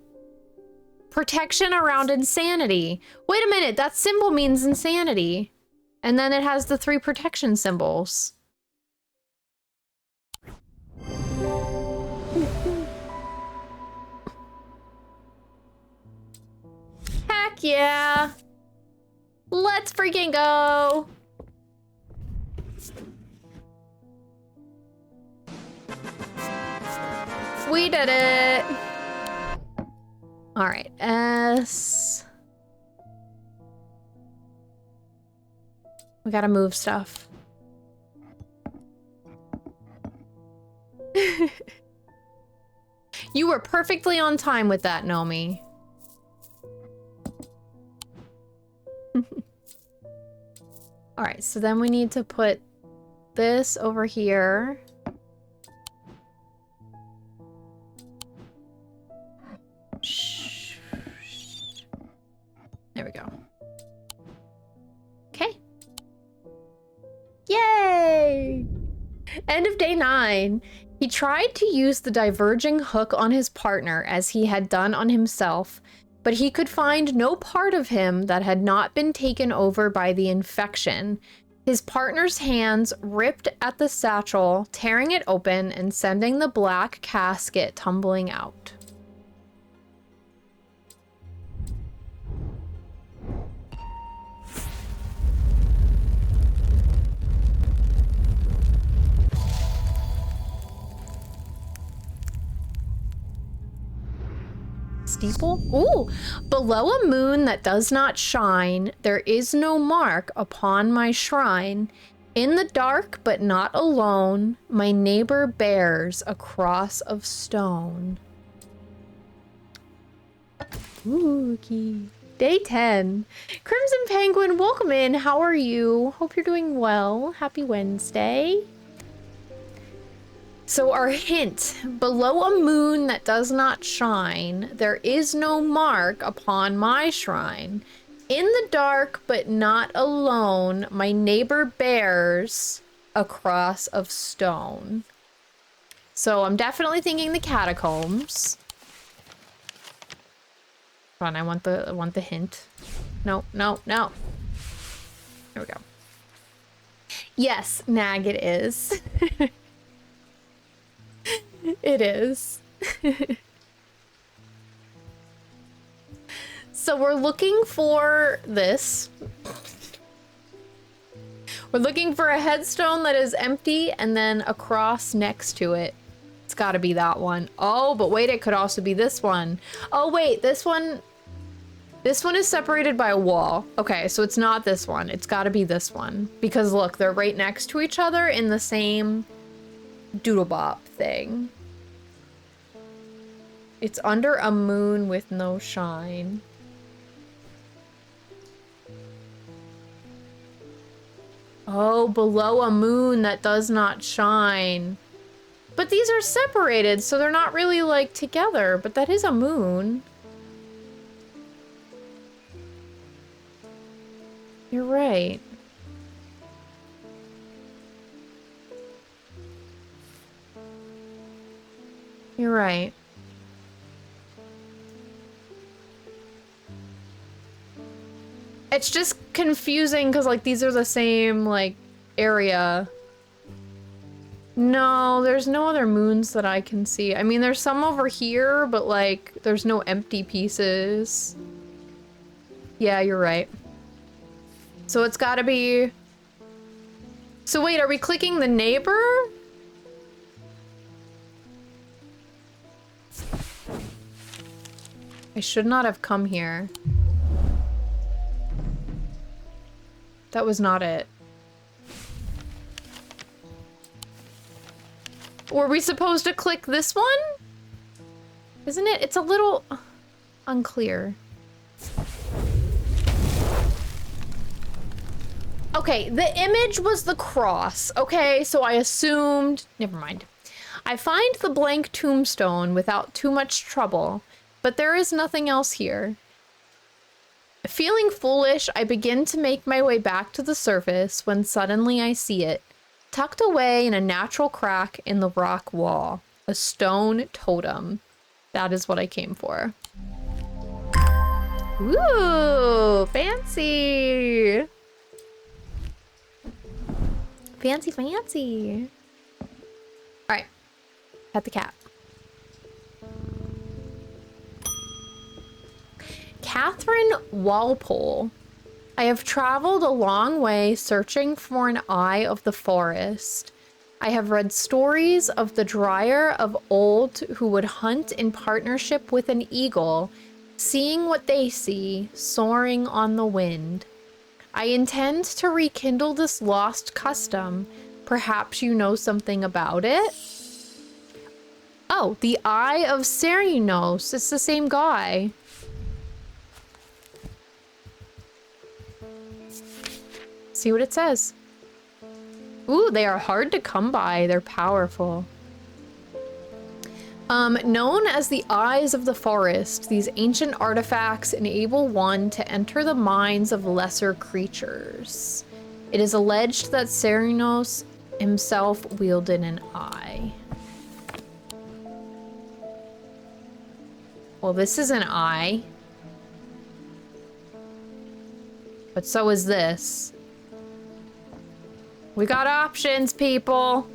Protection around insanity. Wait a minute, that symbol means insanity. And then it has the 3 protection symbols. Heck yeah! Let's freaking go! We did it! Alright, S. We gotta move stuff. You were perfectly on time with that, Nomi. Alright, so then we need to put this over here. There we go. Okay. Yay! End of day 9. He tried to use the diverging hook on his partner as he had done on himself, but he could find no part of him that had not been taken over by the infection. His partner's hands ripped at the satchel, tearing it open and sending the black casket tumbling out. steeple. Ooh, below a moon that does not shine, there is no mark upon my shrine. In the dark, but not alone, my neighbor bears a cross of stone. Ooh, key. Day 10. Crimson Penguin, welcome in. How are you? Hope you're doing well. Happy Wednesday. So our hint, below a moon that does not shine, there is no mark upon my shrine. In the dark, but not alone, my neighbor bears a cross of stone. So I'm definitely thinking the catacombs. Hold on, I want the hint. No, no, no. There we go. Yes, Nag, it is. It is. So we're looking for this. We're looking for a headstone that is empty and then a cross next to it. It's gotta be that one. Oh, but wait, it could also be this one. Oh wait, this one is separated by a wall. Okay, so it's not this one. It's gotta be this one. Because look, they're right next to each other in the same doodlebop thing. It's under a moon with no shine. Oh, below a moon that does not shine. But these are separated, so they're not really like together, but that is a moon. You're right. You're right. It's just confusing because like these are the same like area. No, there's no other moons that I can see. I mean, there's some over here, but like there's no empty pieces. Yeah, you're right. So it's gotta be... So wait, are we clicking the neighbor? I should not have come here. That was not it. Were we supposed to click this one? Isn't it? It's a little unclear. Okay, the image was the cross. Okay, so I assumed... Never mind. I find the blank tombstone without too much trouble, but there is nothing else here. Feeling foolish, I begin to make my way back to the surface when suddenly I see it, tucked away in a natural crack in the rock wall. A stone totem. That is what I came for. Ooh, fancy! Fancy, fancy. All right, pet the cat. Catherine Walpole. I have traveled a long way searching for an eye of the forest. I have read stories of the Dryer of old who would hunt in partnership with an eagle, seeing what they see, soaring on the wind. I intend to rekindle this lost custom. Perhaps you know something about it? Oh, the Eye of Serenos. It's the same guy. See what it says. Ooh, they are hard to come by. They're powerful. Known as the Eyes of the Forest, these ancient artifacts enable one to enter the minds of lesser creatures. It is alleged that Serenos himself wielded an eye. Well, this is an eye. But so is this. We got options, people.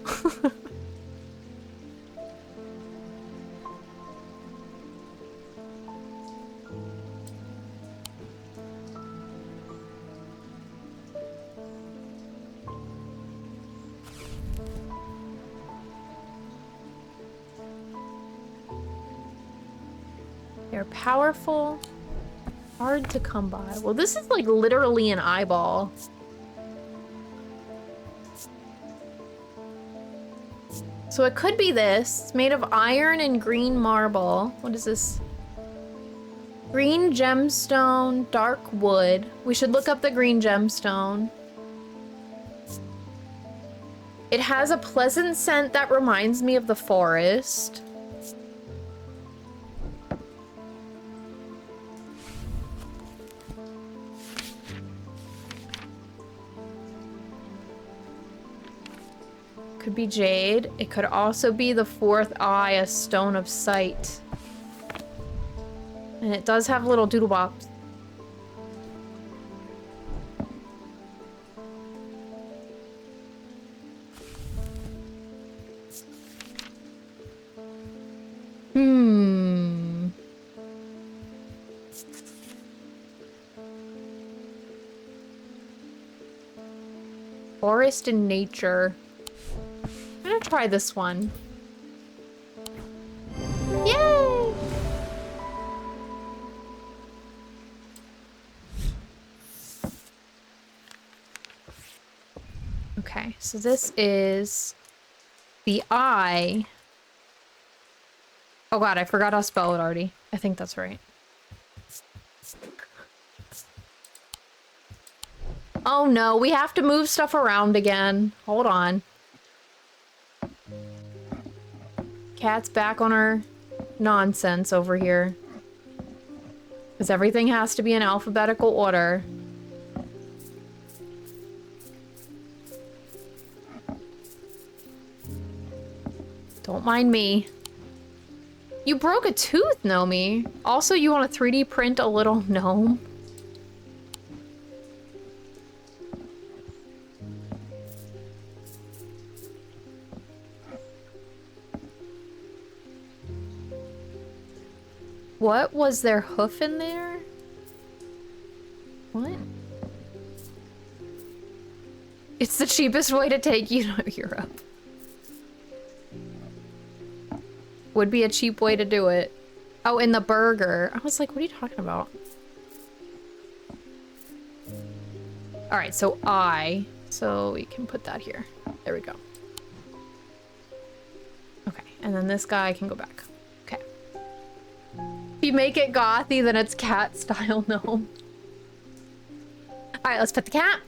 They're powerful, hard to come by. Well, this is like literally an eyeball. So it could be this. It's made of iron and green marble. What is this? Green gemstone, dark wood. We should look up the green gemstone. It has a pleasant scent that reminds me of the forest. Could be jade. It could also be the fourth eye, a stone of sight. And it does have little doodle bops. Forest and nature. I'm gonna try this one. Yay! Okay, so this is the eye. Oh god, I forgot how to spell it already. I think that's right. Oh no, we have to move stuff around again. Hold on. Cat's back on her nonsense over here. Because everything has to be in alphabetical order. Don't mind me. You broke a tooth, Nomi. Also, you want to 3D print a little gnome? What? Was there hoof in there? What? It's the cheapest way to take you to Europe. Would be a cheap way to do it. Oh, in the burger. I was like, what are you talking about? Alright, so I. So we can put that here. There we go. Okay, and then this guy can go back. Okay. If you make it gothy, then it's cat style gnome. Alright, let's pet the cat.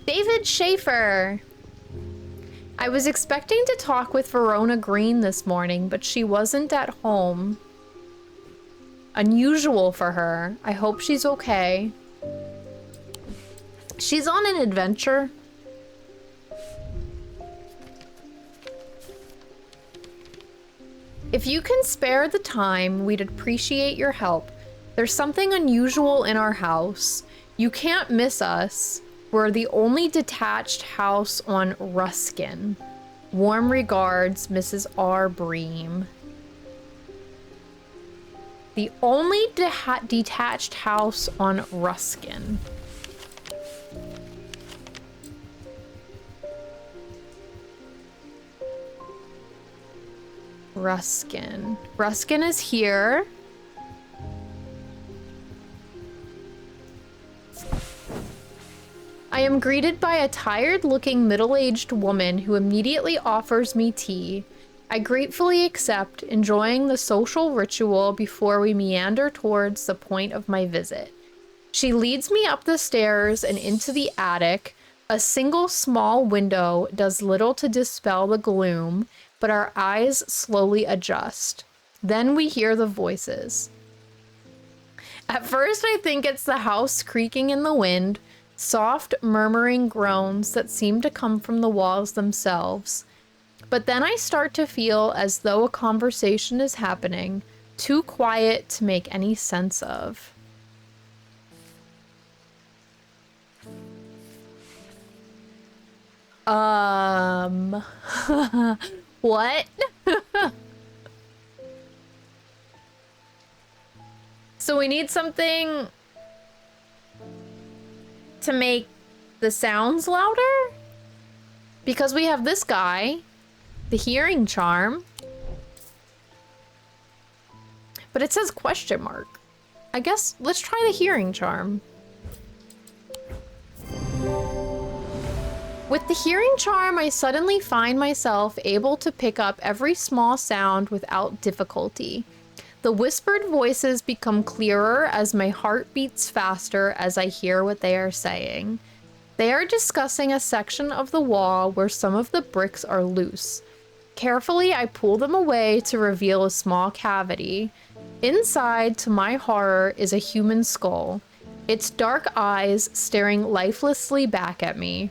David Schaefer. I was expecting to talk with Verona Green this morning, but she wasn't at home. Unusual for her. I hope she's okay. She's on an adventure. If you can spare the time, we'd appreciate your help. There's something unusual in our house. You can't miss us. We're the only detached house on Ruskin. Warm regards, Mrs. R. Bream. The only detached house on Ruskin. Ruskin. Ruskin is here. I am greeted by a tired-looking middle-aged woman who immediately offers me tea. I gratefully accept, enjoying the social ritual before we meander towards the point of my visit. She leads me up the stairs and into the attic. A single small window does little to dispel the gloom, but our eyes slowly adjust. Then we hear the voices. At first, I think it's the house creaking in the wind, soft murmuring groans that seem to come from the walls themselves. But then I start to feel as though a conversation is happening, too quiet to make any sense of. What? So we need something to make the sounds louder? Because we have this guy, the hearing charm. But it says question mark. I guess let's try the hearing charm. With the hearing charm, I suddenly find myself able to pick up every small sound without difficulty. The whispered voices become clearer as my heart beats faster as I hear what they are saying. They are discussing a section of the wall where some of the bricks are loose. Carefully, I pull them away to reveal a small cavity. Inside, to my horror, is a human skull, its dark eyes staring lifelessly back at me.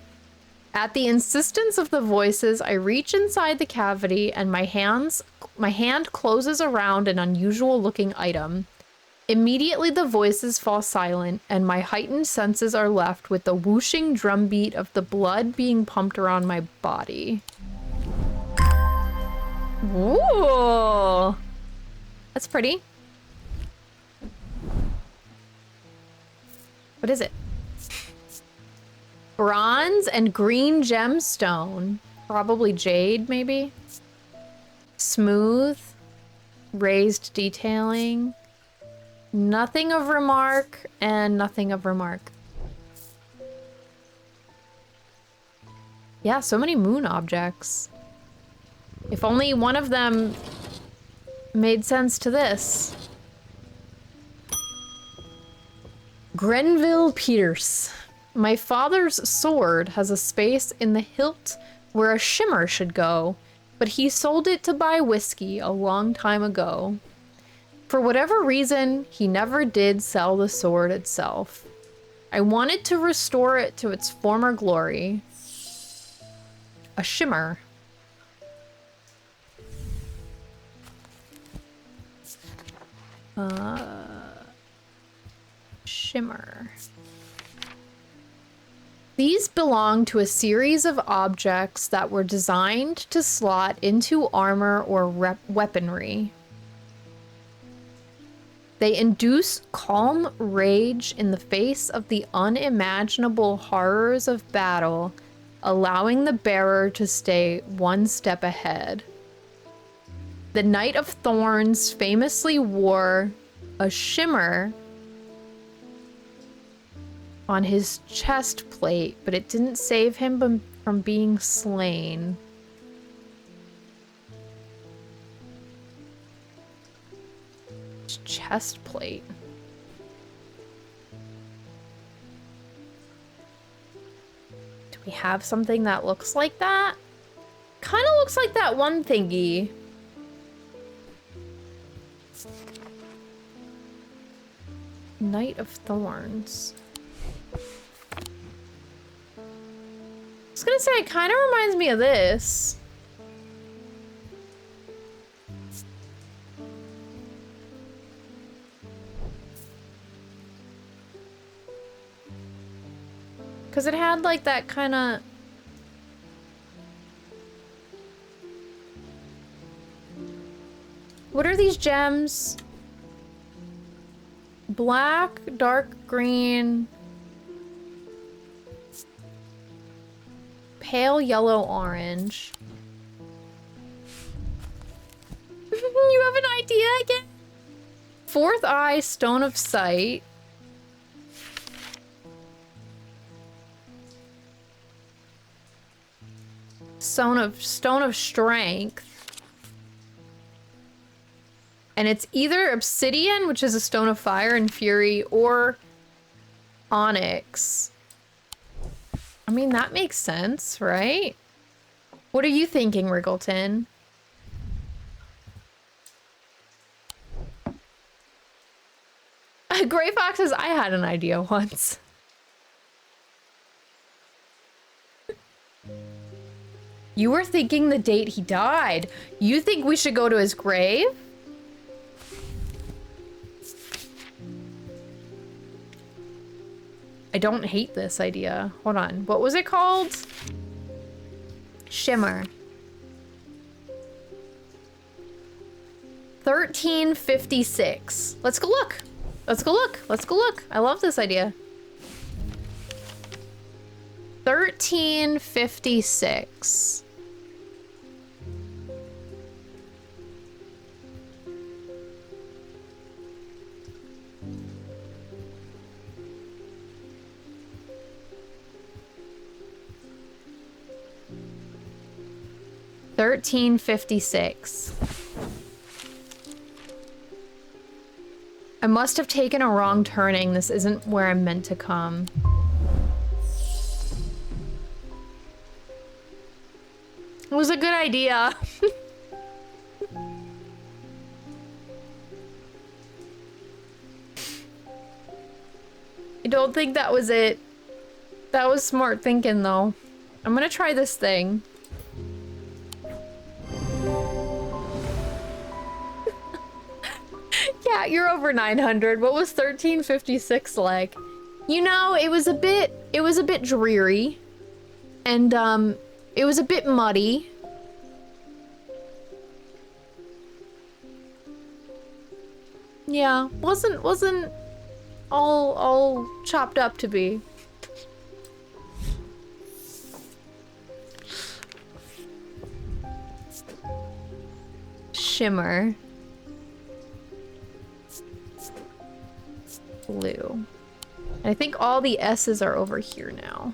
At the insistence of the voices, I reach inside the cavity and my hand closes around an unusual looking item. Immediately the voices fall silent and my heightened senses are left with the whooshing drumbeat of the blood being pumped around my body. Ooh, that's pretty. What is it? Bronze and green gemstone. Probably jade, maybe? Smooth. Raised detailing. Nothing of remark and nothing of remark. Yeah, so many moon objects. If only one of them made sense to this. Grenville Peters. My father's sword has a space in the hilt where a shimmer should go, but he sold it to buy whiskey a long time ago. For whatever reason, he never did sell the sword itself. I wanted to restore it to its former glory. A shimmer. Shimmer. These belong to a series of objects that were designed to slot into armor or weaponry. They induce calm rage in the face of the unimaginable horrors of battle, allowing the bearer to stay one step ahead. The Knight of Thorns famously wore a shimmer on his chest plate, but it didn't save him from being slain. His chest plate. Do we have something that looks like that? Kind of looks like that one thingy. Knight of Thorns. I was gonna say, it kind of reminds me of this. Because it had like that kind of... What are these gems? Black, dark green... Pale yellow orange. You have an idea again? Fourth eye, stone of sight. Stone of strength. And it's either obsidian, which is a stone of fire and fury, or onyx. I mean, that makes sense, right? What are you thinking, Wriggleton? Gray Fox says, I had an idea once. You were thinking the date he died. You think we should go to his grave? I don't hate this idea. Hold on. What was it called? Shimmer. 1356. Let's go look. Let's go look. Let's go look. I love this idea. 1356. 1356. I must have taken a wrong turning. This isn't where I'm meant to come. It was a good idea. I don't think that was it. That was smart thinking, though. I'm gonna try this thing. Yeah, you're over 900. What was 1356 like? You know, it was a bit dreary. And, it was a bit muddy. Yeah, wasn't all chopped up to be. Shimmer. Blue. And I think all the S's are over here now.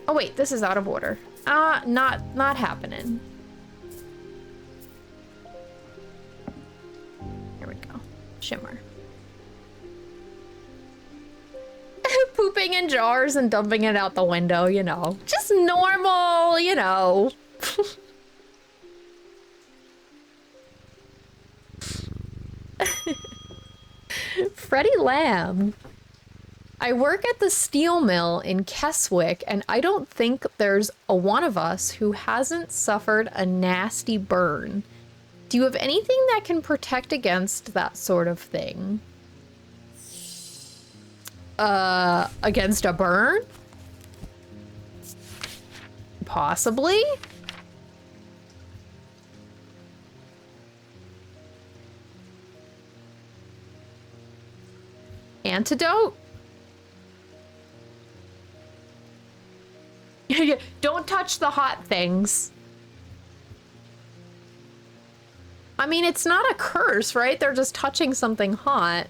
Oh wait, this is out of order. Not happening. Here we go. Shimmer. Pooping in jars and dumping it out the window, you know. Just normal, you know. Freddie Lamb. I work at the steel mill in Keswick, and I don't think there's a one of us who hasn't suffered a nasty burn. Do you have anything that can protect against that sort of thing? Against a burn? Possibly? Antidote? Don't touch the hot things. I mean, it's not a curse, right? They're just touching something hot.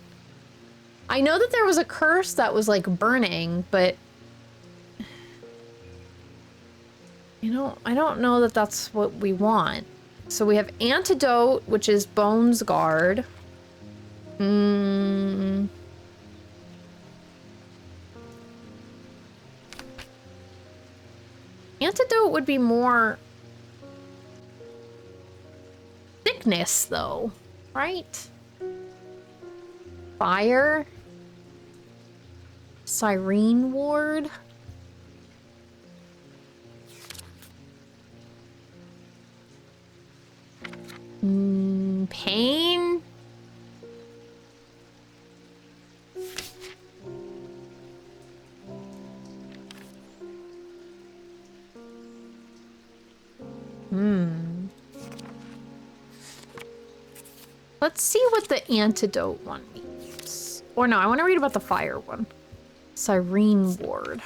I know that there was a curse that was like burning, but you know, I don't know that that's what we want. So we have antidote, which is Bones Guard. Antidote would be more thickness, though, right? Fire. Siren Ward. Pain. Let's see what the antidote one means. Or no, I want to read about the fire one. Siren Ward.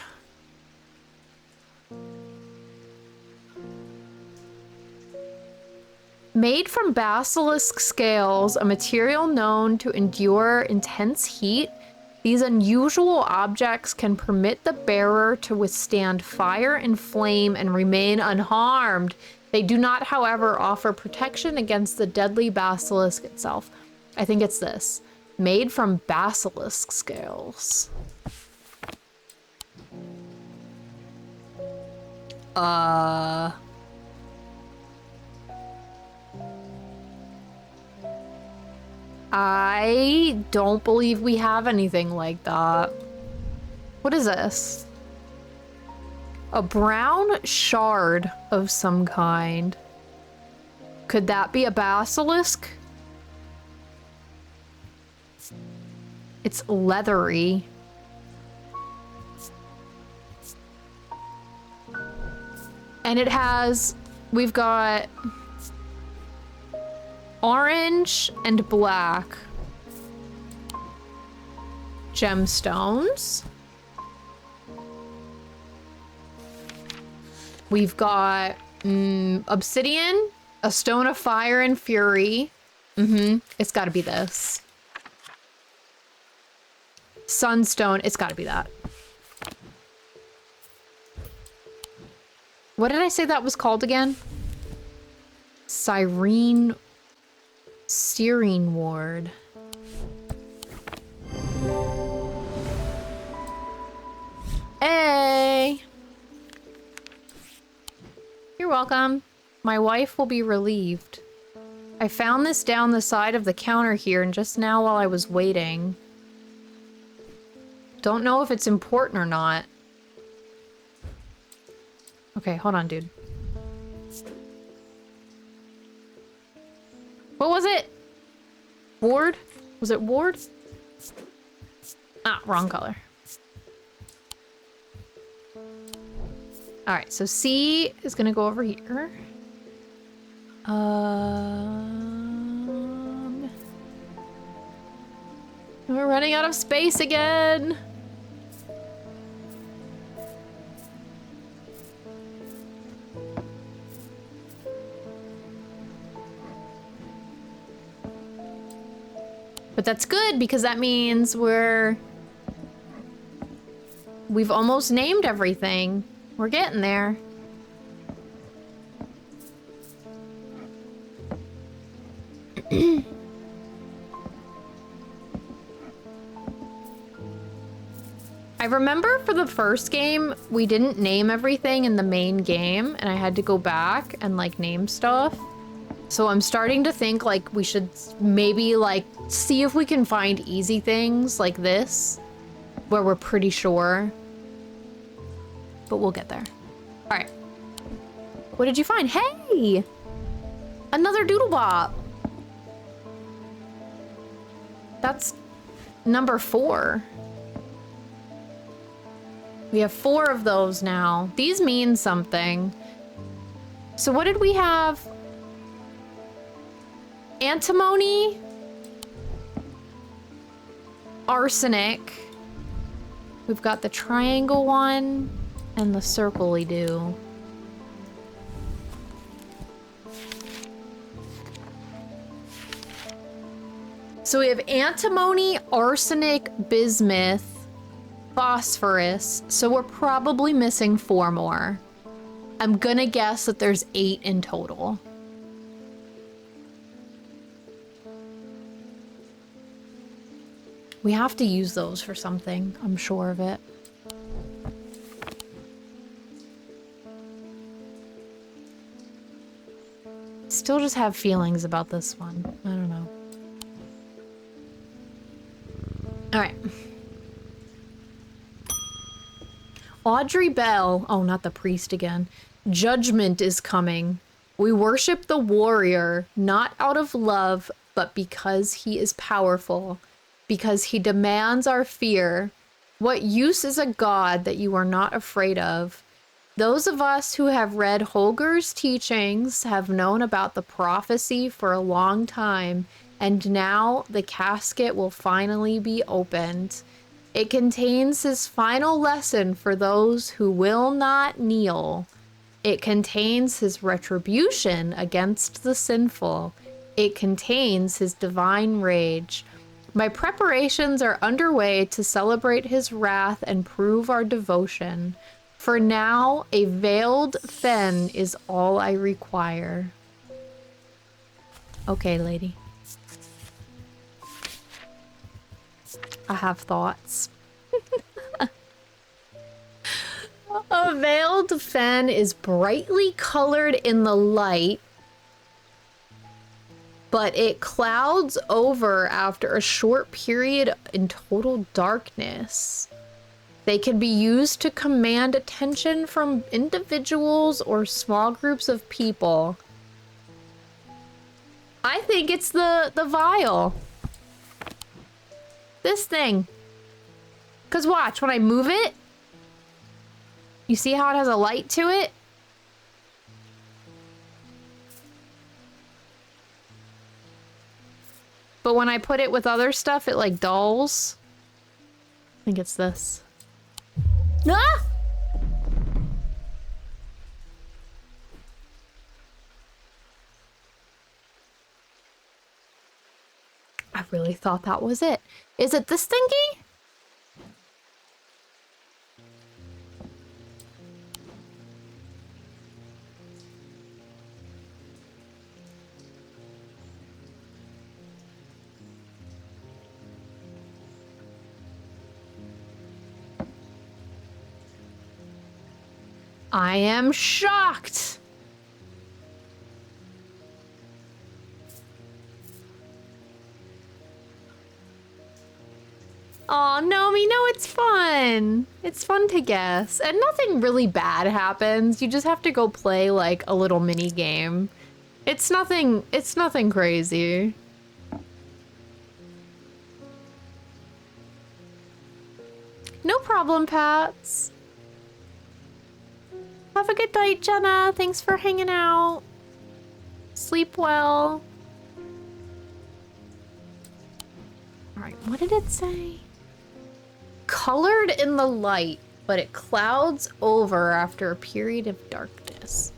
Made from basilisk scales, a material known to endure intense heat, these unusual objects can permit the bearer to withstand fire and flame and remain unharmed. They do not, however, offer protection against the deadly basilisk itself. I think it's this. Made from basilisk scales. I don't believe we have anything like that. What is this? A brown shard of some kind. Could that be a basilisk? It's leathery. And it has, we've got orange and black gemstones. We've got obsidian, a stone of fire and fury. It's got to be this. Sunstone. It's got to be that. What did I say that was called again? Steering ward. Hey! You're welcome. My wife will be relieved. I found this down the side of the counter here and just now while I was waiting. Don't know if it's important or not. Okay, hold on, dude. What was it? Ward? Was it Ward? Ah, wrong color. Alright, so C is gonna go over here. We're running out of space again. But that's good because that means we've almost named everything. We're getting there. I remember for the first game, we didn't name everything in the main game, and I had to go back and like name stuff. So I'm starting to think like we should maybe like see if we can find easy things like this, where we're pretty sure. But we'll get there. All right. What did you find? Hey! Another Doodlebop. That's number 4. We have 4 of those now. These mean something. So what did we have? Antimony, arsenic. We've got the triangle one and the circle-y do. So we have antimony, arsenic, bismuth, phosphorus. So we're probably missing 4 more. I'm gonna guess that there's 8 in total. We have to use those for something, I'm sure of it. Still just have feelings about this one. I don't know. All right. Audrey Bell. Oh, not the priest again. Judgment is coming. We worship the warrior, not out of love, but because he is powerful. Because he demands our fear. What use is a god that you are not afraid of? Those of us who have read Holger's teachings have known about the prophecy for a long time, and now the casket will finally be opened. It contains his final lesson for those who will not kneel. It contains his retribution against the sinful. It contains his divine rage. My preparations are underway to celebrate his wrath and prove our devotion. For now, a veiled fen is all I require. Okay, lady. I have thoughts. A veiled fen is brightly colored in the light, but it clouds over after a short period in total darkness. They can be used to command attention from individuals or small groups of people. I think it's the vial. This thing. 'Cause watch, when I move it, you see how it has a light to it? But when I put it with other stuff, it like dulls. I think it's this. Ah! I really thought that was it. Is it this thingy? I am shocked. Oh, Nomi, no, it's fun. It's fun to guess. And nothing really bad happens. You just have to go play like a little mini game. It's nothing crazy. No problem, Pats. Have a good night, Jenna. Thanks for hanging out. Sleep well. All right, what did it say? Colored in the light, but it clouds over after a period of darkness.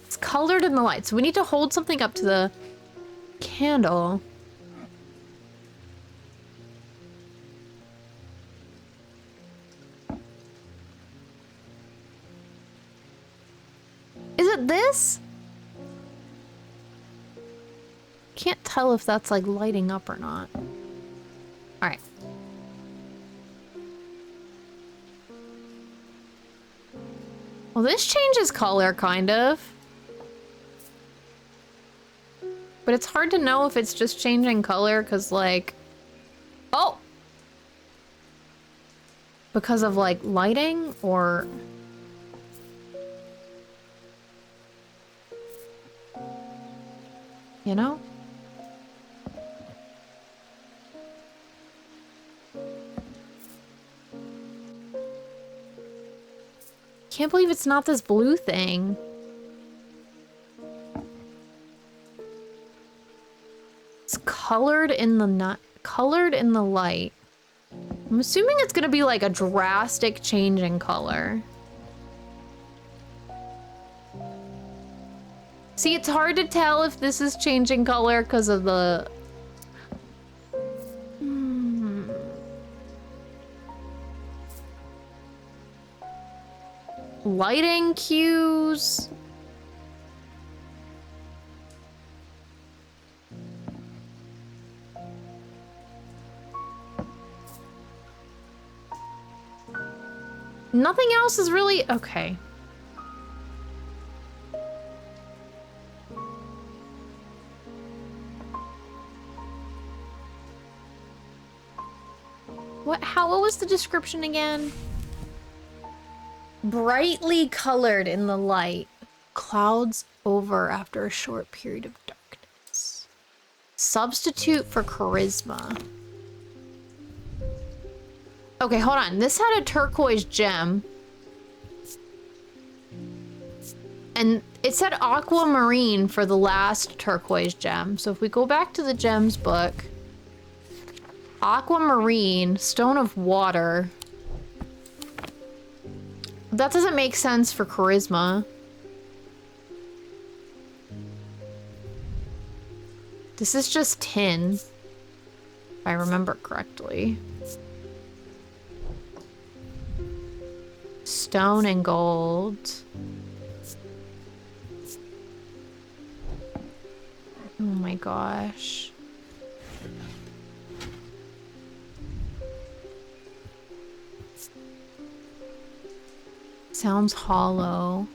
It's colored in the light, so we need to hold something up to the candle. Is it this? Can't tell if that's like lighting up or not. All right. Well, this changes color, kind of. But it's hard to know if it's just changing color because, like... Oh! Because of, like, lighting, or... You know? Can't believe it's not this blue thing. It's colored in the light. I'm assuming it's gonna be like a drastic change in color. See, it's hard to tell if this is changing color because of the... Lighting cues. Nothing else is really... Okay. What was the description again? Brightly colored in the light. Clouds over after a short period of darkness. Substitute for charisma. Okay, hold on. This had a turquoise gem. And it said aquamarine for the last turquoise gem. So if we go back to the gems book, aquamarine, stone of water. That doesn't make sense for charisma. This is just tin, if I remember correctly. Stone and gold. Oh my gosh. Sounds hollow.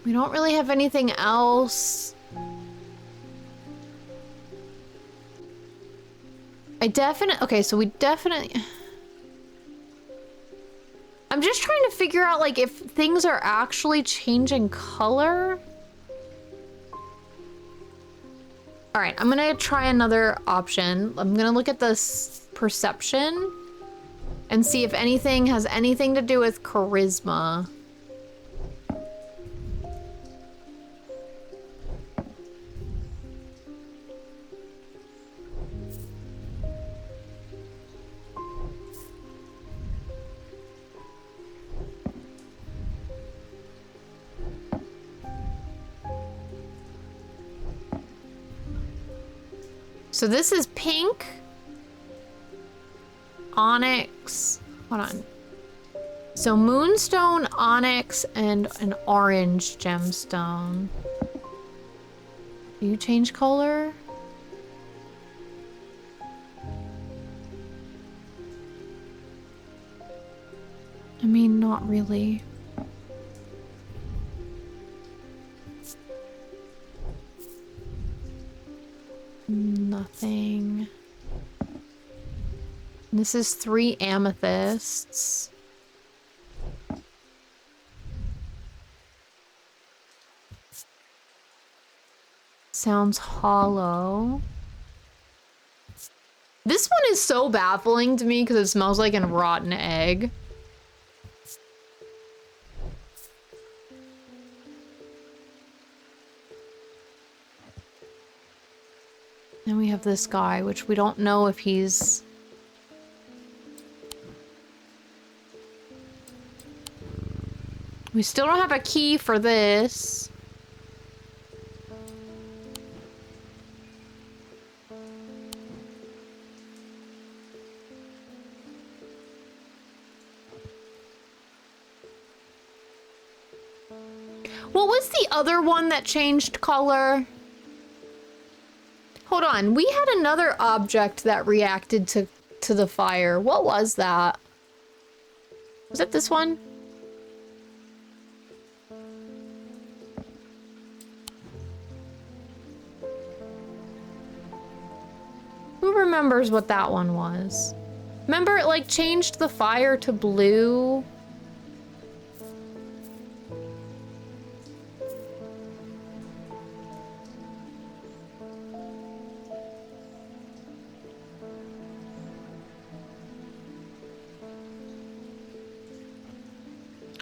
We don't really have anything else. Okay, so we definitely... I'm just trying to figure out, like, if things are actually changing color. All right, I'm gonna try another option. I'm gonna look at this perception and see if anything has anything to do with charisma. So this is pink, onyx, hold on. So moonstone, onyx, and an orange gemstone. Do you change color? I mean, not really. Nothing. This is 3 amethysts. Sounds hollow. This one is so baffling to me because it smells like a rotten egg. Then we have this guy, which we don't know if he's... We still don't have a key for this. What was the other one that changed color? Hold on, we had another object that reacted to the fire. What was that? Was it this one? Who remembers what that one was? Remember it like changed the fire to blue?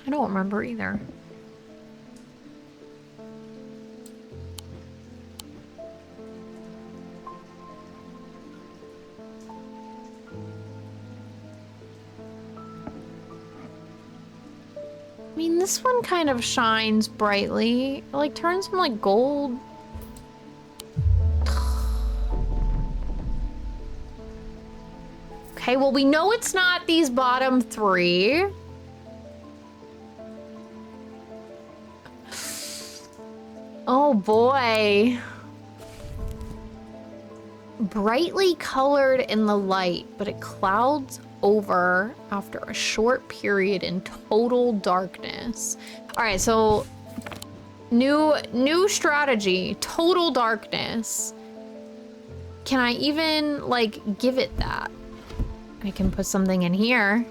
I don't remember either. I mean, this one kind of shines brightly. It like turns from like gold. Okay, well we know it's not these bottom 3. Oh boy. Brightly colored in the light, but it clouds over after a short period in total darkness. All right, so new strategy, total darkness. Can I even like give it that? I can put something in here.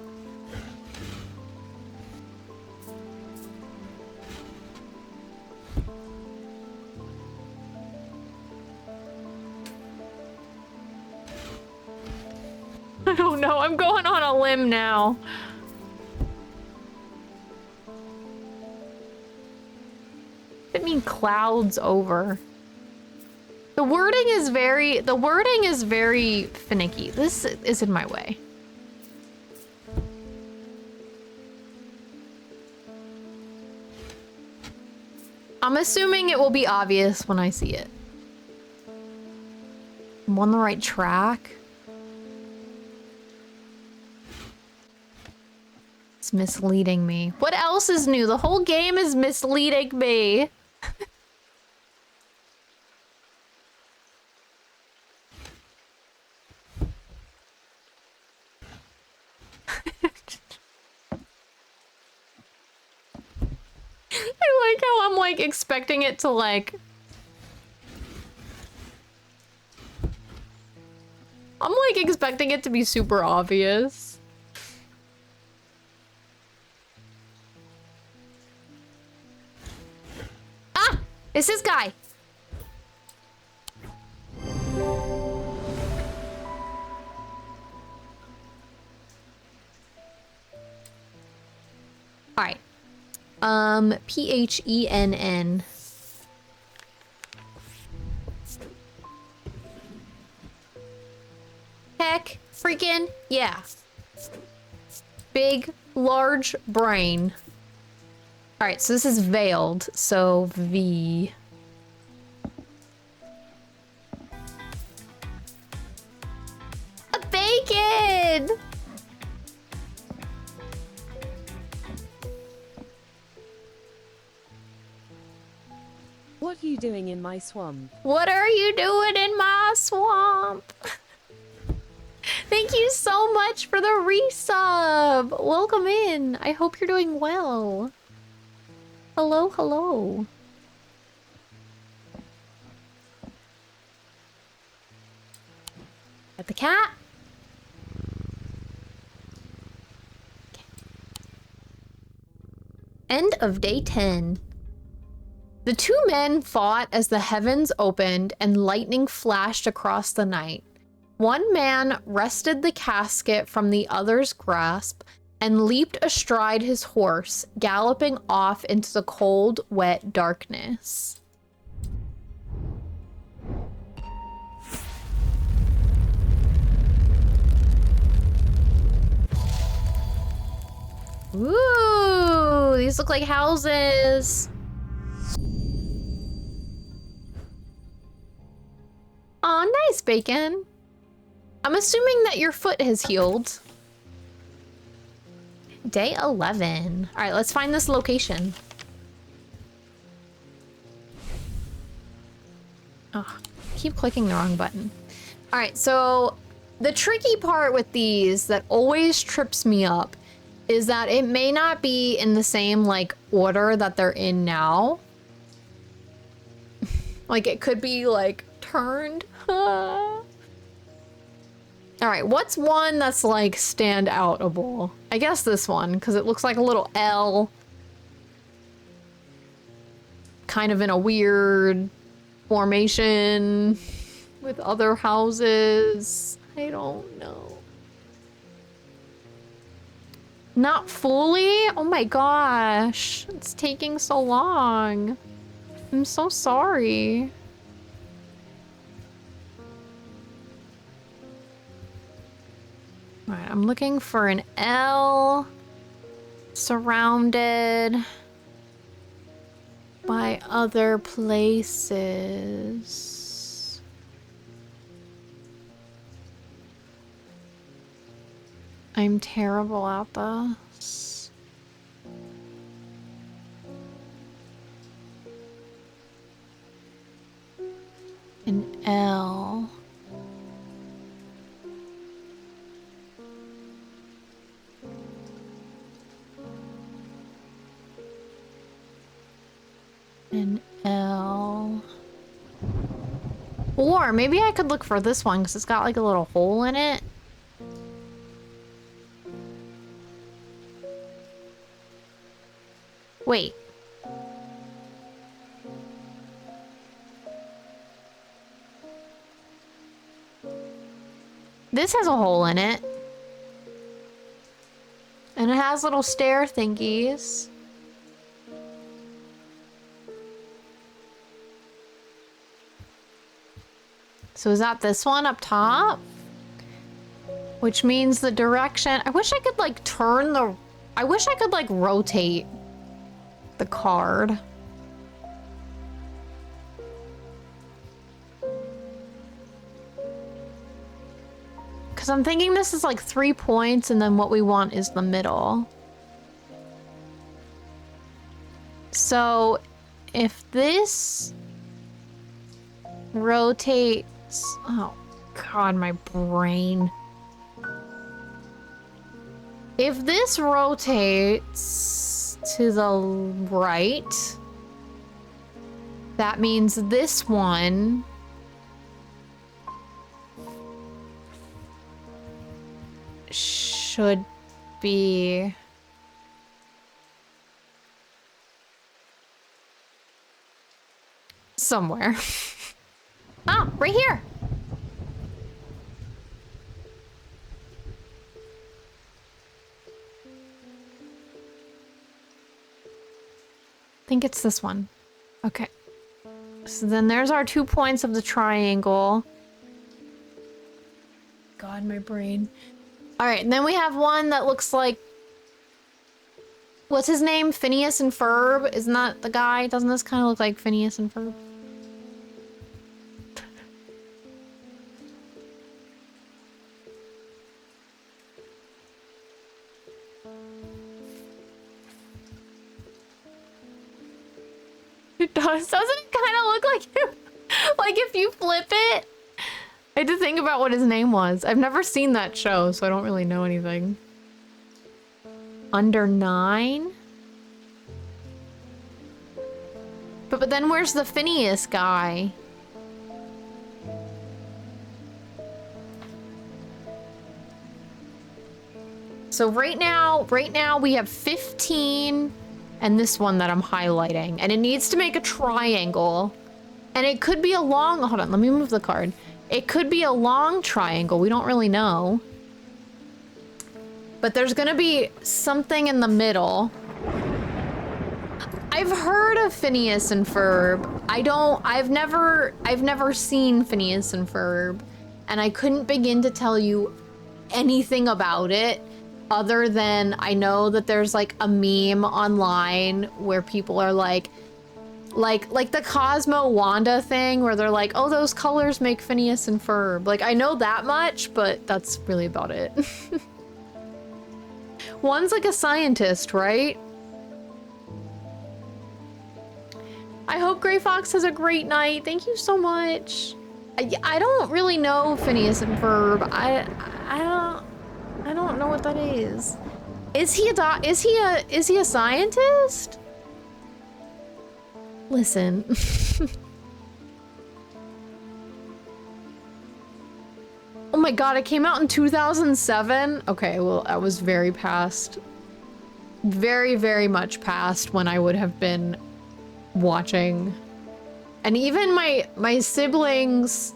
I don't know, I'm going on a limb now. I mean clouds over. The wording is very finicky. This is in my way. I'm assuming it will be obvious when I see it. I'm on the right track. It's misleading me. What else is new? The whole game is misleading me. I like how I'm like expecting it to like... I'm like expecting it to be super obvious. Ah! It's this guy! Alright. P-H-E-N-N. Heck, freaking, yeah. Big, large brain. Alright, so this is veiled, so V. A bacon! What are you doing in my swamp? What are you doing in my swamp? Thank you so much for the resub. up? Welcome in. I hope you're doing well. Hello, hello. At the cat. Okay. End of day 10. The two men fought as the heavens opened and lightning flashed across the night. One man wrested the casket from the other's grasp and leaped astride his horse, galloping off into the cold, wet darkness. Ooh, these look like houses. Aw, nice, Bacon. I'm assuming that your foot has healed. Day 11. All right, let's find this location. Oh, keep clicking the wrong button. All right, so the tricky part with these that always trips me up is that it may not be in the same like order that they're in now. Like it could be like turned. All right, what's one that's like stand-outable? I guess this one, because it looks like a little L. Kind of in a weird formation with other houses. I don't know. Not fully? Oh my gosh. It's taking so long. I'm so sorry. All right, I'm looking for an L surrounded by other places. I'm terrible at this. An L. An L. Or maybe I could look for this one because it's got like a little hole in it. Wait. This has a hole in it. And it has little stair thingies. So is that this one up top? Which means the direction... I wish I could like turn the... I wish I could like rotate the card. Because I'm thinking this is like 3 points and then what we want is the middle. So if this rotates... Oh God, my brain. If this rotates to the right, that means this one should be somewhere. Ah, right here. I think it's this one. Okay. So then there's our 2 points of the triangle. God, my brain. All right, and then we have one that looks like... What's his name? Phineas and Ferb? Isn't that the guy? Doesn't this kind of look like Phineas and Ferb? It does. Doesn't it kind of look like him? Like if you flip it? I had to think about what his name was. I've never seen that show, so I don't really know anything. under 9. But then where's the Phineas guy? So right now we have 15 and this one that I'm highlighting, and it needs to make a triangle. And it could be a long, hold on, let me move the card. It could be a long triangle, we don't really know. But there's gonna be something in the middle. I've heard of Phineas and Ferb. I've never seen Phineas and Ferb, and I couldn't begin to tell you anything about it other than I know that there's like a meme online where people are like the Cosmo Wanda thing where they're like, oh, those colors make Phineas and Ferb. Like, I know that much, but that's really about it. One's like a scientist, right? I hope Gray Fox has a great night. Thank you so much. I don't really know Phineas and Ferb. I don't know what that is. Is he a scientist? Listen. Oh my god, it came out in 2007? Okay, well, I was very past. Very, very much past when I would have been watching. And even my siblings,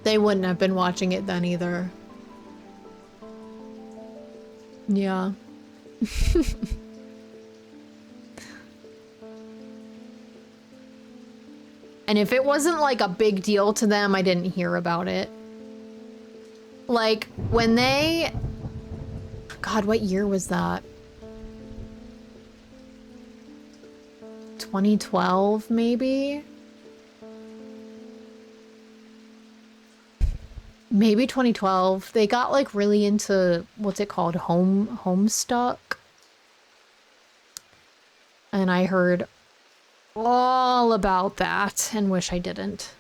they wouldn't have been watching it then either. Yeah. And if it wasn't like a big deal to them, I didn't hear about it. Like when they, God, what year was that? 2012, maybe? Maybe 2012. They got like really into, what's it called? Homestuck. And I heard all about that and wish I didn't.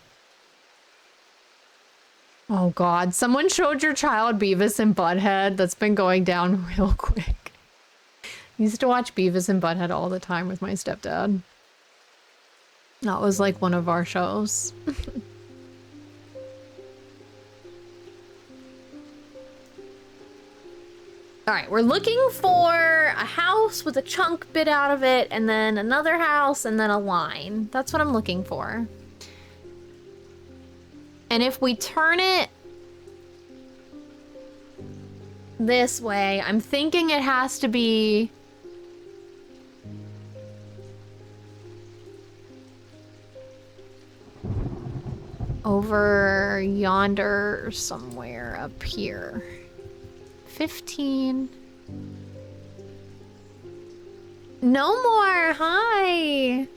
Oh god, someone showed your child Beavis and Butthead. That's been going down real quick. I used to watch Beavis and Butthead all the time with my stepdad. That was like one of our shows. All right, we're looking for a house with a chunk bit out of it, and then another house, and then a line. That's what I'm looking for. And if we turn it this way, I'm thinking it has to be over yonder somewhere up here. 15. No more. Hi.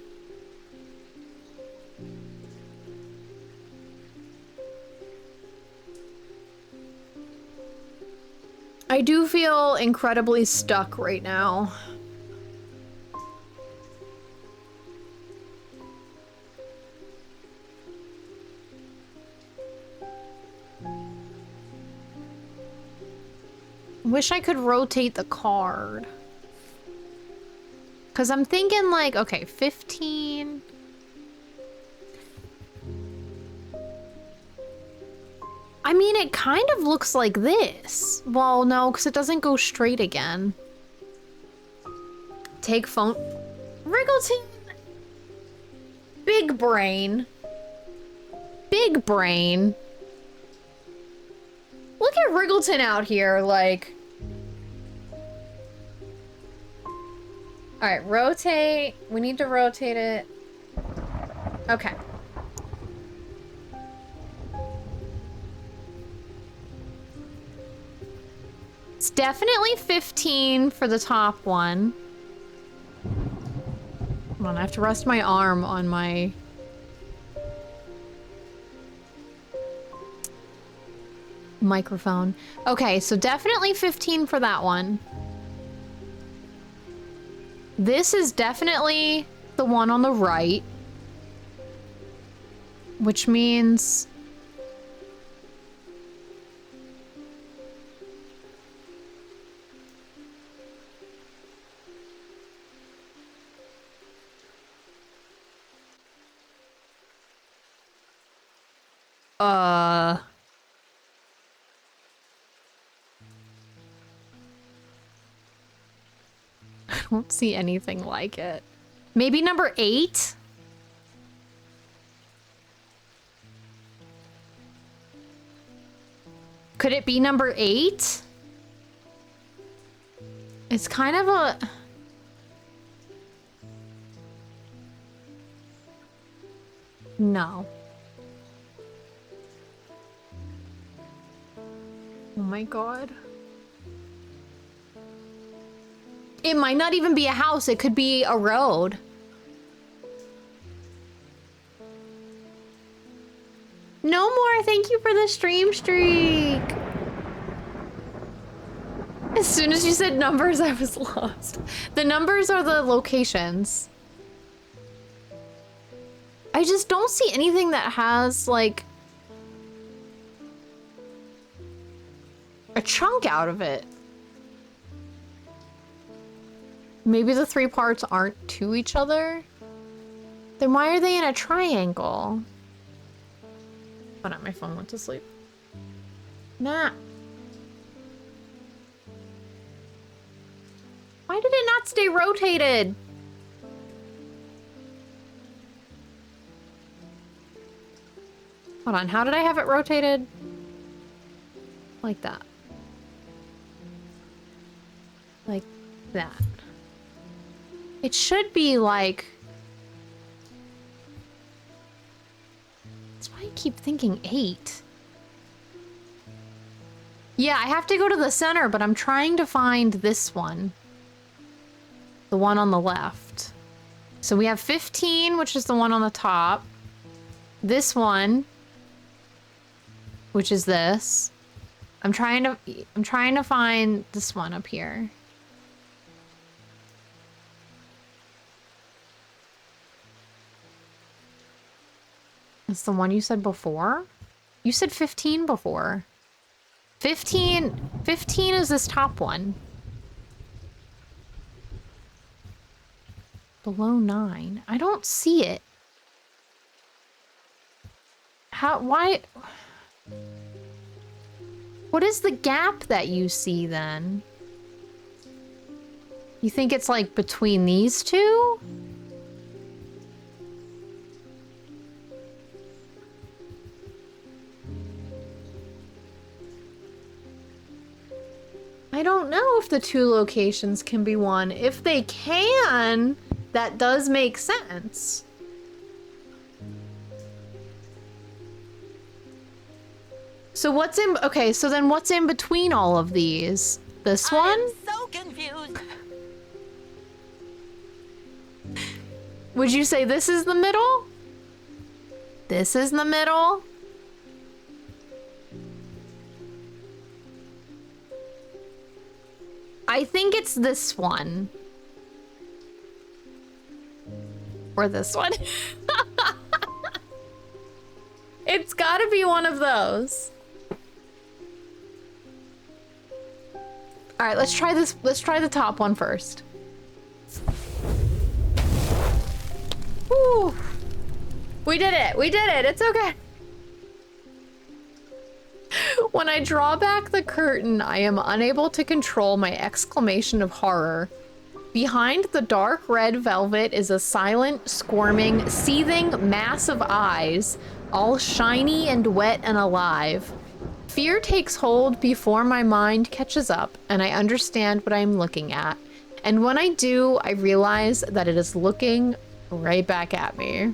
I do feel incredibly stuck right now. Wish I could rotate the card. Because I'm thinking like, okay, 15. I mean, it kind of looks like this. Well, no, because it doesn't go straight again. Take phone. Wriggleton. Big brain. Big brain. Look at Wriggleton out here, like. All right, rotate. We need to rotate it. Okay. It's definitely 15 for the top one. Hold on, I have to rest my arm on my... microphone. Okay, so definitely 15 for that one. This is definitely the one on the right, which means I don't see anything like it. Maybe number 8? Could it be number 8? It's kind of a... No. Oh my god. It might not even be a house. It could be a road. No more. Thank you for the stream streak. As soon as you said numbers, I was lost. The numbers are the locations. I just don't see anything that has, like, a chunk out of it. Maybe the 3 parts aren't to each other? Then why are they in a triangle? Oh no, my phone went to sleep. Nah. Why did it not stay rotated? Hold on, how did I have it rotated? Like that. Like that. It should be like... That's why I keep thinking 8. Yeah, I have to go to the center, but I'm trying to find this one. The one on the left. So we have 15, which is the one on the top. This one, which is this. I'm trying to find this one up here. It's the one you said before? You said 15 before. 15 is this top one. Below 9. I don't see it. Why? What is the gap that you see then? You think it's like between these two? I don't know if the 2 locations can be one. If they can, that does make sense. So what's in... Okay, so then what's in between all of these? This one? I'm so confused. Would you say this is the middle? This is the middle? I think it's this one. Or this one. It's gotta be one of those. All right, let's try this. Let's try the top one first. Woo! We did it. We did it. It's okay. When I draw back the curtain, I am unable to control my exclamation of horror. Behind the dark red velvet is a silent, squirming, seething mass of eyes, all shiny and wet and alive. Fear takes hold before my mind catches up and I understand what I'm looking at. And when I do, I realize that it is looking right back at me.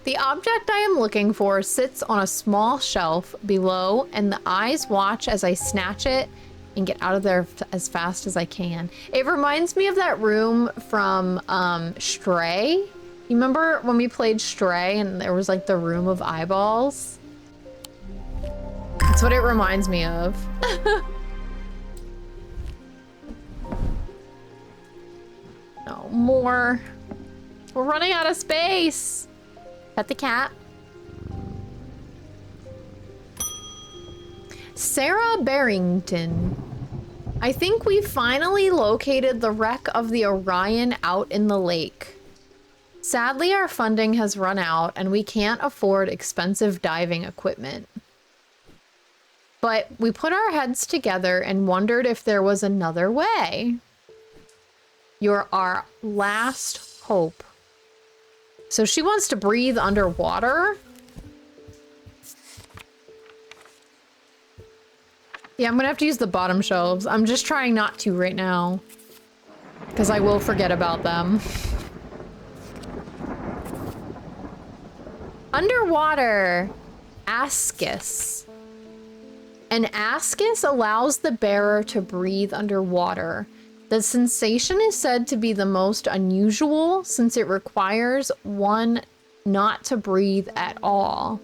The object I am looking for sits on a small shelf below, and the eyes watch as I snatch it and get out of there as fast as I can. It reminds me of that room from Stray. You remember when we played Stray and there was like the room of eyeballs? That's what it reminds me of. No more. We're running out of space. Pet the cat. Sarah Barrington. I think we finally located the wreck of the Orion out in the lake. Sadly, our funding has run out and we can't afford expensive diving equipment. But we put our heads together and wondered if there was another way. You're our last hope. So she wants to breathe underwater? Yeah, I'm gonna have to use the bottom shelves. I'm just trying not to right now, because I will forget about them. Underwater. Ascus. An ascus allows the bearer to breathe underwater. The sensation is said to be the most unusual since it requires one not to breathe at all.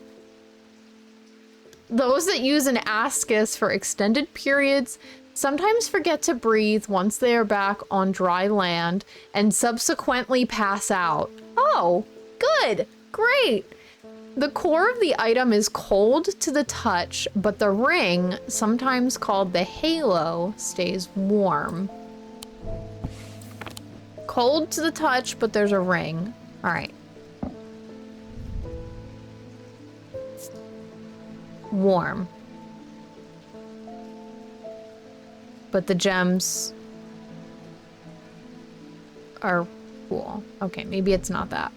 Those that use an ascus for extended periods sometimes forget to breathe once they are back on dry land and subsequently pass out. Oh, good, great. The core of the item is cold to the touch, but the ring, sometimes called the halo, stays warm. Cold to the touch, but there's a ring. All right. Warm. But the gems are cool. Okay, maybe it's not that.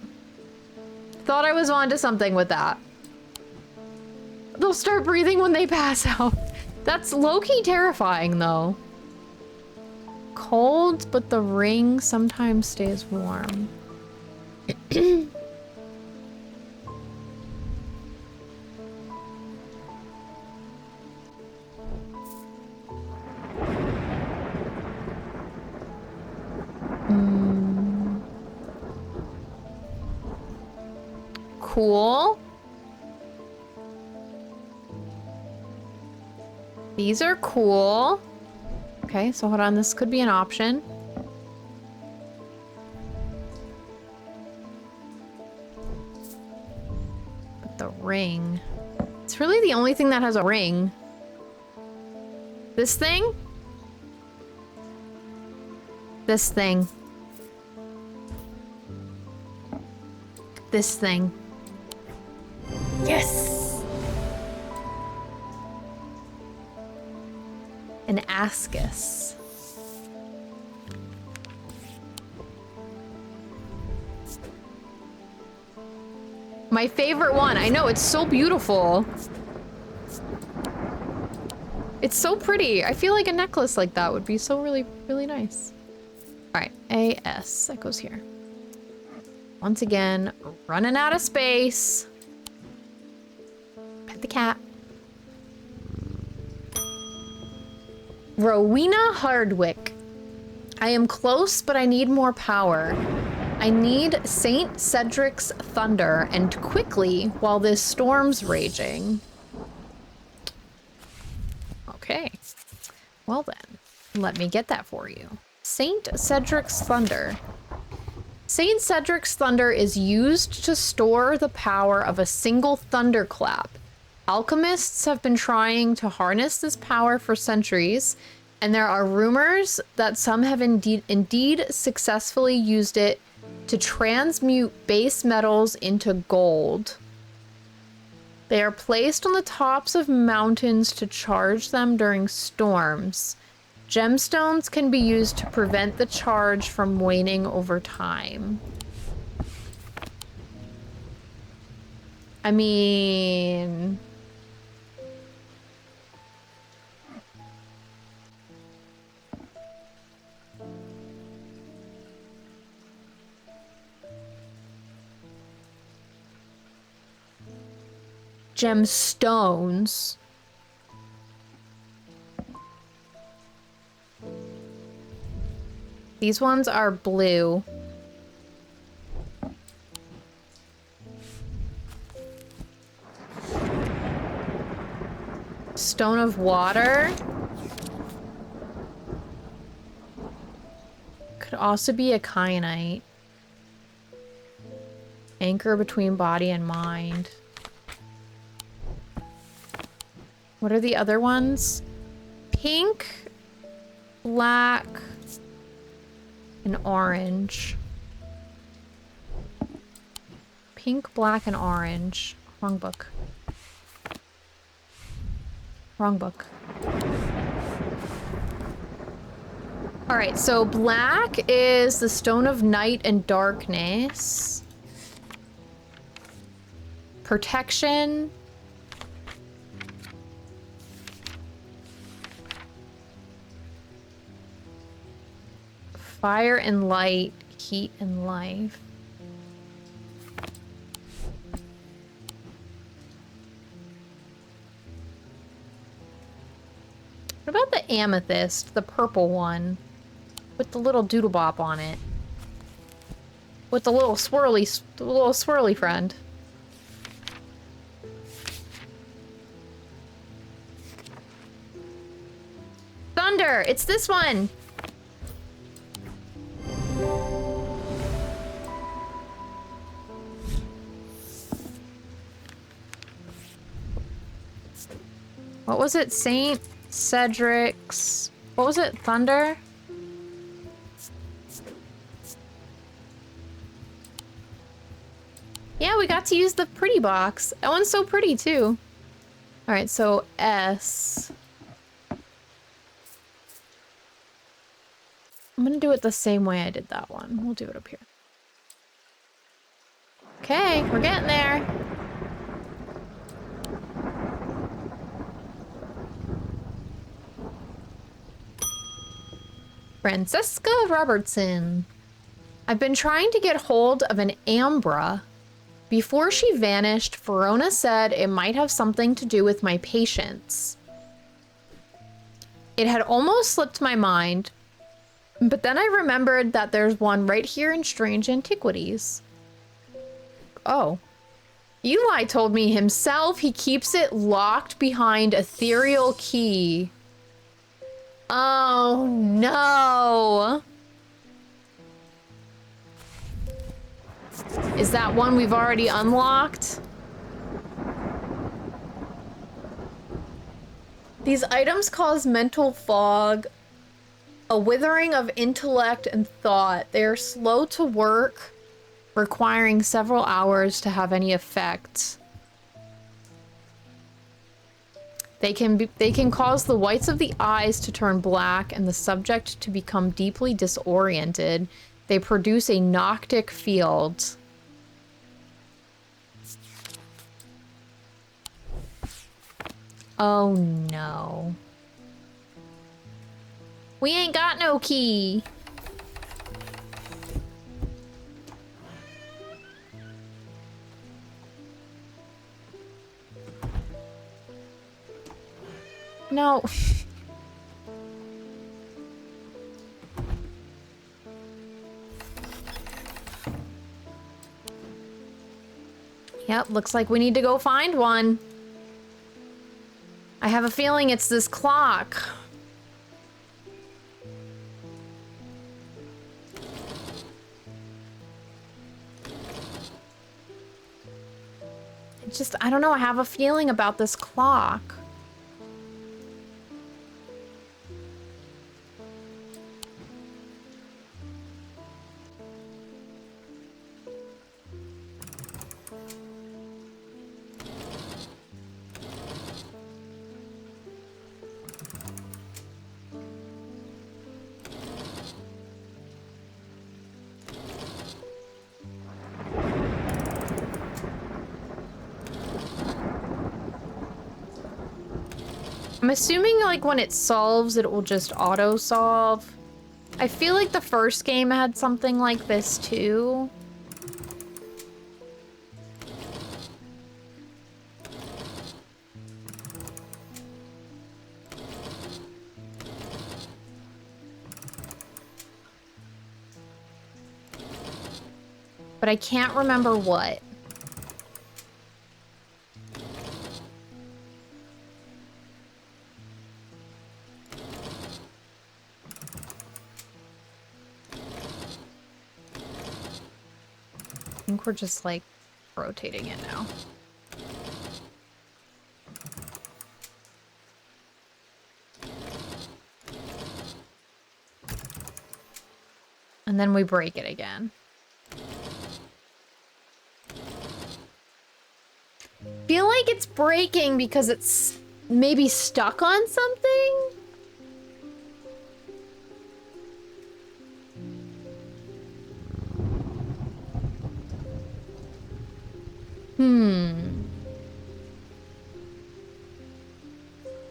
Thought I was onto something with that. They'll start breathing when they pass out. That's low-key terrifying, though. Cold, but the ring sometimes stays warm. Cool. These are cool. Okay, so hold on, this could be an option. But the ring. It's really the only thing that has a ring. This thing? This thing. This thing. Yes! An ascus. My favorite one. I know, it's so beautiful. It's so pretty. I feel like a necklace like that would be so really, really nice. All right, AS, that goes here. Once again, running out of space. Pet the cat. Rowena Hardwick. I am close, but I need more power. I need Saint Cedric's thunder, and quickly, while this storm's raging. Okay. Well then, let me get that for you. Saint Cedric's thunder. Saint Cedric's thunder is used to store the power of a single thunderclap. Alchemists have been trying to harness this power for centuries, and there are rumors that some have indeed successfully used it to transmute base metals into gold. They are placed on the tops of mountains to charge them during storms. Gemstones can be used to prevent the charge from waning over time. I mean... gemstones. These ones are blue. Stone of water. Could also be a kyanite. Anchor between body and mind. What are the other ones? Pink, black, and orange. Pink, black, and orange. Wrong book. Wrong book. Alright, so black is the Stone of Night and Darkness. Protection. Fire and light, heat and life. What about the amethyst, the purple one? With the little doodle bop on it. With the little swirly friend. Thunder! It's this one! What was it? Saint Cedric's... What was it? Thunder? Yeah, we got to use the pretty box. That one's so pretty, too. Alright, so S. I'm gonna do it the same way I did that one. We'll do it up here. Okay, we're getting there. Francesca Robertson. I've been trying to get hold of an Ambra. Before she vanished, Verona said it might have something to do with my patients. It had almost slipped my mind, but then I remembered that there's one right here in Strange Antiquities. Oh. Eli told me himself he keeps it locked behind ethereal key. Oh no! Is that one we've already unlocked? These items cause mental fog, a withering of intellect and thought. They are slow to work, requiring several hours to have any effect. They can cause the whites of the eyes to turn black and the subject to become deeply disoriented. They produce a noctic field. Oh no. We ain't got no key. No. Yep, looks like we need to go find one. I have a feeling it's this clock. I don't know, I have a feeling about this clock. I'm assuming, like, when it solves, it will just auto-solve. I feel like the first game had something like this, too. But I can't remember what. I think we're just like rotating it now. And then we break it again. feel like it's breaking because it's maybe stuck on something?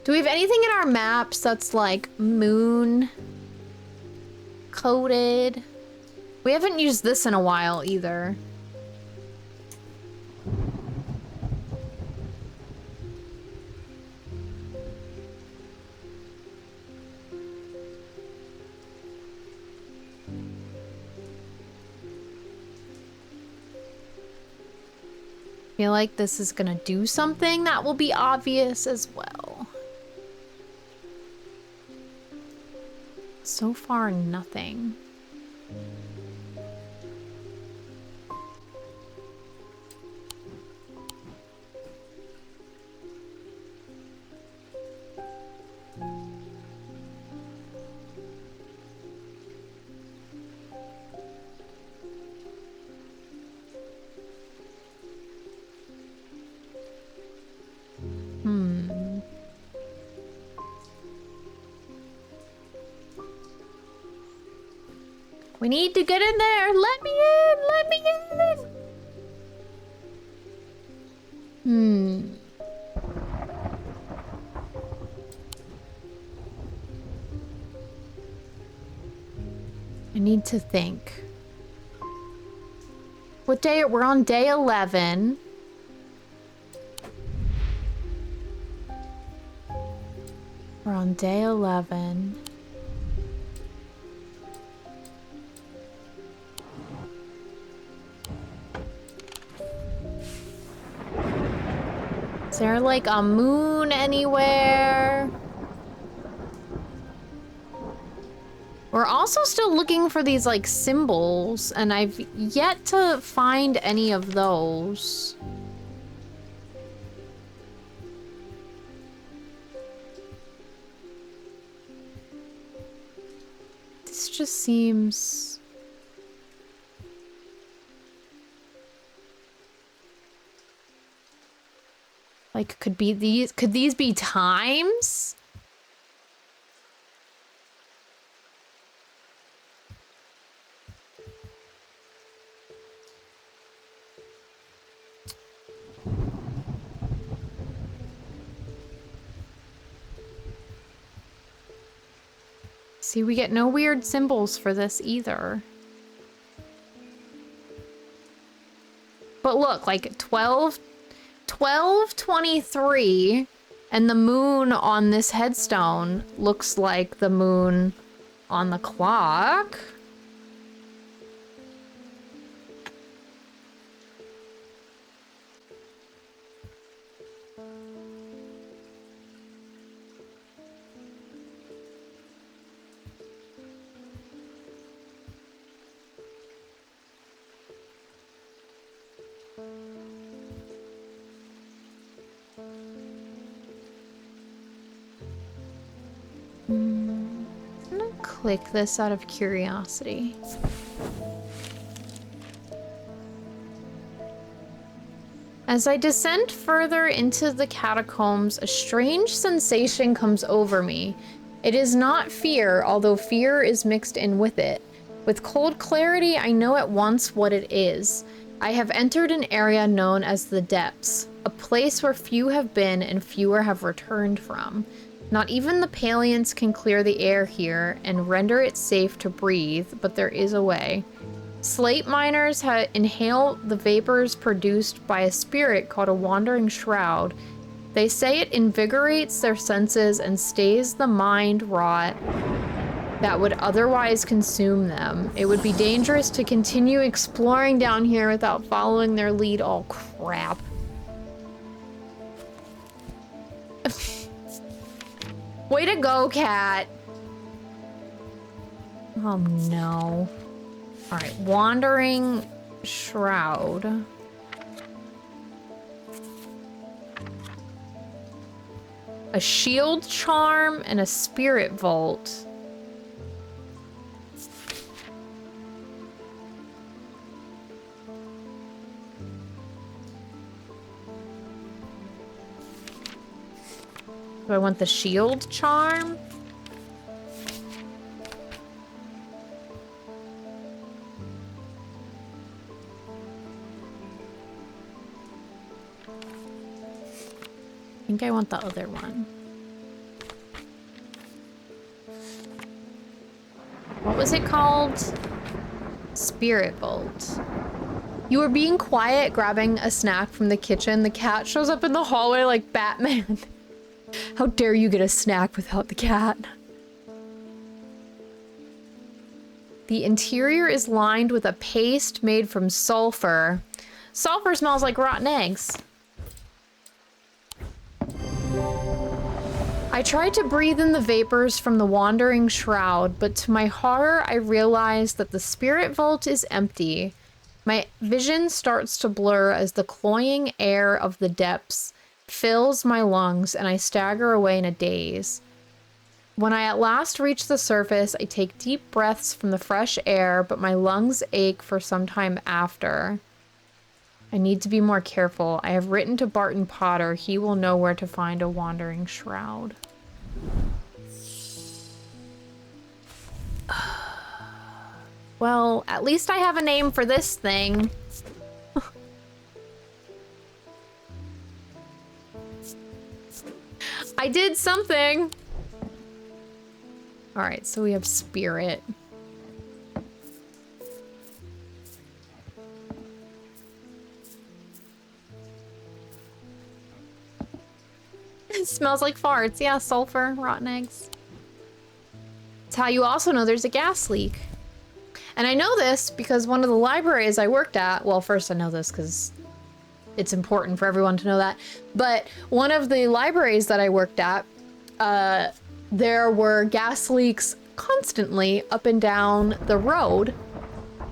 Do we have anything in our maps that's like moon coated? We haven't used this in a while either. Feel like this is gonna do something that will be obvious as well. So far, nothing. We need to get in there. Let me in. Let me in. I need to think. What day? We're on day 11. We're on day 11. Is there like a moon anywhere? We're also still looking for these like symbols, and I've yet to find any of those. This just seems... like, could these be times? See, we get no weird symbols for this either. But look, like 12:23, and the moon on this headstone looks like the moon on the clock. I'm gonna click this out of curiosity. As I descend further into the catacombs, a strange sensation comes over me. It is not fear, although fear is mixed in with it. With cold clarity, I know at once what it is. I have entered an area known as the Depths, a place where few have been and fewer have returned from. Not even the Palians can clear the air here and render it safe to breathe, but there is a way. Slate miners inhale the vapors produced by a spirit called a wandering shroud. They say it invigorates their senses and stays the mind rot that would otherwise consume them. It would be dangerous to continue exploring down here without following their lead. Oh, crap. Way to go, cat. Oh, no. All right, wandering shroud. A shield charm and a spirit vault. Do I want the shield charm? I think I want the other one. What was it called? Spirit Bolt. You were being quiet, grabbing a snack from the kitchen. The cat shows up in the hallway like Batman. How dare you get a snack without the cat? The interior is lined with a paste made from sulfur. Sulfur smells like rotten eggs. I tried to breathe in the vapors from the wandering shroud, but to my horror, I realized that the spirit vault is empty. My vision starts to blur as the cloying air of the depths fills my lungs and I stagger away in a daze. When I at last reach the surface, I take deep breaths from the fresh air, but my lungs ache for some time after. I need to be more careful. I have written to Barton Potter. He will know where to find a wandering shroud. Well, at least I have a name for this thing. I did something. All right, so we have spirit. It smells like farts. Yeah, sulfur, rotten eggs. It's how you also know there's a gas leak. And I know this because one of the libraries I worked at, well, first I know this because it's important for everyone to know that, but one of the libraries that I worked at, there were gas leaks constantly up and down the road.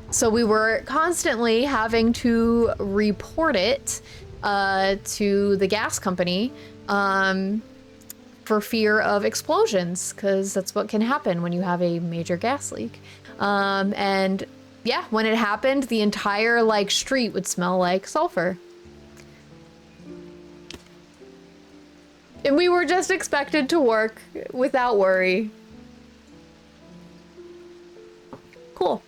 So we were constantly having to report it to the gas company for fear of explosions, because that's what can happen when you have a major gas leak. And yeah, when it happened, the entire like street would smell like sulfur. And we were just expected to work without worry. Cool.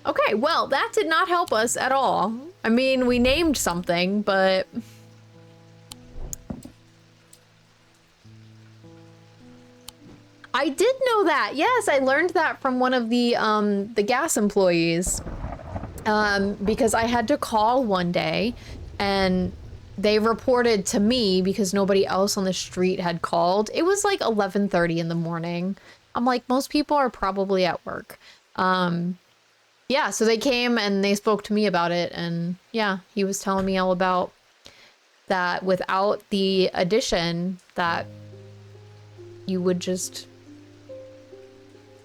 Okay, well, that did not help us at all. I mean, we named something, but... I did know that. Yes, I learned that from one of the gas employees. Because I had to call one day and they reported to me because nobody else on the street had called. It was like 11:30 in the morning. I'm like, most people are probably at work. Yeah, so they came and they spoke to me about it, and yeah, he was telling me all about that without the addition that you would just,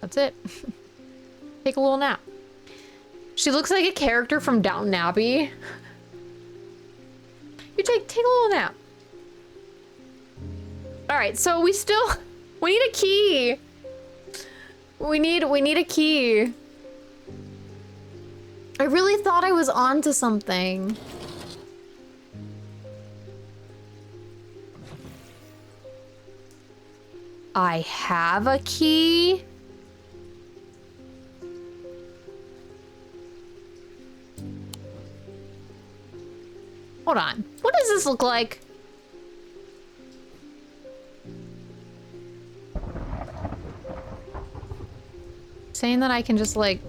that's it. Take a little nap. She looks like a character from Downton Abbey. You take a little nap. All right, so we need a key. We need a key. I really thought I was onto something. I have a key. Hold on. What does this look like? Saying that I can just like...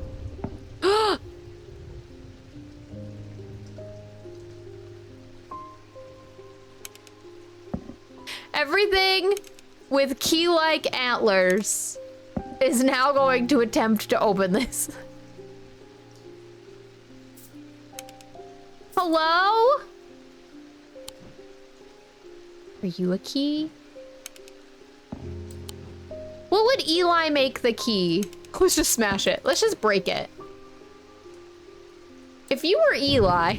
Everything with key-like antlers is now going to attempt to open this. Hello? Are you a key? What would Eli make the key? Let's just smash it. Let's just break it. If you were Eli...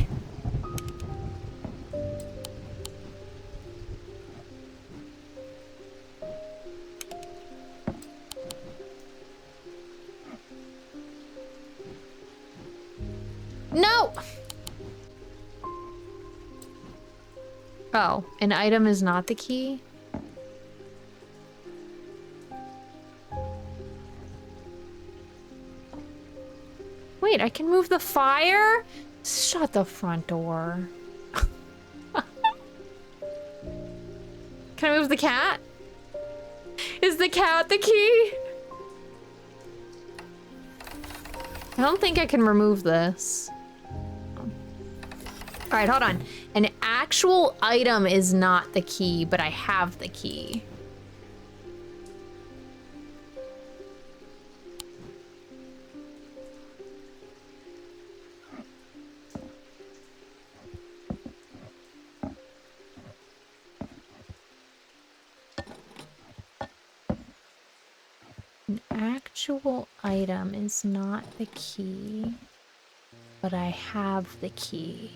Oh, an item is not the key? Wait, I can move the fire? Shut the front door. Can I move the cat? Is the cat the key? I don't think I can remove this. All right, hold on. An actual item is not the key, but I have the key. An actual item is not the key, but I have the key.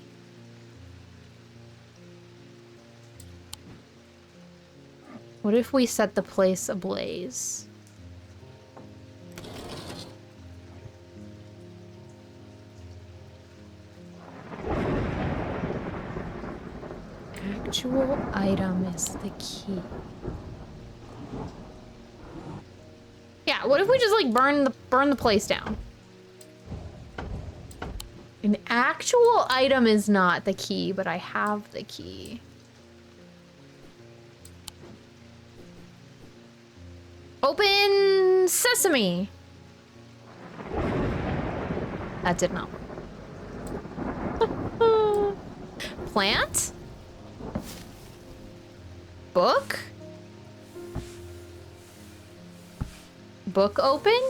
What if we set the place ablaze? Actual item is the key. Yeah, what if we just like burn the place down? An actual item is not the key, but I have the key. Open sesame. That did not work. Plant? Book? Book open?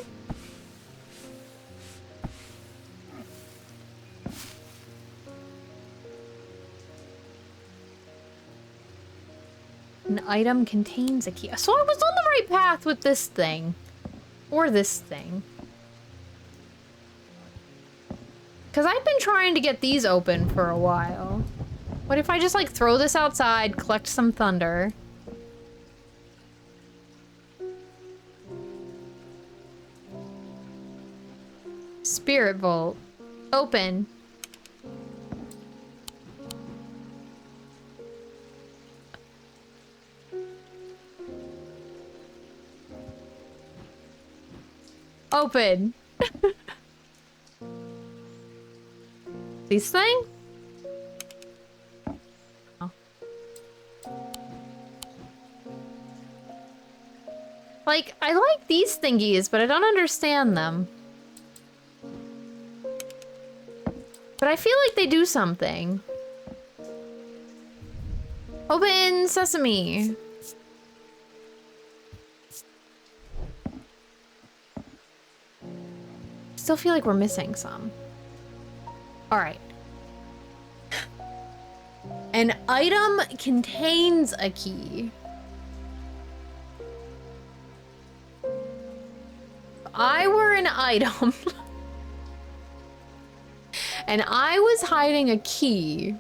An item contains a key. So I was on the right path with this thing. Or this thing. Because I've been trying to get these open for a while. What if I just like throw this outside, collect some thunder? Spirit Vault. Open. Open. This thing? Oh. Like, I like these thingies, but I don't understand them. But I feel like they do something. Open sesame. Still feel like we're missing some. All right. An item contains a key. If I were an item and I was hiding a key,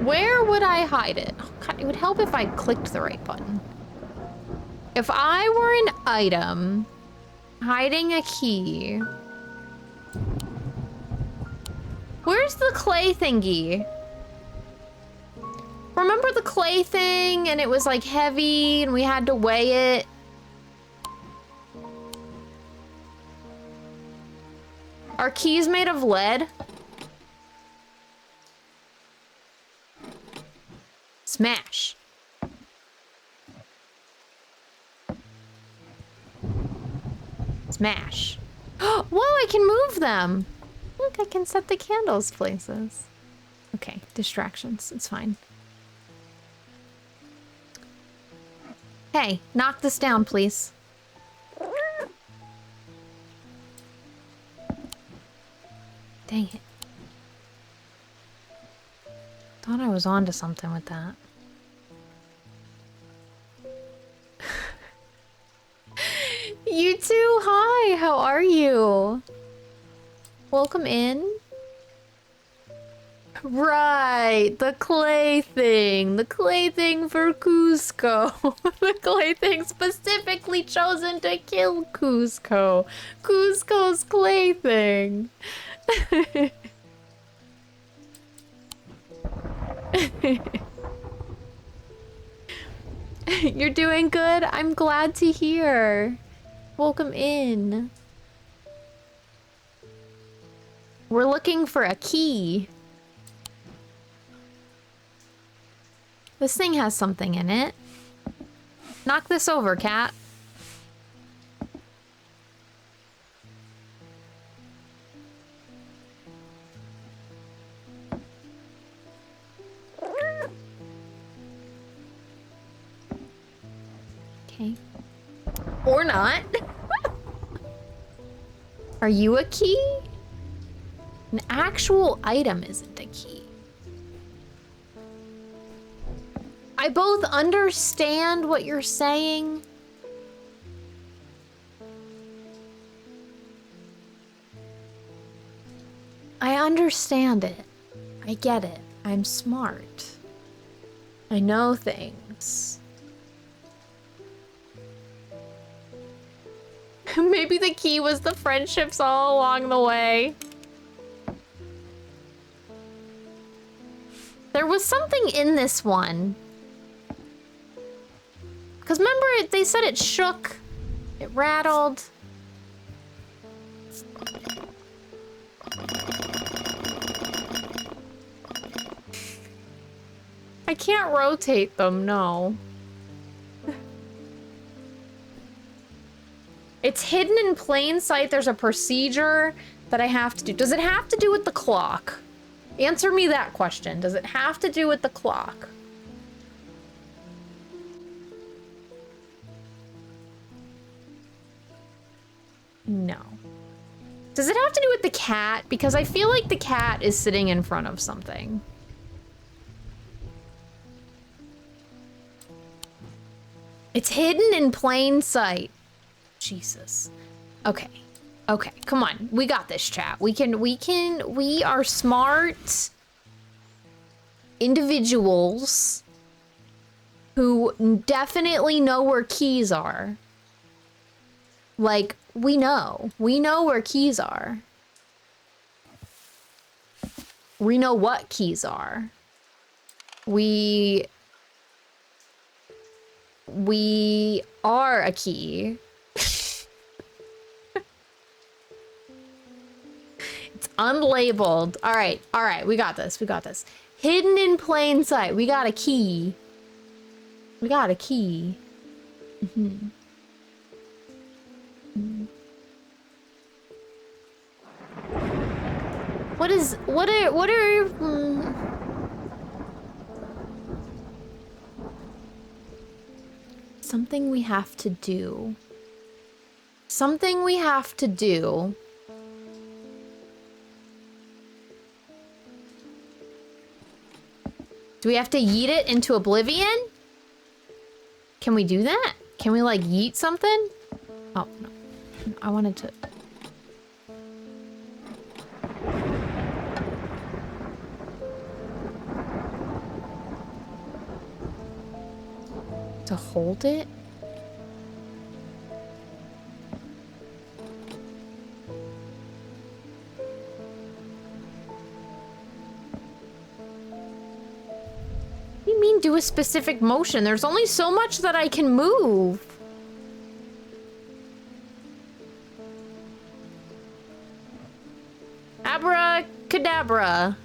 where would I hide it? Oh God, it would help if I clicked the right button. If I were an item hiding a key, where's the clay thingy? Remember the clay thing and it was like heavy and we had to weigh it? Are keys made of lead? Smash. Smash. Whoa, I can move them. Look, I can set the candles places. Okay, distractions, it's fine. Hey, knock this down, please. Dang it. Thought I was onto something with that. You too, hi, how are you? Welcome in. Right, the clay thing for Cusco. The clay thing specifically chosen to kill Cusco. Cusco's clay thing. You're doing good. I'm glad to hear. Welcome in. We're looking for a key. This thing has something in it. Knock this over, cat. Okay. Or not. Are you a key? An actual item isn't a key. I both understand what you're saying. I understand it. I get it. I'm smart. I know things. Maybe the key was the friendships all along the way. There was something in this one. Because remember, they said it shook, it rattled. I can't rotate them, no. It's hidden in plain sight. There's a procedure that I have to do. Does it have to do with the clock? Answer me that question. Does it have to do with the clock? No. Does it have to do with the cat? Because I feel like the cat is sitting in front of something. It's hidden in plain sight. Jesus. Okay. Okay, come on. We got this, chat. We are smart individuals who definitely know where keys are. Like, we know where keys are. We know what keys are. We are a key. It's unlabeled. All right, we got this. Hidden in plain sight. We got a key. Mm-hmm. What are something we have to do. Something we have to do. Do we have to yeet it into oblivion? Can we do that? Can we like yeet something? Oh, no. I wanted to... To hold it? What do you mean do a specific motion? There's only so much that I can move. Abracadabra.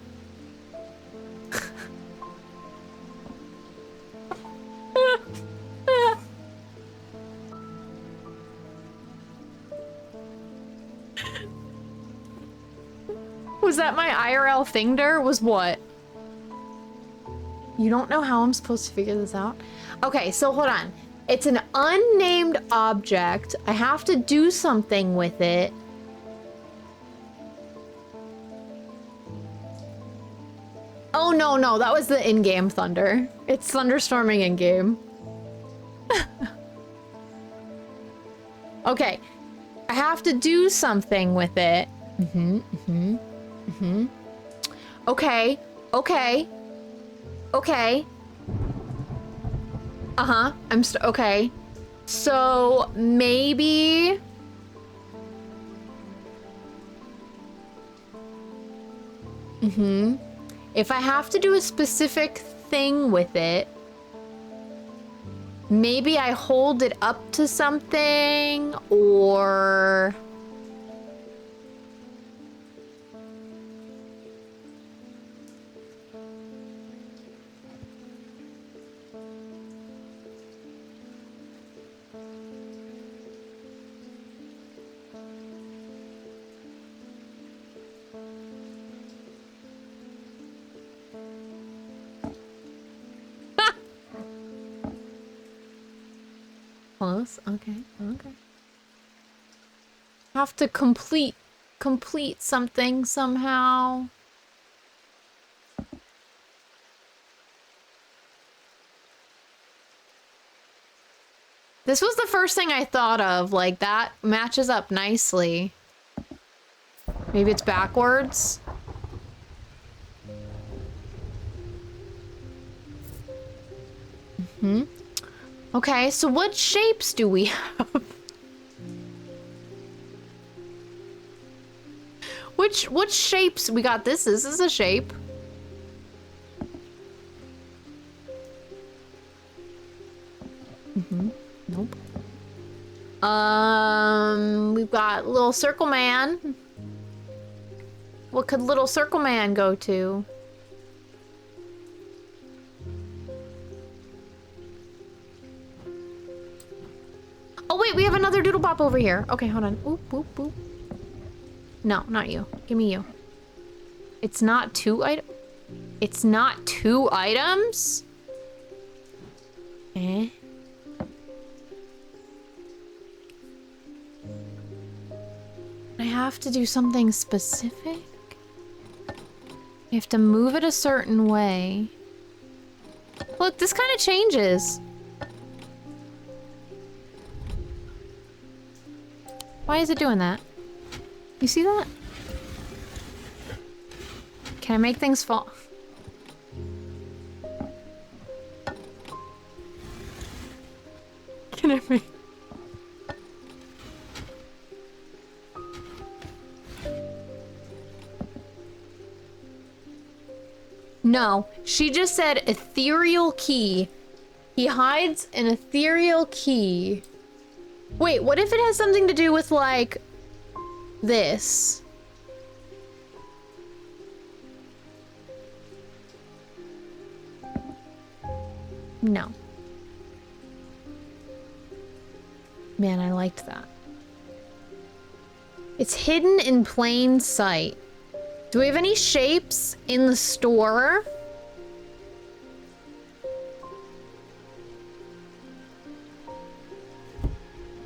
Was that my IRL thinger? Was what? You don't know how I'm supposed to figure this out? Okay, so hold on. It's an unnamed object. I have to do something with it. Oh, no, that was the in-game thunder. It's thunderstorming in-game. Okay, I have to do something with it. Okay. Okay. So maybe... If I have to do a specific thing with it, maybe I hold it up to something, or... Close. Okay. Okay. Have to complete something somehow. This was the first thing I thought of. Like, that matches up nicely. Maybe it's backwards. Mm-hmm. Okay, so what shapes do we have? Which shapes? We got this. This is a shape. Mm-hmm. Nope. We've got little circle man. What could little circle man go to? Oh wait, we have another doodle bop over here. Okay, hold on. Oop, boop, boop. No, not you. Give me you. It's not two items. It's not two items? Eh? I have to do something specific? You have to move it a certain way. Look, this kind of changes. Why is it doing that? You see that? Can I make things fall? Can I make... No, she just said ethereal key. He hides an ethereal key. Wait, what if it has something to do with, like, this? No. Man, I liked that. It's hidden in plain sight. Do we have any shapes in the store?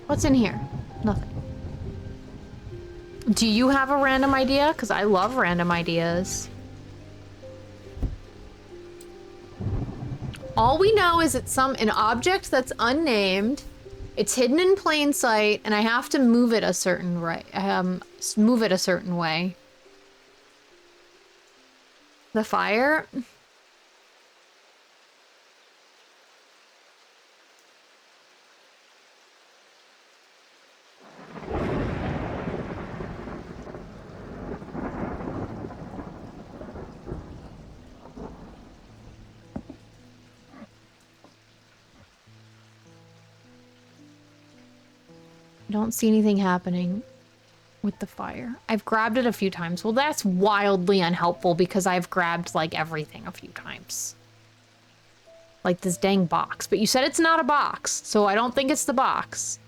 What's in here? Nothing. Do you have a random idea? Because I love random ideas. All we know is it's an object that's unnamed. It's hidden in plain sight, and I have to move it a certain move it a certain way. The fire? I don't see anything happening with the fire. I've grabbed it a few times. Well, that's wildly unhelpful because I've grabbed, like, everything a few times. Like this dang box. But you said it's not a box, so I don't think it's the box.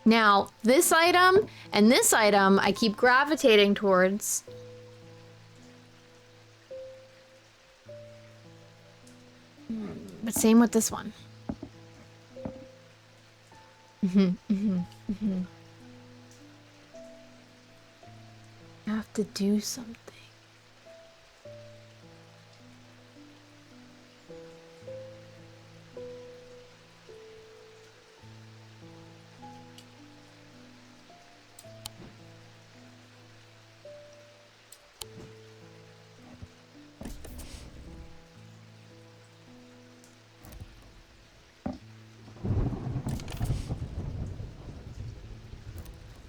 Now, this item and this item I keep gravitating towards. But same with this one. I have to do something.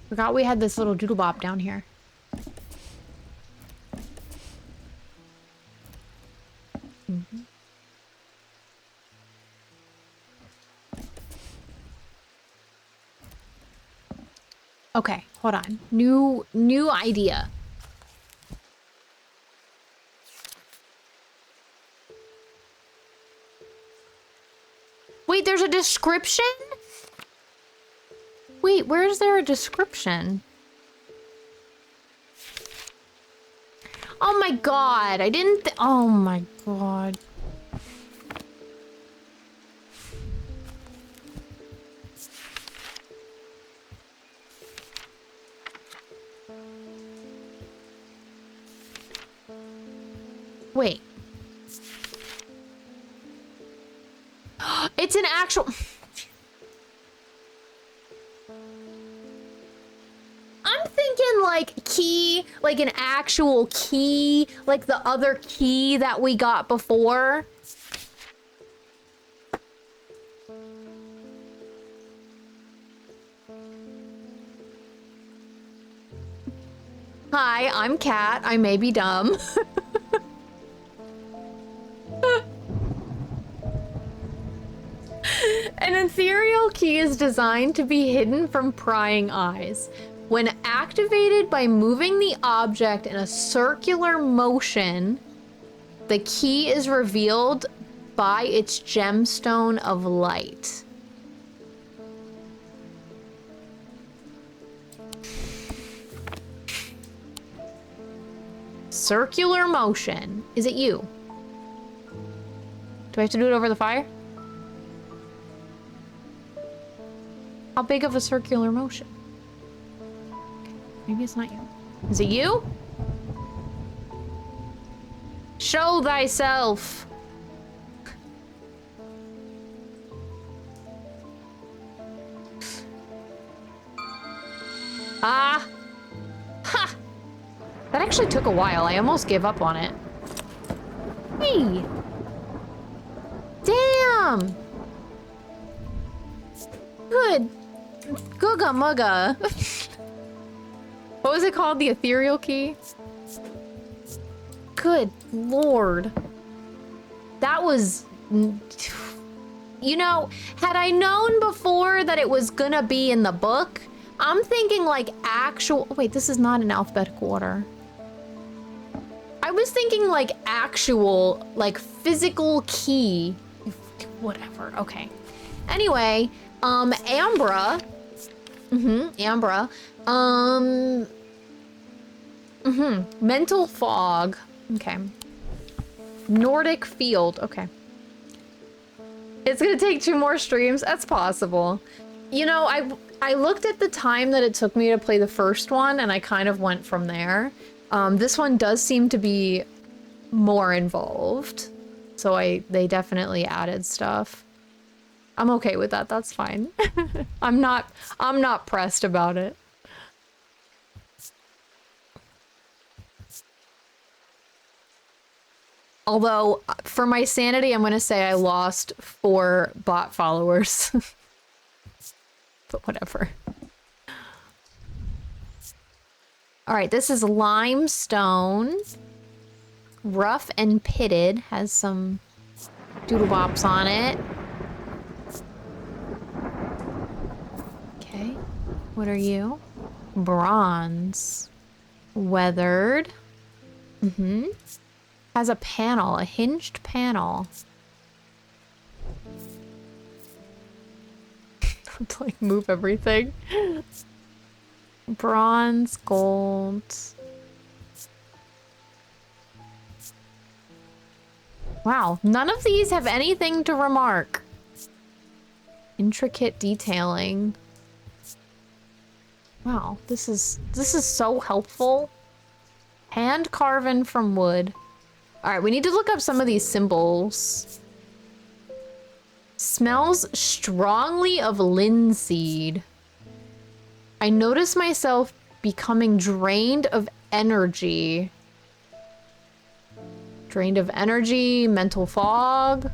Forgot we had this little doodle bop down here. Mhm. Okay, hold on. New idea. Wait, there's a description? Wait, where is there a description? Oh my god, I didn't oh my god. Wait. It's an actual... I'm thinking like key, like an actual key, like the other key that we got before. Hi, I'm Kat. I may be dumb. An ethereal key is designed to be hidden from prying eyes. When activated by moving the object in a circular motion, the key is revealed by its gemstone of light. Circular motion. Is it you? Do I have to do it over the fire? How big of a circular motion? Okay, maybe it's not you. Is it you? Show thyself. Ah. Ha! That actually took a while. I almost gave up on it. Hey! Damn! Good. Googa mugga. What was it called? The ethereal key? Good lord. That was... You know, had I known before that it was gonna be in the book, I'm thinking like actual... Wait, this is not in alphabetical order. I was thinking like actual, like physical key. Whatever, okay. Anyway, Ambra. Ambra. Mental fog. Okay. Nordic field, okay. It's gonna take 2 more streams, that's possible. You know, I looked at the time that it took me to play the first one and I kind of went from there. This one does seem to be more involved. So they definitely added stuff. I'm okay with that, that's fine. I'm not pressed about it. Although, for my sanity, I'm gonna say I lost 4 bot followers. But whatever. Alright, this is limestone. Rough and pitted. Has some doodle bops on it. Okay. What are you? Bronze. Weathered. Has a panel, a hinged panel. To like move everything. Bronze, gold. Wow, none of these have anything to remark. Intricate detailing. Wow, this is so helpful. Hand carven from wood. All right, we need to look up some of these symbols. Smells strongly of linseed. I notice myself becoming drained of energy. Drained of energy, mental fog.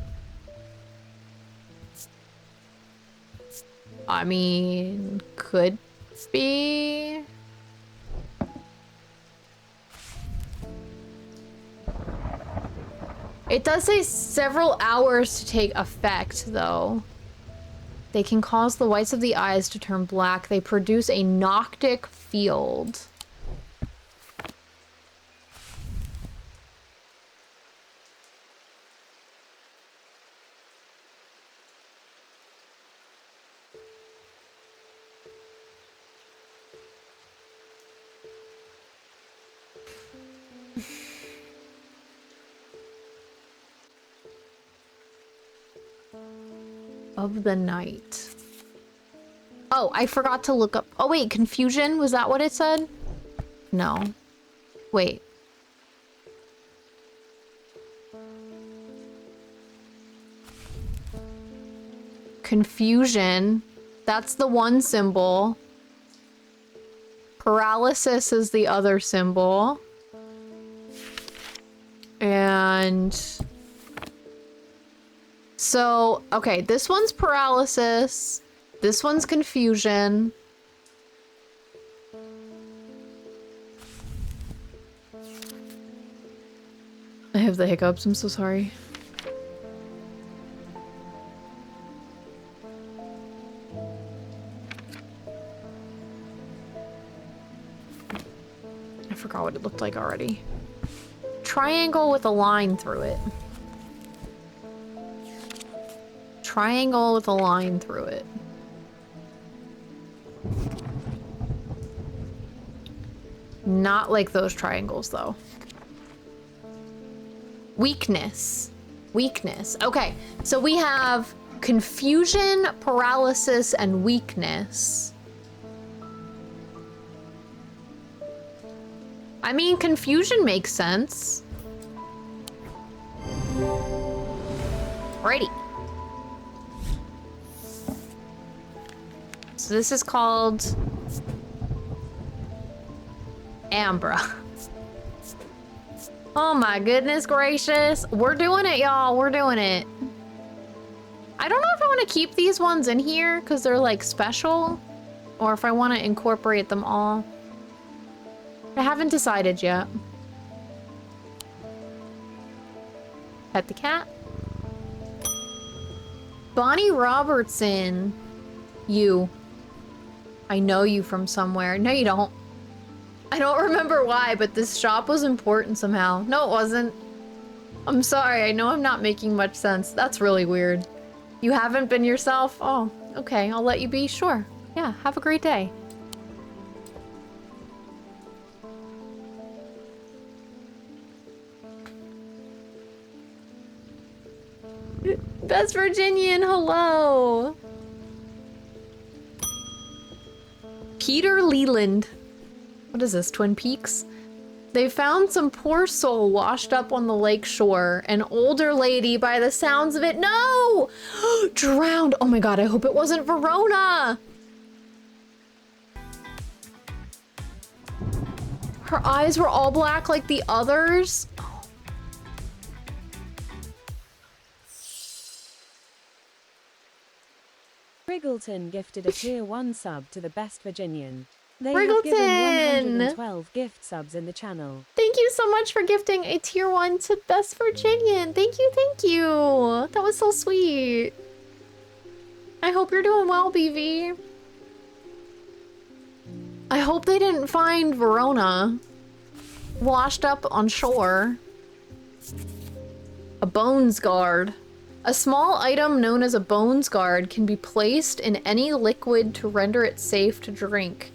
I mean, could be. It does say several hours to take effect, though. They can cause the whites of the eyes to turn black. They produce a noctic field. Of the night. Oh, I forgot to look up. Oh, wait, confusion? Was that what it said? No. Wait. Confusion. That's the one symbol. Paralysis is the other symbol. And so, okay, this one's paralysis. This one's confusion. I have the hiccups, I'm so sorry. I forgot what it looked like already. Triangle with a line through it. Triangle with a line through it. Not like those triangles, though. Weakness. Weakness. Okay, so we have confusion, paralysis, and weakness. I mean, confusion makes sense. Alrighty. So this is called Ambra. Oh my goodness gracious. We're doing it, y'all. We're doing it. I don't know if I want to keep these ones in here because they're like special, or if I want to incorporate them all. I haven't decided yet. Pet the cat. Bonnie Robertson. You. I know you from somewhere. No, you don't. I don't remember why, but this shop was important somehow. No, it wasn't. I'm sorry. I know I'm not making much sense. That's really weird. You haven't been yourself? Oh, okay. I'll let you be. Sure. Yeah, have a great day. Best Virginian, hello. Peter Leland. What is this, Twin Peaks? They found some poor soul washed up on the lake shore. An older lady, by the sounds of it. No! Drowned. Oh my god, I hope it wasn't Verona. Her eyes were all black like the others. Briggleton gifted a tier 1 sub to the Best Virginian. They Briggleton! have given 112 gift subs in the channel. Thank you so much for gifting a tier 1 to Best Virginian. Thank you, thank you. That was so sweet. I hope you're doing well, BV. I hope they didn't find Verona washed up on shore. A bones guard. A small item known as a bones guard can be placed in any liquid to render it safe to drink.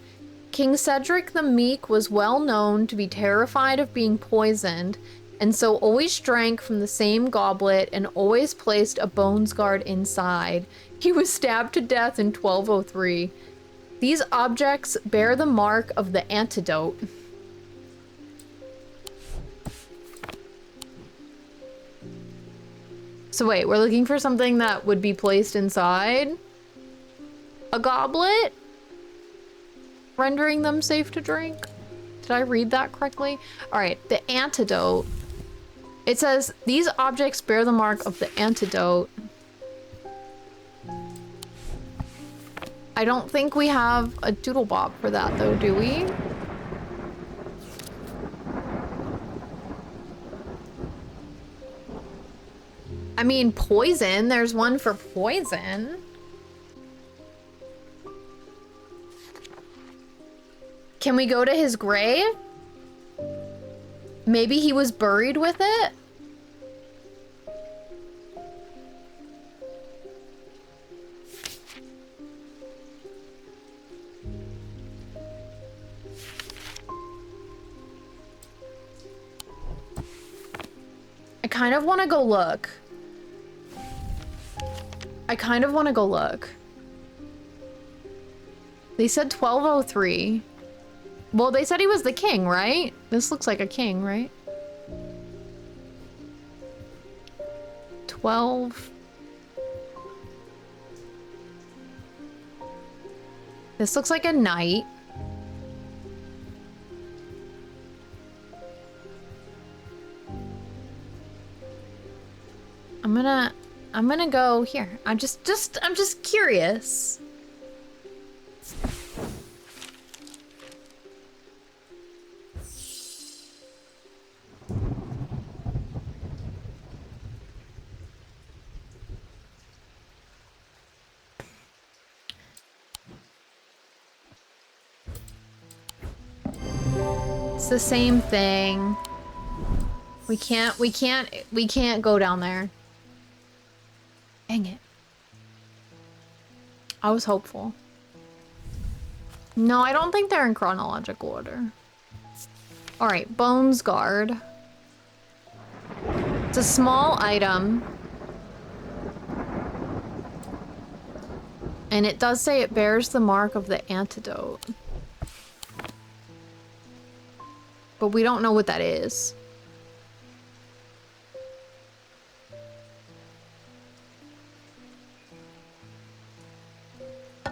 King Cedric the Meek was well known to be terrified of being poisoned, and so always drank from the same goblet and always placed a bones guard inside. He was stabbed to death in 1203. These objects bear the mark of the antidote. So wait, we're looking for something that would be placed inside a goblet, rendering them safe to drink? Did I read that correctly? All right, the antidote. It says, these objects bear the mark of the antidote. I don't think we have a doodle bob for that though, do we? I mean, poison. There's one for poison. Can we go to his grave? Maybe he was buried with it? I kind of want to go look. I kind of want to go look. They said 1203. Well, they said he was the king, right? This looks like a king, right? 12. This looks like a knight. I'm gonna go here. I'm just curious. It's the same thing. We can't go down there. Dang it. I was hopeful. No, I don't think they're in chronological order. All right, Bones Guard. It's a small item. And it does say it bears the mark of the antidote. But we don't know what that is.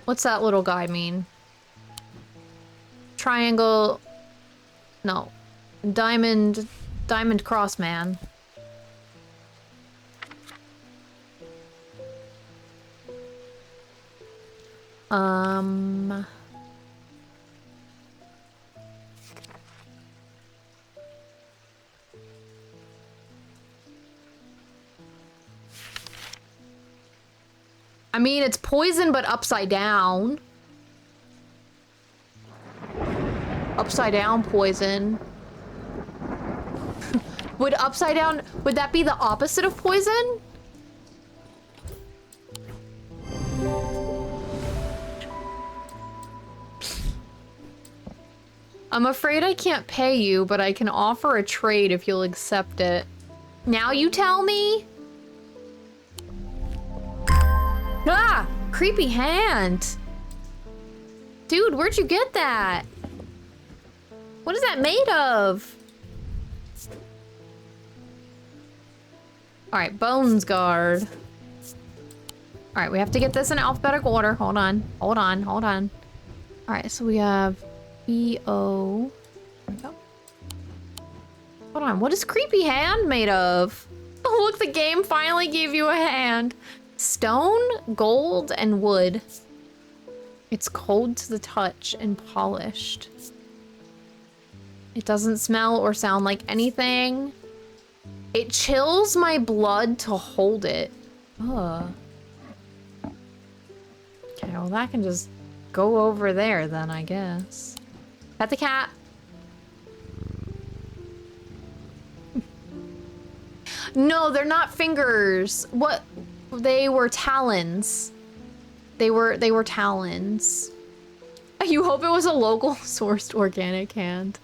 What's that little guy mean? Triangle... No. Diamond cross man. I mean, it's poison, but upside down. Upside down poison. Would that be the opposite of poison? I'm afraid I can't pay you, but I can offer a trade if you'll accept it. Now you tell me? Ah! Creepy hand! Dude, where'd you get that? What is that made of? Alright, Bones Guard. Alright, we have to get this in alphabetical order. Hold on. Alright, so we have E-O. There we go. Hold on, what is creepy hand made of? Oh, look, the game finally gave you a hand. Stone, gold, and wood. It's cold to the touch and polished. It doesn't smell or sound like anything. It chills my blood to hold it. Ugh. Okay, well that can just go over there then, I guess. Pet the cat. No, they're not fingers. What? They were talons. They were talons. You hope it was a local sourced organic hand.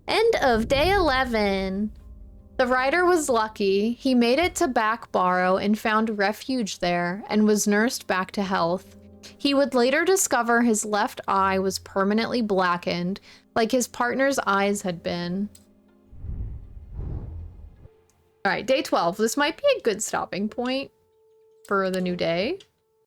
End of day 11. The rider was lucky. He made it to Back Barrow and found refuge there and was nursed back to health. He would later discover his left eye was permanently blackened, like his partner's eyes had been. All right, day 12. This might be a good stopping point for the new day.